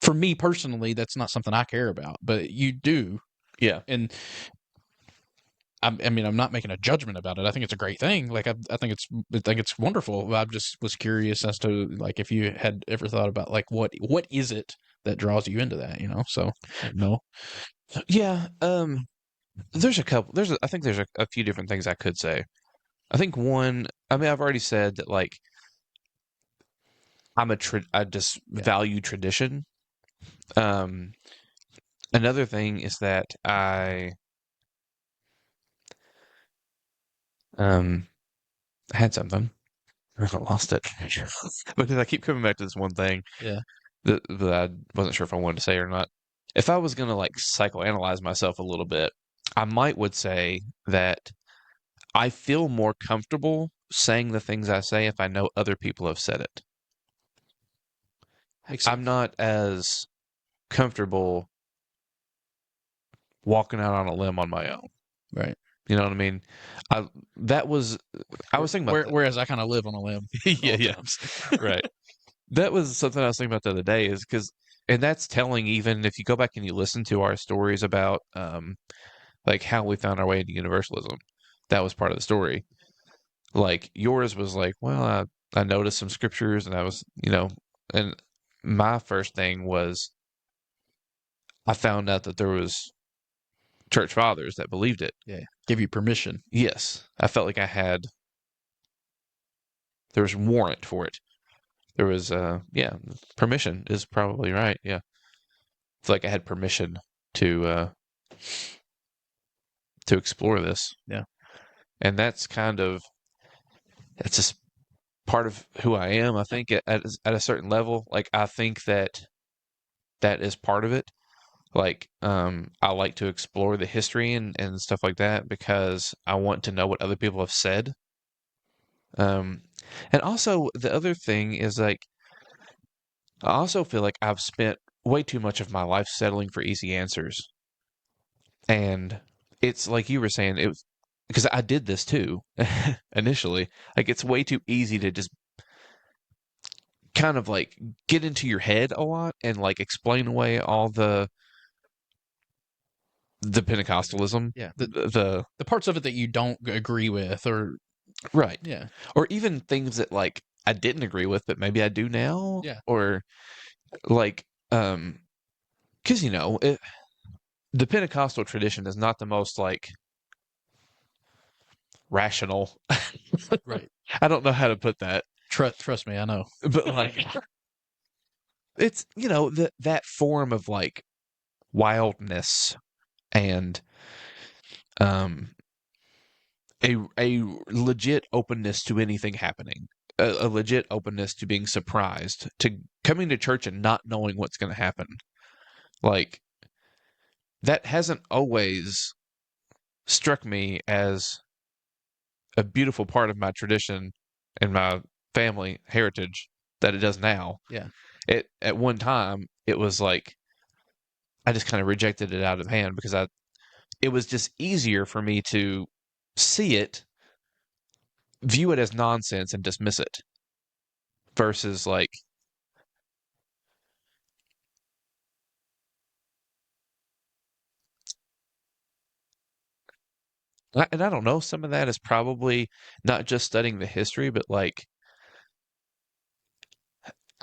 [SPEAKER 3] For me personally, that's not something I care about, but you do.
[SPEAKER 2] Yeah.
[SPEAKER 3] And I mean, I'm not making a judgment about it. I think it's a great thing. Like I think it's wonderful. I just was curious as to like if you had ever thought about like what is it that draws you into that, you know? So no.
[SPEAKER 2] Yeah, there's a couple. I think there's a few different things I could say. I think one. I mean, I've already said that like I just value tradition. Um, Another thing is that I had something. I lost it because I keep coming back to this one thing
[SPEAKER 3] Yeah.
[SPEAKER 2] that I wasn't sure if I wanted to say or not. If I was gonna like psychoanalyze myself a little bit, I would say that I feel more comfortable saying the things I say if I know other people have said it.
[SPEAKER 3] Makes
[SPEAKER 2] I'm
[SPEAKER 3] sense.
[SPEAKER 2] not as comfortable walking out on a limb on my own.
[SPEAKER 3] Right.
[SPEAKER 2] You know what I mean? I that was I was thinking about that.
[SPEAKER 3] Whereas I kind of live on a limb at
[SPEAKER 2] Yeah,
[SPEAKER 3] all
[SPEAKER 2] yeah,
[SPEAKER 3] times.
[SPEAKER 2] right. That was something I was thinking about the other day is because, and that's telling even if you go back and you listen to our stories about like how we found our way into universalism, that was part of the story. Like yours was like, well, I noticed some scriptures and I was, and my first thing was I found out that there was church fathers that believed it.
[SPEAKER 3] Yeah. Give you permission.
[SPEAKER 2] Yes, I felt like there was warrant for it. There was, yeah, permission is probably right. Yeah. It's like I had permission to explore this.
[SPEAKER 3] Yeah.
[SPEAKER 2] And that's just part of who I am. I think at a certain level, like I think that is part of it. Like, I like to explore the history and stuff like that because I want to know what other people have said. Um, and also the other thing is like, I also feel like I've spent way too much of my life settling for easy answers. And it's like you were saying, it was because I did this too initially. Like it's way too easy to just kind of like get into your head a lot and like explain away all the Pentecostalism,
[SPEAKER 3] Yeah.
[SPEAKER 2] the
[SPEAKER 3] parts of it that you don't agree with or
[SPEAKER 2] right,
[SPEAKER 3] yeah.
[SPEAKER 2] or even things that like I didn't agree with, but maybe I do now,
[SPEAKER 3] Yeah.
[SPEAKER 2] or like because the Pentecostal tradition is not the most like rational.
[SPEAKER 3] Right.
[SPEAKER 2] I don't know how to put that,
[SPEAKER 3] Trust me, I know.
[SPEAKER 2] but like it's that form of like wildness and um a legit openness to anything happening, a legit openness to being surprised, to coming to church and not knowing what's going to happen. Like that hasn't always struck me as a beautiful part of my tradition and my family heritage that it does now.
[SPEAKER 3] Yeah.
[SPEAKER 2] It at one time it was like I just kind of rejected it out of hand because it was just easier for me to see it, view it as nonsense and dismiss it versus like and I don't know, some of that is probably not just studying the history, but like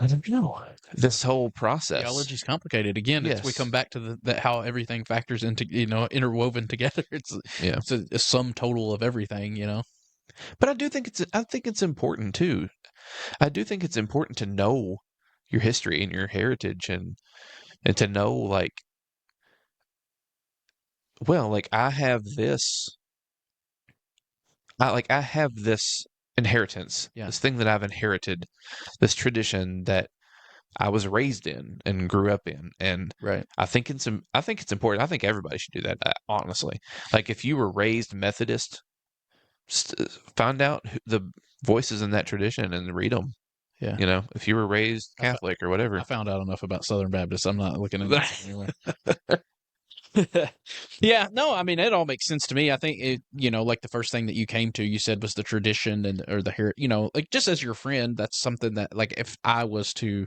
[SPEAKER 2] I don't know, this whole process.
[SPEAKER 3] Theology's complicated. Again, we come
[SPEAKER 2] Yes.
[SPEAKER 3] back to that how everything factors into interwoven together.
[SPEAKER 2] Yeah.
[SPEAKER 3] It's a sum total of everything.
[SPEAKER 2] But I think it's important too. I do think it's important to know your history and your heritage and to know like well, like I have this inheritance,
[SPEAKER 3] Yeah.
[SPEAKER 2] this thing that I've inherited, this tradition that I was raised in and grew up in, and
[SPEAKER 3] Right.
[SPEAKER 2] I think it's important. I think everybody should do that. Honestly, like if you were raised Methodist, find out the voices in that tradition and read them.
[SPEAKER 3] Yeah.
[SPEAKER 2] If you were raised Catholic or whatever.
[SPEAKER 3] I found out enough about Southern Baptists. I'm not looking into it anyway. Yeah, no, I mean it all makes sense to me. I think like the first thing that you came to, you said was the tradition or the like just as your friend, that's something that like if I was to,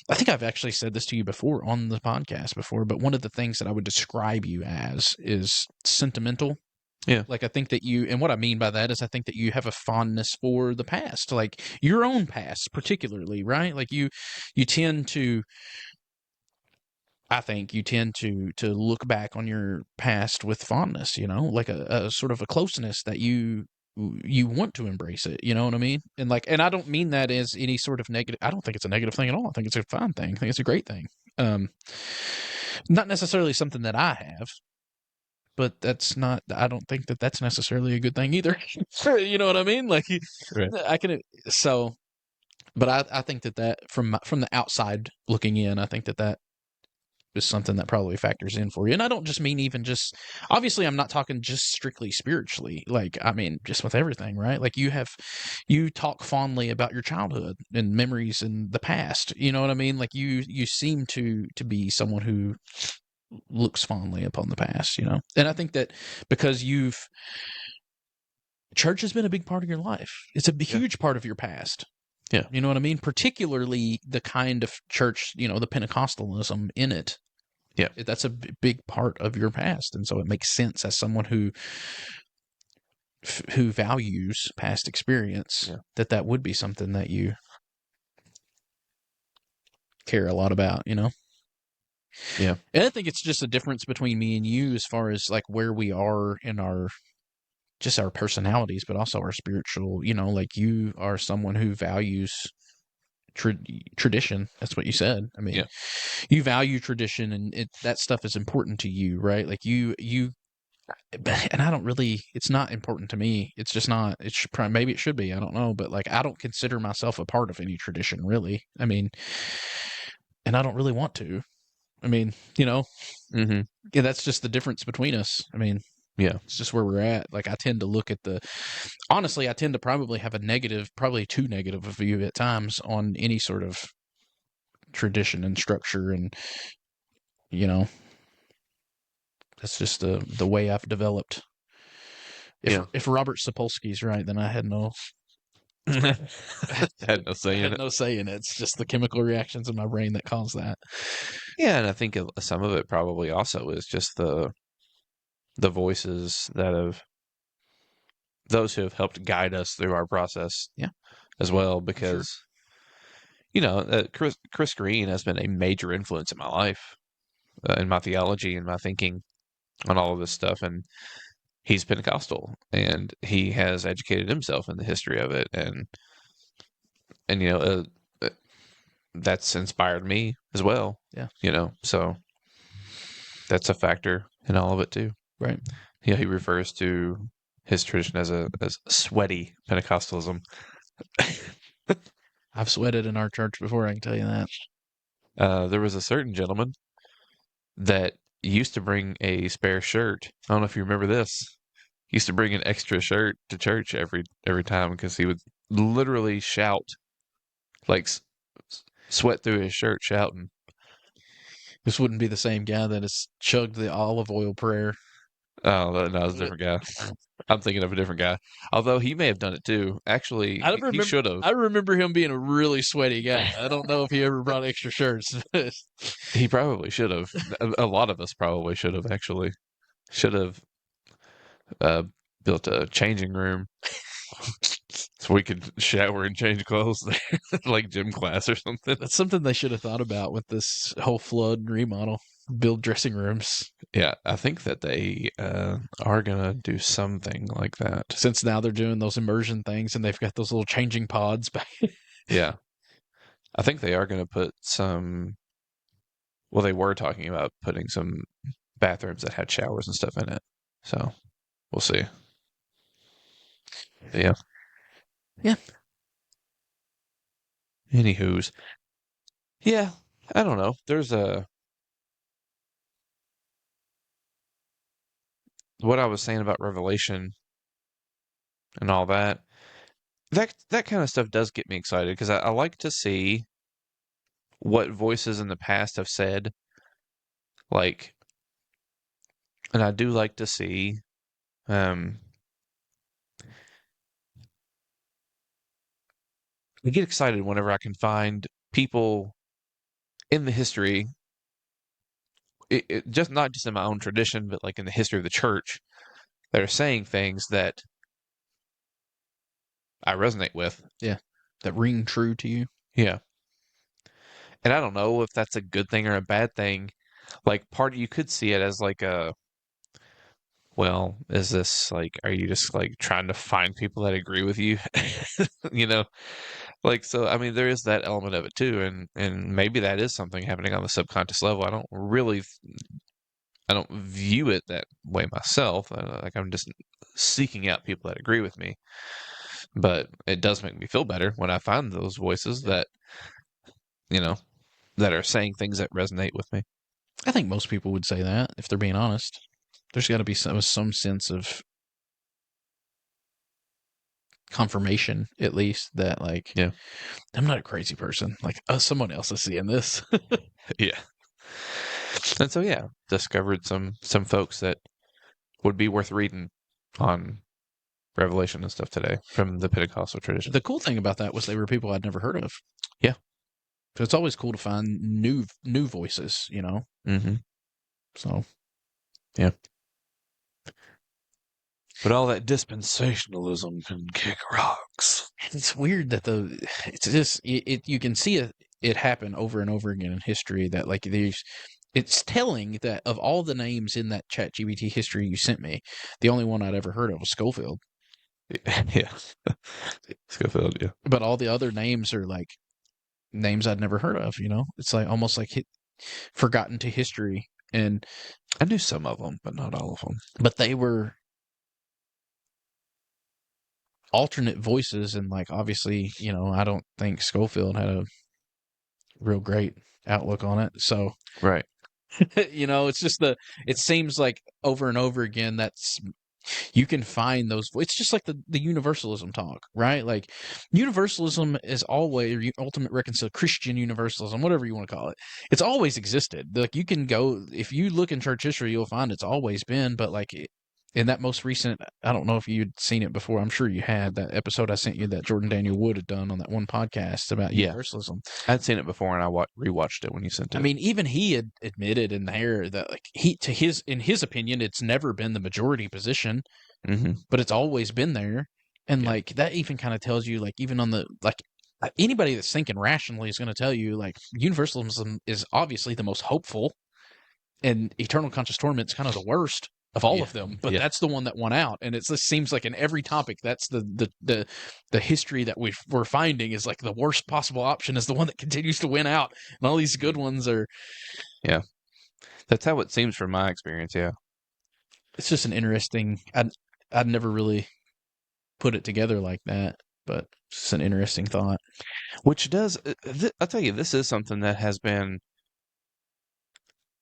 [SPEAKER 3] I think I've actually said this to you before on the podcast before, but one of the things that I would describe you as is sentimental
[SPEAKER 2] Yeah.
[SPEAKER 3] Like, I think that and what I mean by that is I think that you have a fondness for the past, like your own past, particularly, right? Like you tend to, I think you tend to look back on your past with fondness, like a sort of a closeness that you want to embrace it, you know what I mean? And I don't mean that as any sort of negative. I don't think it's a negative thing at all. I think it's a fine thing. I think it's a great thing. Not necessarily something that I have, but I don't think that that's necessarily a good thing either. You know what I mean? Like,
[SPEAKER 2] Right.
[SPEAKER 3] I can, so, but I think that from the outside looking in, I think that is something that probably factors in for you. And I don't just mean even just, obviously I'm not talking just strictly spiritually. Like, I mean, just with everything, right? Like you talk fondly about your childhood and memories and the past. You know what I mean? Like you seem to be someone who looks fondly upon the past, And I think that because church has been a big part of your life. It's a huge part of your past.
[SPEAKER 2] Yeah.
[SPEAKER 3] You know what I mean? Particularly the kind of church, the Pentecostalism in it.
[SPEAKER 2] Yeah.
[SPEAKER 3] That's a big part of your past. And so it makes sense as someone who values past experience that would be something that you care a lot about,
[SPEAKER 2] Yeah.
[SPEAKER 3] And I think it's just a difference between me and you as far as like where we are in our personalities, but also our spiritual, like you are someone who values tradition. That's what you said. I mean, you value tradition and that stuff is important to you, right? Like and I don't really, it's not important to me. It's just not, maybe it should be, I don't know. But like, I don't consider myself a part of any tradition really. I mean, and I don't really want to. I mean,
[SPEAKER 2] Mm-hmm.
[SPEAKER 3] yeah, that's just the difference between us. I mean,
[SPEAKER 2] Yeah.
[SPEAKER 3] it's just where we're at. Like, I tend to look at honestly, I tend to probably have probably too negative a view at times on any sort of tradition and structure. And, that's just the way I've developed. If Robert Sapolsky's right, then I had no
[SPEAKER 2] Had no say in it.
[SPEAKER 3] no say in it. It's just the chemical reactions in my brain that cause that.
[SPEAKER 2] Yeah, and I think some of it probably also is just the voices those who have helped guide us through our process.
[SPEAKER 3] Yeah.
[SPEAKER 2] As well, because Chris Green has been a major influence in my life, in my theology and my thinking on all of this stuff, and he's Pentecostal and he has educated himself in the history of it, and that's inspired me as well.
[SPEAKER 3] Yeah.
[SPEAKER 2] So that's a factor in all of it too.
[SPEAKER 3] Right.
[SPEAKER 2] Yeah, he refers to his tradition as sweaty Pentecostalism.
[SPEAKER 3] I've sweated in our church before, I can tell you that.
[SPEAKER 2] There was a certain gentleman that used to bring a spare shirt. I don't know if you remember this. He used to bring an extra shirt to church every time because he would literally shout, like sweat through his shirt shouting.
[SPEAKER 3] This wouldn't be the same guy that has chugged the olive oil prayer.
[SPEAKER 2] Oh, no, it's a different guy. I'm thinking of a different guy. Although he may have done it too. Actually, he should have.
[SPEAKER 3] I remember him being a really sweaty guy. I don't know if he ever brought extra shirts.
[SPEAKER 2] He probably should have. A lot of us probably should have, actually. Should have built a changing room so we could shower and change clothes there, like gym class or something.
[SPEAKER 3] That's something they should have thought about with this whole flood remodel. Build dressing rooms.
[SPEAKER 2] Yeah, I think that they are gonna do something like that.
[SPEAKER 3] Since now they're doing those immersion things and they've got those little changing pods back.
[SPEAKER 2] Yeah, I think they are gonna put some. Well, they were talking about putting some bathrooms that had showers and stuff in it. So we'll see. But yeah.
[SPEAKER 3] Yeah.
[SPEAKER 2] Anywho's. Yeah, I don't know. There's what I was saying about Revelation and all that. That kind of stuff does get me excited because I like to see what voices in the past have said. Like, and I do like to see, I get excited whenever I can find people in the history, just not just in my own tradition, but like in the history of the church, that are saying things that I resonate with.
[SPEAKER 3] That ring true to you.
[SPEAKER 2] Yeah. And I don't know if that's a good thing or a bad thing. Like, you could see it as like well, is this like, are you just like trying to find people that agree with you? You know, like, so, I mean, there is that element of it too. And maybe that is something happening on the subconscious level. I don't view it that way myself. Like, I'm just seeking out people that agree with me. But it does make me feel better when I find those voices that, you know, that are saying things that resonate with me.
[SPEAKER 3] I think most people would say that if they're being honest. There's got to be some sense of confirmation, at least, that like,
[SPEAKER 2] Yeah.
[SPEAKER 3] I'm not a crazy person. Like, someone else is seeing this.
[SPEAKER 2] Yeah. And so, yeah, discovered some folks that would be worth reading on Revelation and stuff today from the Pentecostal tradition.
[SPEAKER 3] The cool thing about that was they were people I'd never heard of.
[SPEAKER 2] Yeah.
[SPEAKER 3] So it's always cool to find new voices, you know.
[SPEAKER 2] Mm-hmm.
[SPEAKER 3] So
[SPEAKER 2] But all that dispensationalism can kick rocks.
[SPEAKER 3] it's weird that it's just you can see it happen over and over again in history that like it's telling that of all the names in that ChatGPT history you sent me, the only one I'd ever heard of was Schofield.
[SPEAKER 2] Yeah. Schofield, yeah.
[SPEAKER 3] But all the other names are like names I'd never heard of, you know? It's like almost like forgotten to history. And
[SPEAKER 2] I knew some of them, but not all of them.
[SPEAKER 3] but they were alternate voices, and like obviously, you know, I don't think Schofield had a real great outlook on it. So
[SPEAKER 2] Right.
[SPEAKER 3] you know, it's just it seems like over and over again that's you can find those. It's just like the universalism talk, right? Like universalism is always or ultimate reconciliation, Christian universalism, whatever you want to call it. It's always existed. Like you can go if you look in church history, you'll find it's always been. But like in that most recent, I don't know if you'd seen it before. I'm sure you had that episode I sent you that Jordan Daniel Wood had done on that one podcast about universalism.
[SPEAKER 2] I'd seen it before, and I rewatched it when you sent it.
[SPEAKER 3] I mean, even he had admitted in there that like in his opinion, it's never been the majority position, but it's always been there. And like that even kind of tells you like even on the like anybody that's thinking rationally is going to tell you like universalism is obviously the most hopeful, and eternal conscious torment is kind of the worst of all of them. But that's the one that won out, and it just seems like in every topic that's the history that we're finding is like the worst possible option is the one that continues to win out, and all these good ones are.
[SPEAKER 2] Yeah, that's how it seems from my experience. Yeah,
[SPEAKER 3] it's just an interesting. I'd never really put it together like that, but it's just an interesting thought.
[SPEAKER 2] Which does I'll tell you, this is something that has been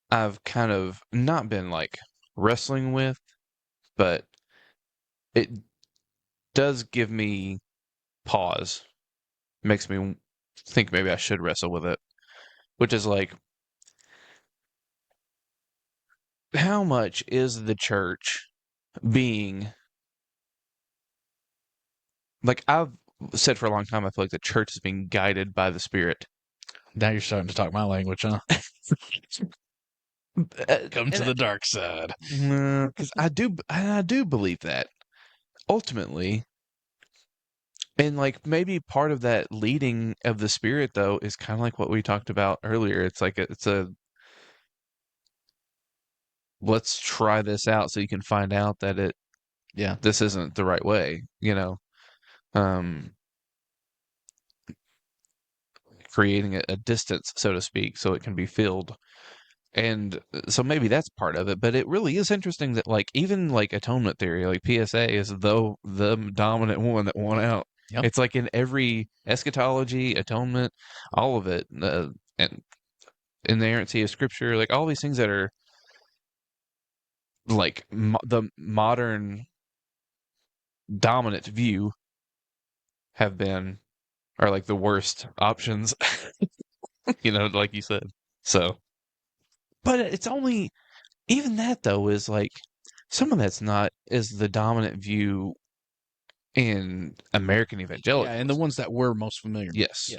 [SPEAKER 2] I've kind of not been like wrestling with, but it does give me pause. Makes me think maybe I should wrestle with it, which is like, how much is the church being like I've said for a long time, I feel like the church is being guided by the Spirit.
[SPEAKER 3] Now you're starting to talk my language, huh? Come to the dark side.
[SPEAKER 2] Because I do believe that ultimately, and like maybe part of that leading of the Spirit though is kind of like what we talked about earlier. It's like it's a let's try this out so you can find out that this isn't the right way, you know. Creating a distance, so to speak, so it can be filled. And so maybe that's part of it, but it really is interesting that like even like atonement theory, like PSA is though the dominant one that won out.
[SPEAKER 3] Yep.
[SPEAKER 2] It's like in every eschatology, atonement, all of it, and inerrancy of scripture, like all these things that are like the modern dominant view are like the worst options, you know, like you said. So, but it's only even that though is like some of that's not is the dominant view in American evangelicals.
[SPEAKER 3] Yeah, and the ones that we're most familiar with.
[SPEAKER 2] Yes.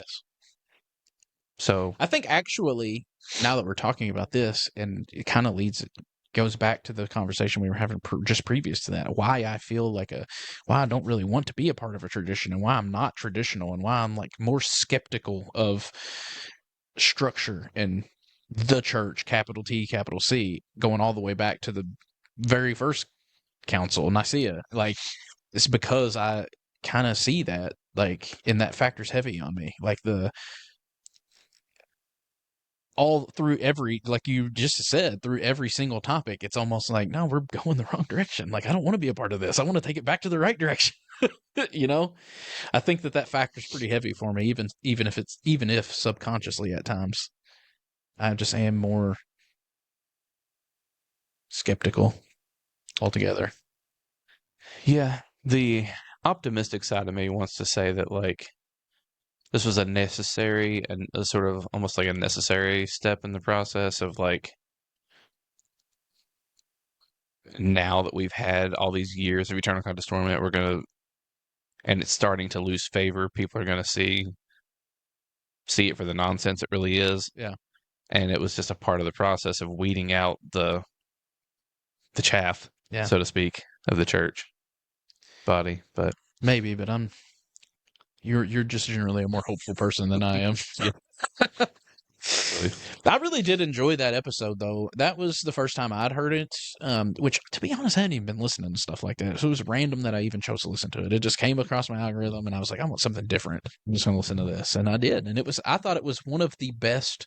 [SPEAKER 2] So
[SPEAKER 3] I think actually, now that we're talking about this, and it kind of leads goes back to the conversation we were having just previous to that. Why I feel like why I don't really want to be a part of a tradition, and why I'm not traditional, and why I'm like more skeptical of structure and the church, capital T, capital C, going all the way back to the very first council, Nicaea. Like, it's because I kind of see that, like, and that factors heavy on me. Like, all through every, like you just said, through every single topic, it's almost like, no, we're going the wrong direction. Like, I don't want to be a part of this. I want to take it back to the right direction. You know, I think that factor's pretty heavy for me, even if subconsciously at times, I just am more skeptical altogether.
[SPEAKER 2] Yeah, the optimistic side of me wants to say that like this was a necessary and a sort of almost like a necessary step in the process of like now that we've had all these years of Eternal Contest Tournament, we're gonna and it's starting to lose favor. People are gonna see it for the nonsense it really is.
[SPEAKER 3] Yeah.
[SPEAKER 2] And it was just a part of the process of weeding out the chaff,
[SPEAKER 3] Yeah.
[SPEAKER 2] so to speak, of the church body. But
[SPEAKER 3] Maybe, but you're just generally a more hopeful person than I am. I really did enjoy that episode, though. That was the first time I'd heard it, which, to be honest, I hadn't even been listening to stuff like that. So it was random that I even chose to listen to it. It just came across my algorithm, and I was like, I want something different. I'm just going to listen to this. And I did. And I thought it was one of the best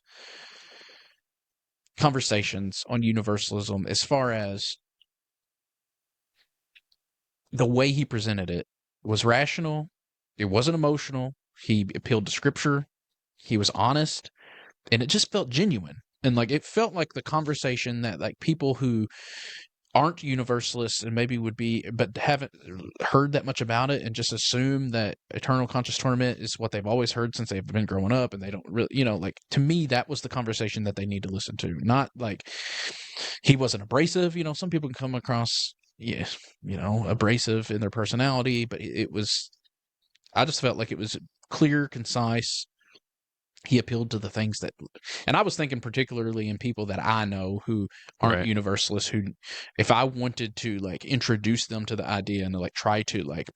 [SPEAKER 3] conversations on universalism as far as the way he presented it was rational. It wasn't emotional. He appealed to scripture. He was honest. And it just felt genuine. And like it felt like the conversation that like people who aren't universalists and maybe would be, but haven't heard that much about it and just assume that Eternal Conscious Tournament is what they've always heard since they've been growing up, and they don't really, like, to me, that was the conversation that they need to listen to. Not like he wasn't abrasive. Some people can come across, abrasive in their personality, but I just felt like it was clear, concise. He appealed to the things that, and I was thinking particularly in people that I know who aren't
[SPEAKER 2] Right.
[SPEAKER 3] universalists, who, if I wanted to like introduce them to the idea and like try to like,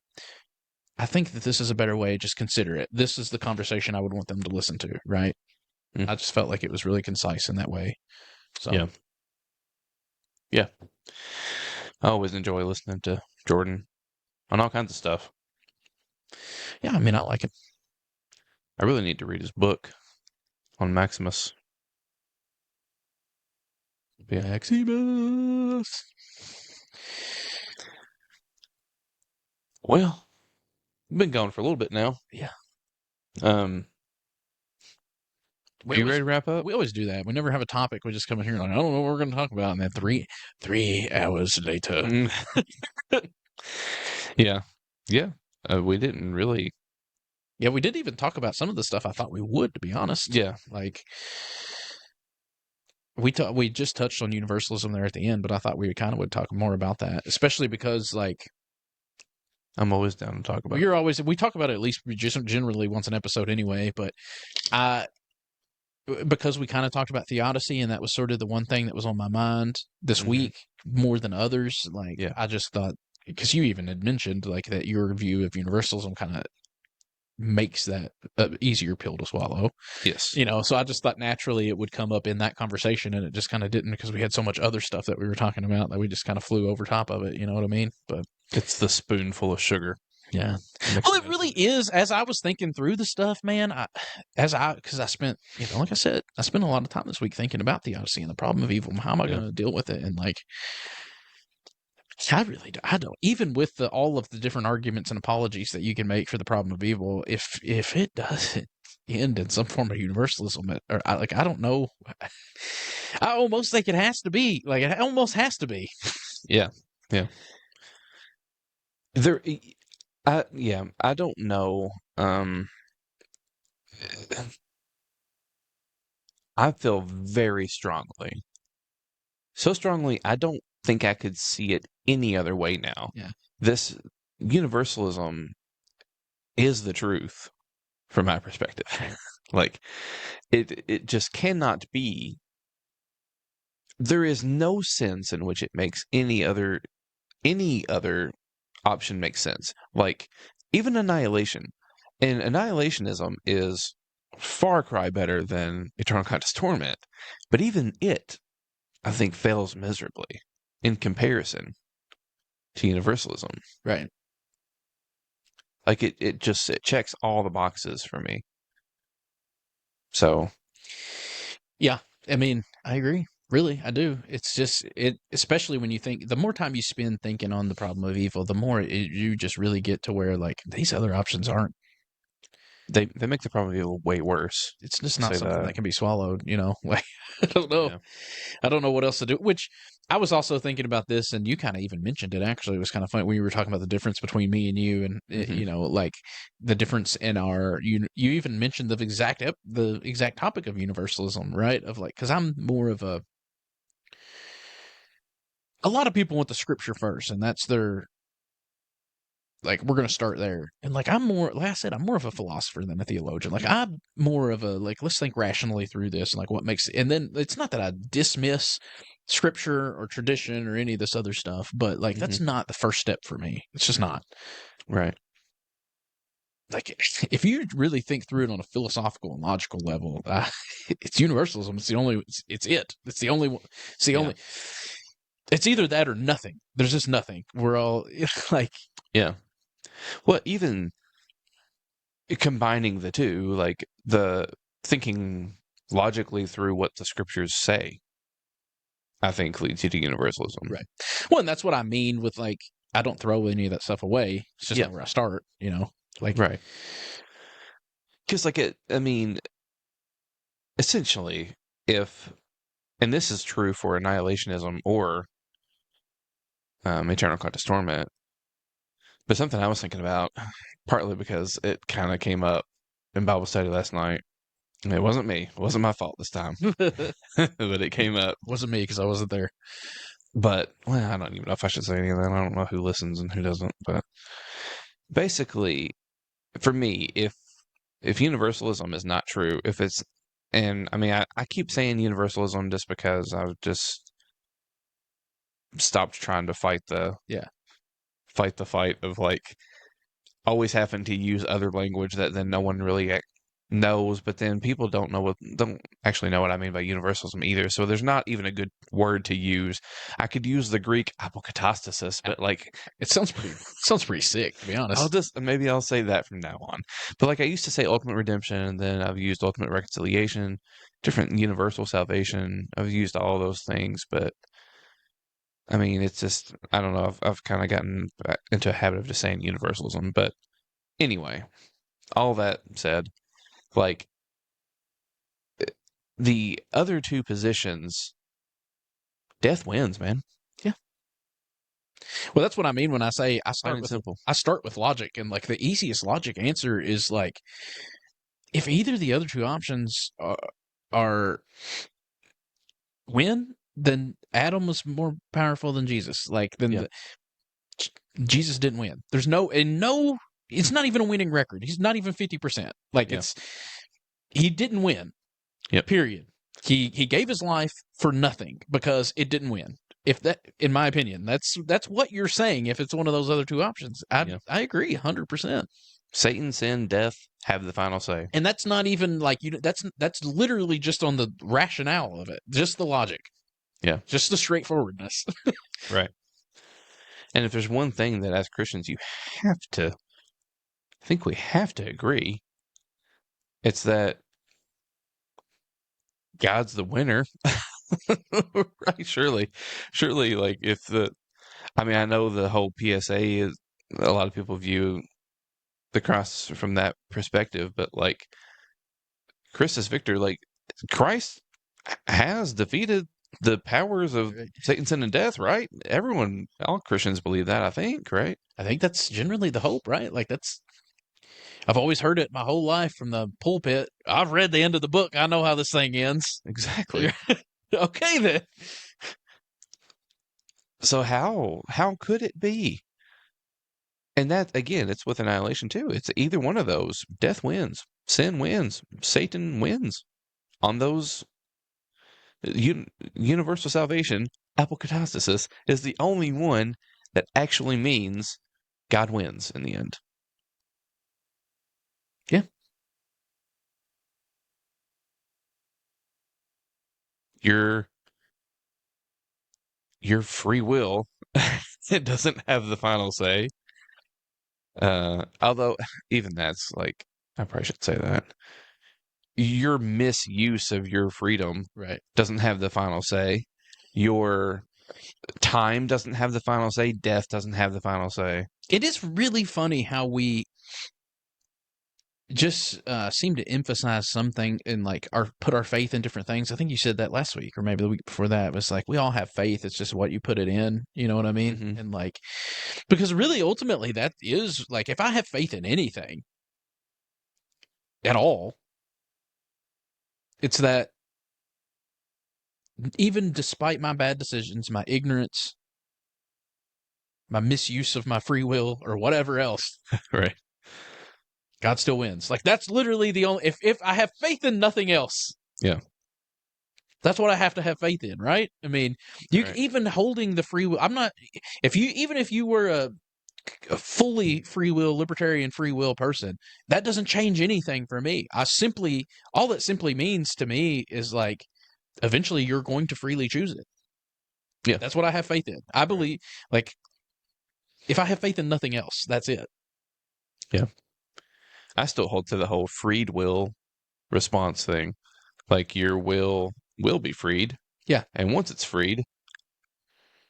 [SPEAKER 3] I think that this is a better way, just consider it. This is the conversation I would want them to listen to, right? I just felt like it was really concise in that way. So
[SPEAKER 2] yeah. I always enjoy listening to Jordan on all kinds of stuff.
[SPEAKER 3] Yeah, I mean, I like it.
[SPEAKER 2] I really need to read his book on Maximus. Yeah.
[SPEAKER 3] Maximus.
[SPEAKER 2] Well, we've been going for a little bit now.
[SPEAKER 3] Yeah.
[SPEAKER 2] Are you ready to wrap up?
[SPEAKER 3] We always do that. We never have a topic. We just come in here like, I don't know what we're going to talk about. And then 3 hours later.
[SPEAKER 2] Yeah. We didn't really.
[SPEAKER 3] Yeah, we didn't even talk about some of the stuff I thought we would, to be honest.
[SPEAKER 2] Yeah.
[SPEAKER 3] Like, we just touched on universalism there at the end, but I thought we kind of would talk more about that, especially because, like,
[SPEAKER 2] I'm always down to talk about it.
[SPEAKER 3] We talk about it at least just generally once an episode anyway, but because we kind of talked about theodicy, and that was sort of the one thing that was on my mind this week more than others. Like, I just thought, because you even had mentioned like that your view of universalism kind of makes that easier pill to swallow.
[SPEAKER 2] Yes.
[SPEAKER 3] So I just thought naturally it would come up in that conversation, and it just kind of didn't, because we had so much other stuff that we were talking about that we just kind of flew over top of it. You know what I mean? But
[SPEAKER 2] it's the spoonful of sugar.
[SPEAKER 3] Yeah. Well, it really is. As I was thinking through the stuff, man, because I spent, like I said, I spent a lot of time this week thinking about theodicy and the problem of evil. How am I going to deal with it? And like, I don't, even with all of the different arguments and apologies that you can make for the problem of evil, if it doesn't end in some form of universalism, I don't know. I almost think it has to be. Like, it almost has to be.
[SPEAKER 2] Yeah. I don't know. I feel very strongly. So strongly, I don't think I could see it any other way now.
[SPEAKER 3] Yeah.
[SPEAKER 2] This universalism is the truth from my perspective. Like, it just cannot be there is no sense in which it makes any other option make sense. Like even annihilation. And annihilationism is far cry better than eternal conscious torment. But even it, I think, fails miserably in comparison to universalism.
[SPEAKER 3] Right.
[SPEAKER 2] Like it checks all the boxes for me. So
[SPEAKER 3] Yeah. I mean, I agree. Really, I do. It's just especially when you think the more time you spend thinking on the problem of evil, the more you just really get to where like these other options aren't.
[SPEAKER 2] they make the problem feel way worse.
[SPEAKER 3] It's just
[SPEAKER 2] I'll
[SPEAKER 3] not
[SPEAKER 2] say
[SPEAKER 3] something
[SPEAKER 2] that.
[SPEAKER 3] that can be swallowed. Like I don't know.
[SPEAKER 2] Yeah.
[SPEAKER 3] I don't know what else to do. Which I was also thinking about this, and you kind of even mentioned it. Actually, it was kind of funny when you were talking about the difference between me and you, and
[SPEAKER 2] Mhm.
[SPEAKER 3] like the difference in our. You even mentioned the exact topic of universalism, right? Of like, because I'm more of a lot of people want the scripture first, and that's their like we're gonna start there. And like I'm more, like I said, I'm more of a philosopher than a theologian. Like I'm more of a like let's think rationally through this and like what makes. And then it's not that I dismiss scripture or tradition or any of this other stuff, but like that's
[SPEAKER 2] Mhm.
[SPEAKER 3] not the first step for me. It's just not.
[SPEAKER 2] Right.
[SPEAKER 3] Like if you really think through it on a philosophical and logical level, it's universalism. It's the only. It's it. It's the only. It's the
[SPEAKER 2] Yeah.
[SPEAKER 3] only. It's either that or nothing. There's just nothing. We're all like
[SPEAKER 2] Yeah. Well, even combining the two, like the thinking logically through what the scriptures say, I think leads you to universalism.
[SPEAKER 3] right. Well, and that's what I mean with like I don't throw any of that stuff away. It's just
[SPEAKER 2] Yeah.
[SPEAKER 3] not where I start. Like
[SPEAKER 2] Right. Because, like, I mean, essentially, if, and this is true for annihilationism or eternal conscious torment, but something I was thinking about, partly because it kind of came up in Bible study last night. It wasn't me. It wasn't my fault this time, but it came up.
[SPEAKER 3] wasn't me because I wasn't there.
[SPEAKER 2] But, well, I don't even know if I should say any of that. I don't know who listens and who doesn't. But basically, for me, if universalism is not true, if it's, and I mean, I keep saying universalism just because I've just stopped trying to fight the
[SPEAKER 3] Yeah.
[SPEAKER 2] fight of like always having to use other language that then no one really knows, but then people don't actually know what I mean by universalism either. So there's not even a good word to use. I could use the Greek apokatastasis, but like
[SPEAKER 3] It sounds pretty sick, to be honest.
[SPEAKER 2] maybe I'll say that from now on. But like I used to say ultimate redemption, and then I've used ultimate reconciliation, different universal salvation. I've used all those things, but I mean, it's just I don't know. I've kind of gotten back into a habit of just saying universalism. But anyway, all that said, like the other two positions, death wins, man.
[SPEAKER 3] Well, that's what I mean when I say
[SPEAKER 2] Plain and simple.
[SPEAKER 3] I start with logic, and like the easiest logic answer is like if either the other two options are win, then Adam was more powerful than Jesus. Like then
[SPEAKER 2] Yeah.
[SPEAKER 3] Jesus didn't win. There's no. It's not even a winning record. He's not even 50%. Like
[SPEAKER 2] Yeah.
[SPEAKER 3] he didn't win.
[SPEAKER 2] Yep.
[SPEAKER 3] Period. He gave his life for nothing because it didn't win. If that, in my opinion, that's what you're saying. If it's one of those other two options, I agree 100%.
[SPEAKER 2] Satan, sin, death have the final say.
[SPEAKER 3] And that's not even like that's literally just on the rationale of it, just the logic.
[SPEAKER 2] Yeah.
[SPEAKER 3] Just the straightforwardness.
[SPEAKER 2] Right. And if there's one thing that as Christians you have to, I think we have to agree, it's that God's the winner. Right? Surely, like if I mean, I know the whole PSA is, a lot of people view the cross from that perspective, but like Christus Victor, like Christ has defeated the powers of Satan, sin, and death, right? All Christians believe that, I think, right?
[SPEAKER 3] I think that's generally the hope, right? Like I've always heard it my whole life from the pulpit. I've read the end of the book. I know how this thing ends.
[SPEAKER 2] Exactly.
[SPEAKER 3] Okay then.
[SPEAKER 2] So how could it be? And that again, it's with annihilation too. It's either one of those. Death wins, sin wins, Satan wins on those Universal salvation, apokatastasis, is the only one that actually means God wins in the end.
[SPEAKER 3] Yeah.
[SPEAKER 2] Your free will, it doesn't have the final say. Although even that's like, I probably should say that. Your misuse of your freedom
[SPEAKER 3] Right.
[SPEAKER 2] doesn't have the final say. Your time doesn't have the final say. Death doesn't have the final say.
[SPEAKER 3] It is really funny how we just seem to emphasize something and like put our faith in different things. I think you said that last week or maybe the week before that. It was like we all have faith. It's just what you put it in. You know what I mean?
[SPEAKER 2] Mhm.
[SPEAKER 3] And like, because really, ultimately, that is like if I have faith in anything at all, it's that even despite my bad decisions, my ignorance, my misuse of my free will, or whatever else,
[SPEAKER 2] Right.
[SPEAKER 3] God still wins. Like that's literally the only. If I have faith in nothing else,
[SPEAKER 2] Yeah.
[SPEAKER 3] that's what I have to have faith in, right? I mean, you
[SPEAKER 2] Right.
[SPEAKER 3] even holding the free will. I'm not. If you were a fully free will libertarian free will person, that doesn't change anything for me. All that simply means to me is like eventually you're going to freely choose it.
[SPEAKER 2] Yeah.
[SPEAKER 3] That's what I have faith in. I believe like if I have faith in nothing else, that's it.
[SPEAKER 2] I still hold to the whole freed will response thing. Like your will be freed.
[SPEAKER 3] Yeah.
[SPEAKER 2] And once it's freed,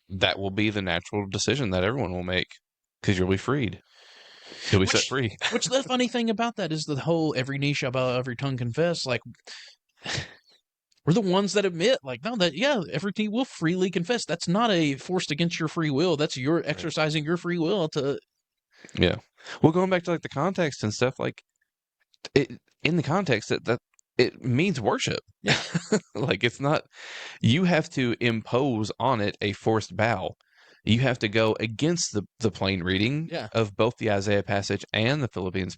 [SPEAKER 2] that will be the natural decision that everyone will make because you'll be freed. You'll be set free.
[SPEAKER 3] Which the funny thing about that is the whole every knee shall bow, every tongue confess. Like we're the ones that admit, like, no, that yeah, every knee will freely confess. That's not a forced against your free will. That's your exercising your free will to.
[SPEAKER 2] Yeah. Well, going back to like the context and stuff, like it in the context that it means worship.
[SPEAKER 3] Yeah.
[SPEAKER 2] Like it's not, you have to impose on it a forced bow. You have to go against the plain reading
[SPEAKER 3] Yeah.
[SPEAKER 2] of both the Isaiah passage and the Philippians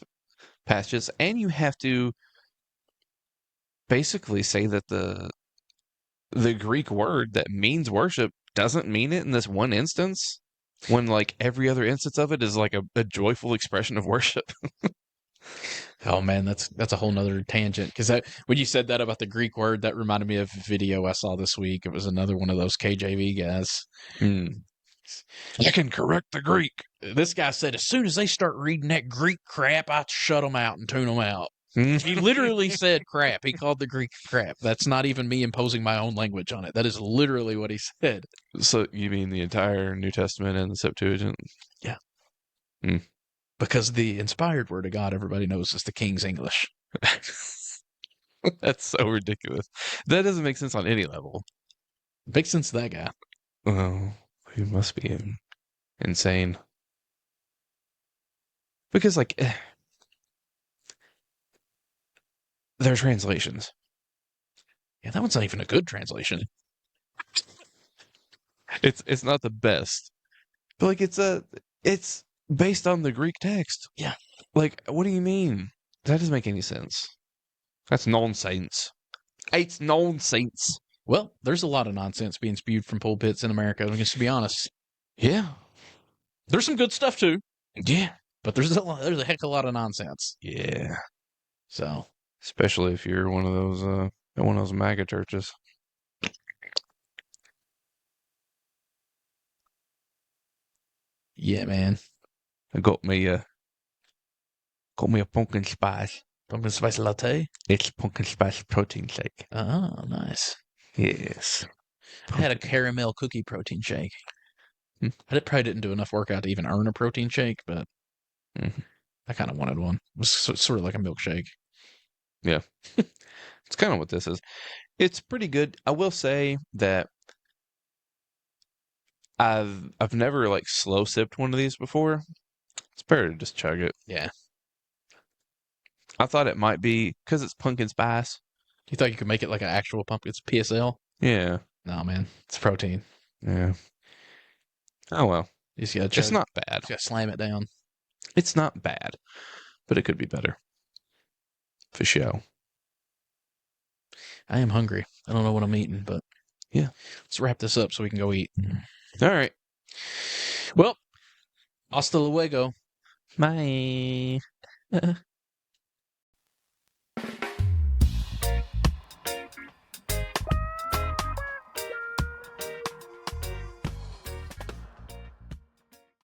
[SPEAKER 2] passages, and you have to basically say that the Greek word that means worship doesn't mean it in this one instance, when like every other instance of it is like a joyful expression of worship.
[SPEAKER 3] Oh man, that's a whole nother tangent. Because when you said that about the Greek word, that reminded me of a video I saw this week. It was another one of those KJV guys.
[SPEAKER 2] I can correct the Greek.
[SPEAKER 3] This guy said, as soon as they start reading that Greek crap, I shut them out and tune them out. He literally said crap. He called the Greek crap. That's not even me imposing my own language on it. That is literally what he said.
[SPEAKER 2] So you mean the entire New Testament and the Septuagint?
[SPEAKER 3] Yeah.
[SPEAKER 2] Hmm.
[SPEAKER 3] Because the inspired word of God, everybody knows, is the King's English.
[SPEAKER 2] That's so ridiculous. That doesn't make sense on any level.
[SPEAKER 3] Makes sense to that guy.
[SPEAKER 2] Oh, he must be insane. Because like there are translations.
[SPEAKER 3] Yeah, that one's not even a good translation.
[SPEAKER 2] It's not the best. But like it's based on the Greek text.
[SPEAKER 3] Yeah.
[SPEAKER 2] Like, what do you mean? That doesn't make any sense. That's nonsense. It's nonsense.
[SPEAKER 3] Well, there's a lot of nonsense being spewed from pulpits in America. Just to be honest,
[SPEAKER 2] Yeah.
[SPEAKER 3] there's some good stuff too,
[SPEAKER 2] Yeah.
[SPEAKER 3] but there's a heck of a lot of nonsense.
[SPEAKER 2] Yeah.
[SPEAKER 3] So,
[SPEAKER 2] Especially if you're one of those MAGA churches.
[SPEAKER 3] yeah, man.
[SPEAKER 2] I got me a pumpkin spice.
[SPEAKER 3] Pumpkin spice latte.
[SPEAKER 2] It's pumpkin spice protein shake.
[SPEAKER 3] Oh, nice.
[SPEAKER 2] Yes.
[SPEAKER 3] I had a caramel cookie protein shake. Probably didn't do enough workout to even earn a protein shake, but I kind of wanted one. It was sort of like a milkshake.
[SPEAKER 2] Yeah. It's kind of what this is. It's pretty good. I will say that I've never like slow sipped one of these before. It's better to just chug it.
[SPEAKER 3] Yeah.
[SPEAKER 2] I thought it might be because it's pumpkin spice.
[SPEAKER 3] You thought you could make it like an actual pumpkin? It's PSL?
[SPEAKER 2] Yeah.
[SPEAKER 3] No, man. It's protein.
[SPEAKER 2] Yeah. Oh well.
[SPEAKER 3] You just gotta chug.
[SPEAKER 2] It's not bad.
[SPEAKER 3] Just gotta slam it down.
[SPEAKER 2] It's not bad, but it could be better. For show.
[SPEAKER 3] I am hungry. I don't know what I'm eating, but
[SPEAKER 2] Yeah.
[SPEAKER 3] let's wrap this up so we can go eat.
[SPEAKER 2] All right.
[SPEAKER 3] Well, hasta luego.
[SPEAKER 2] Bye.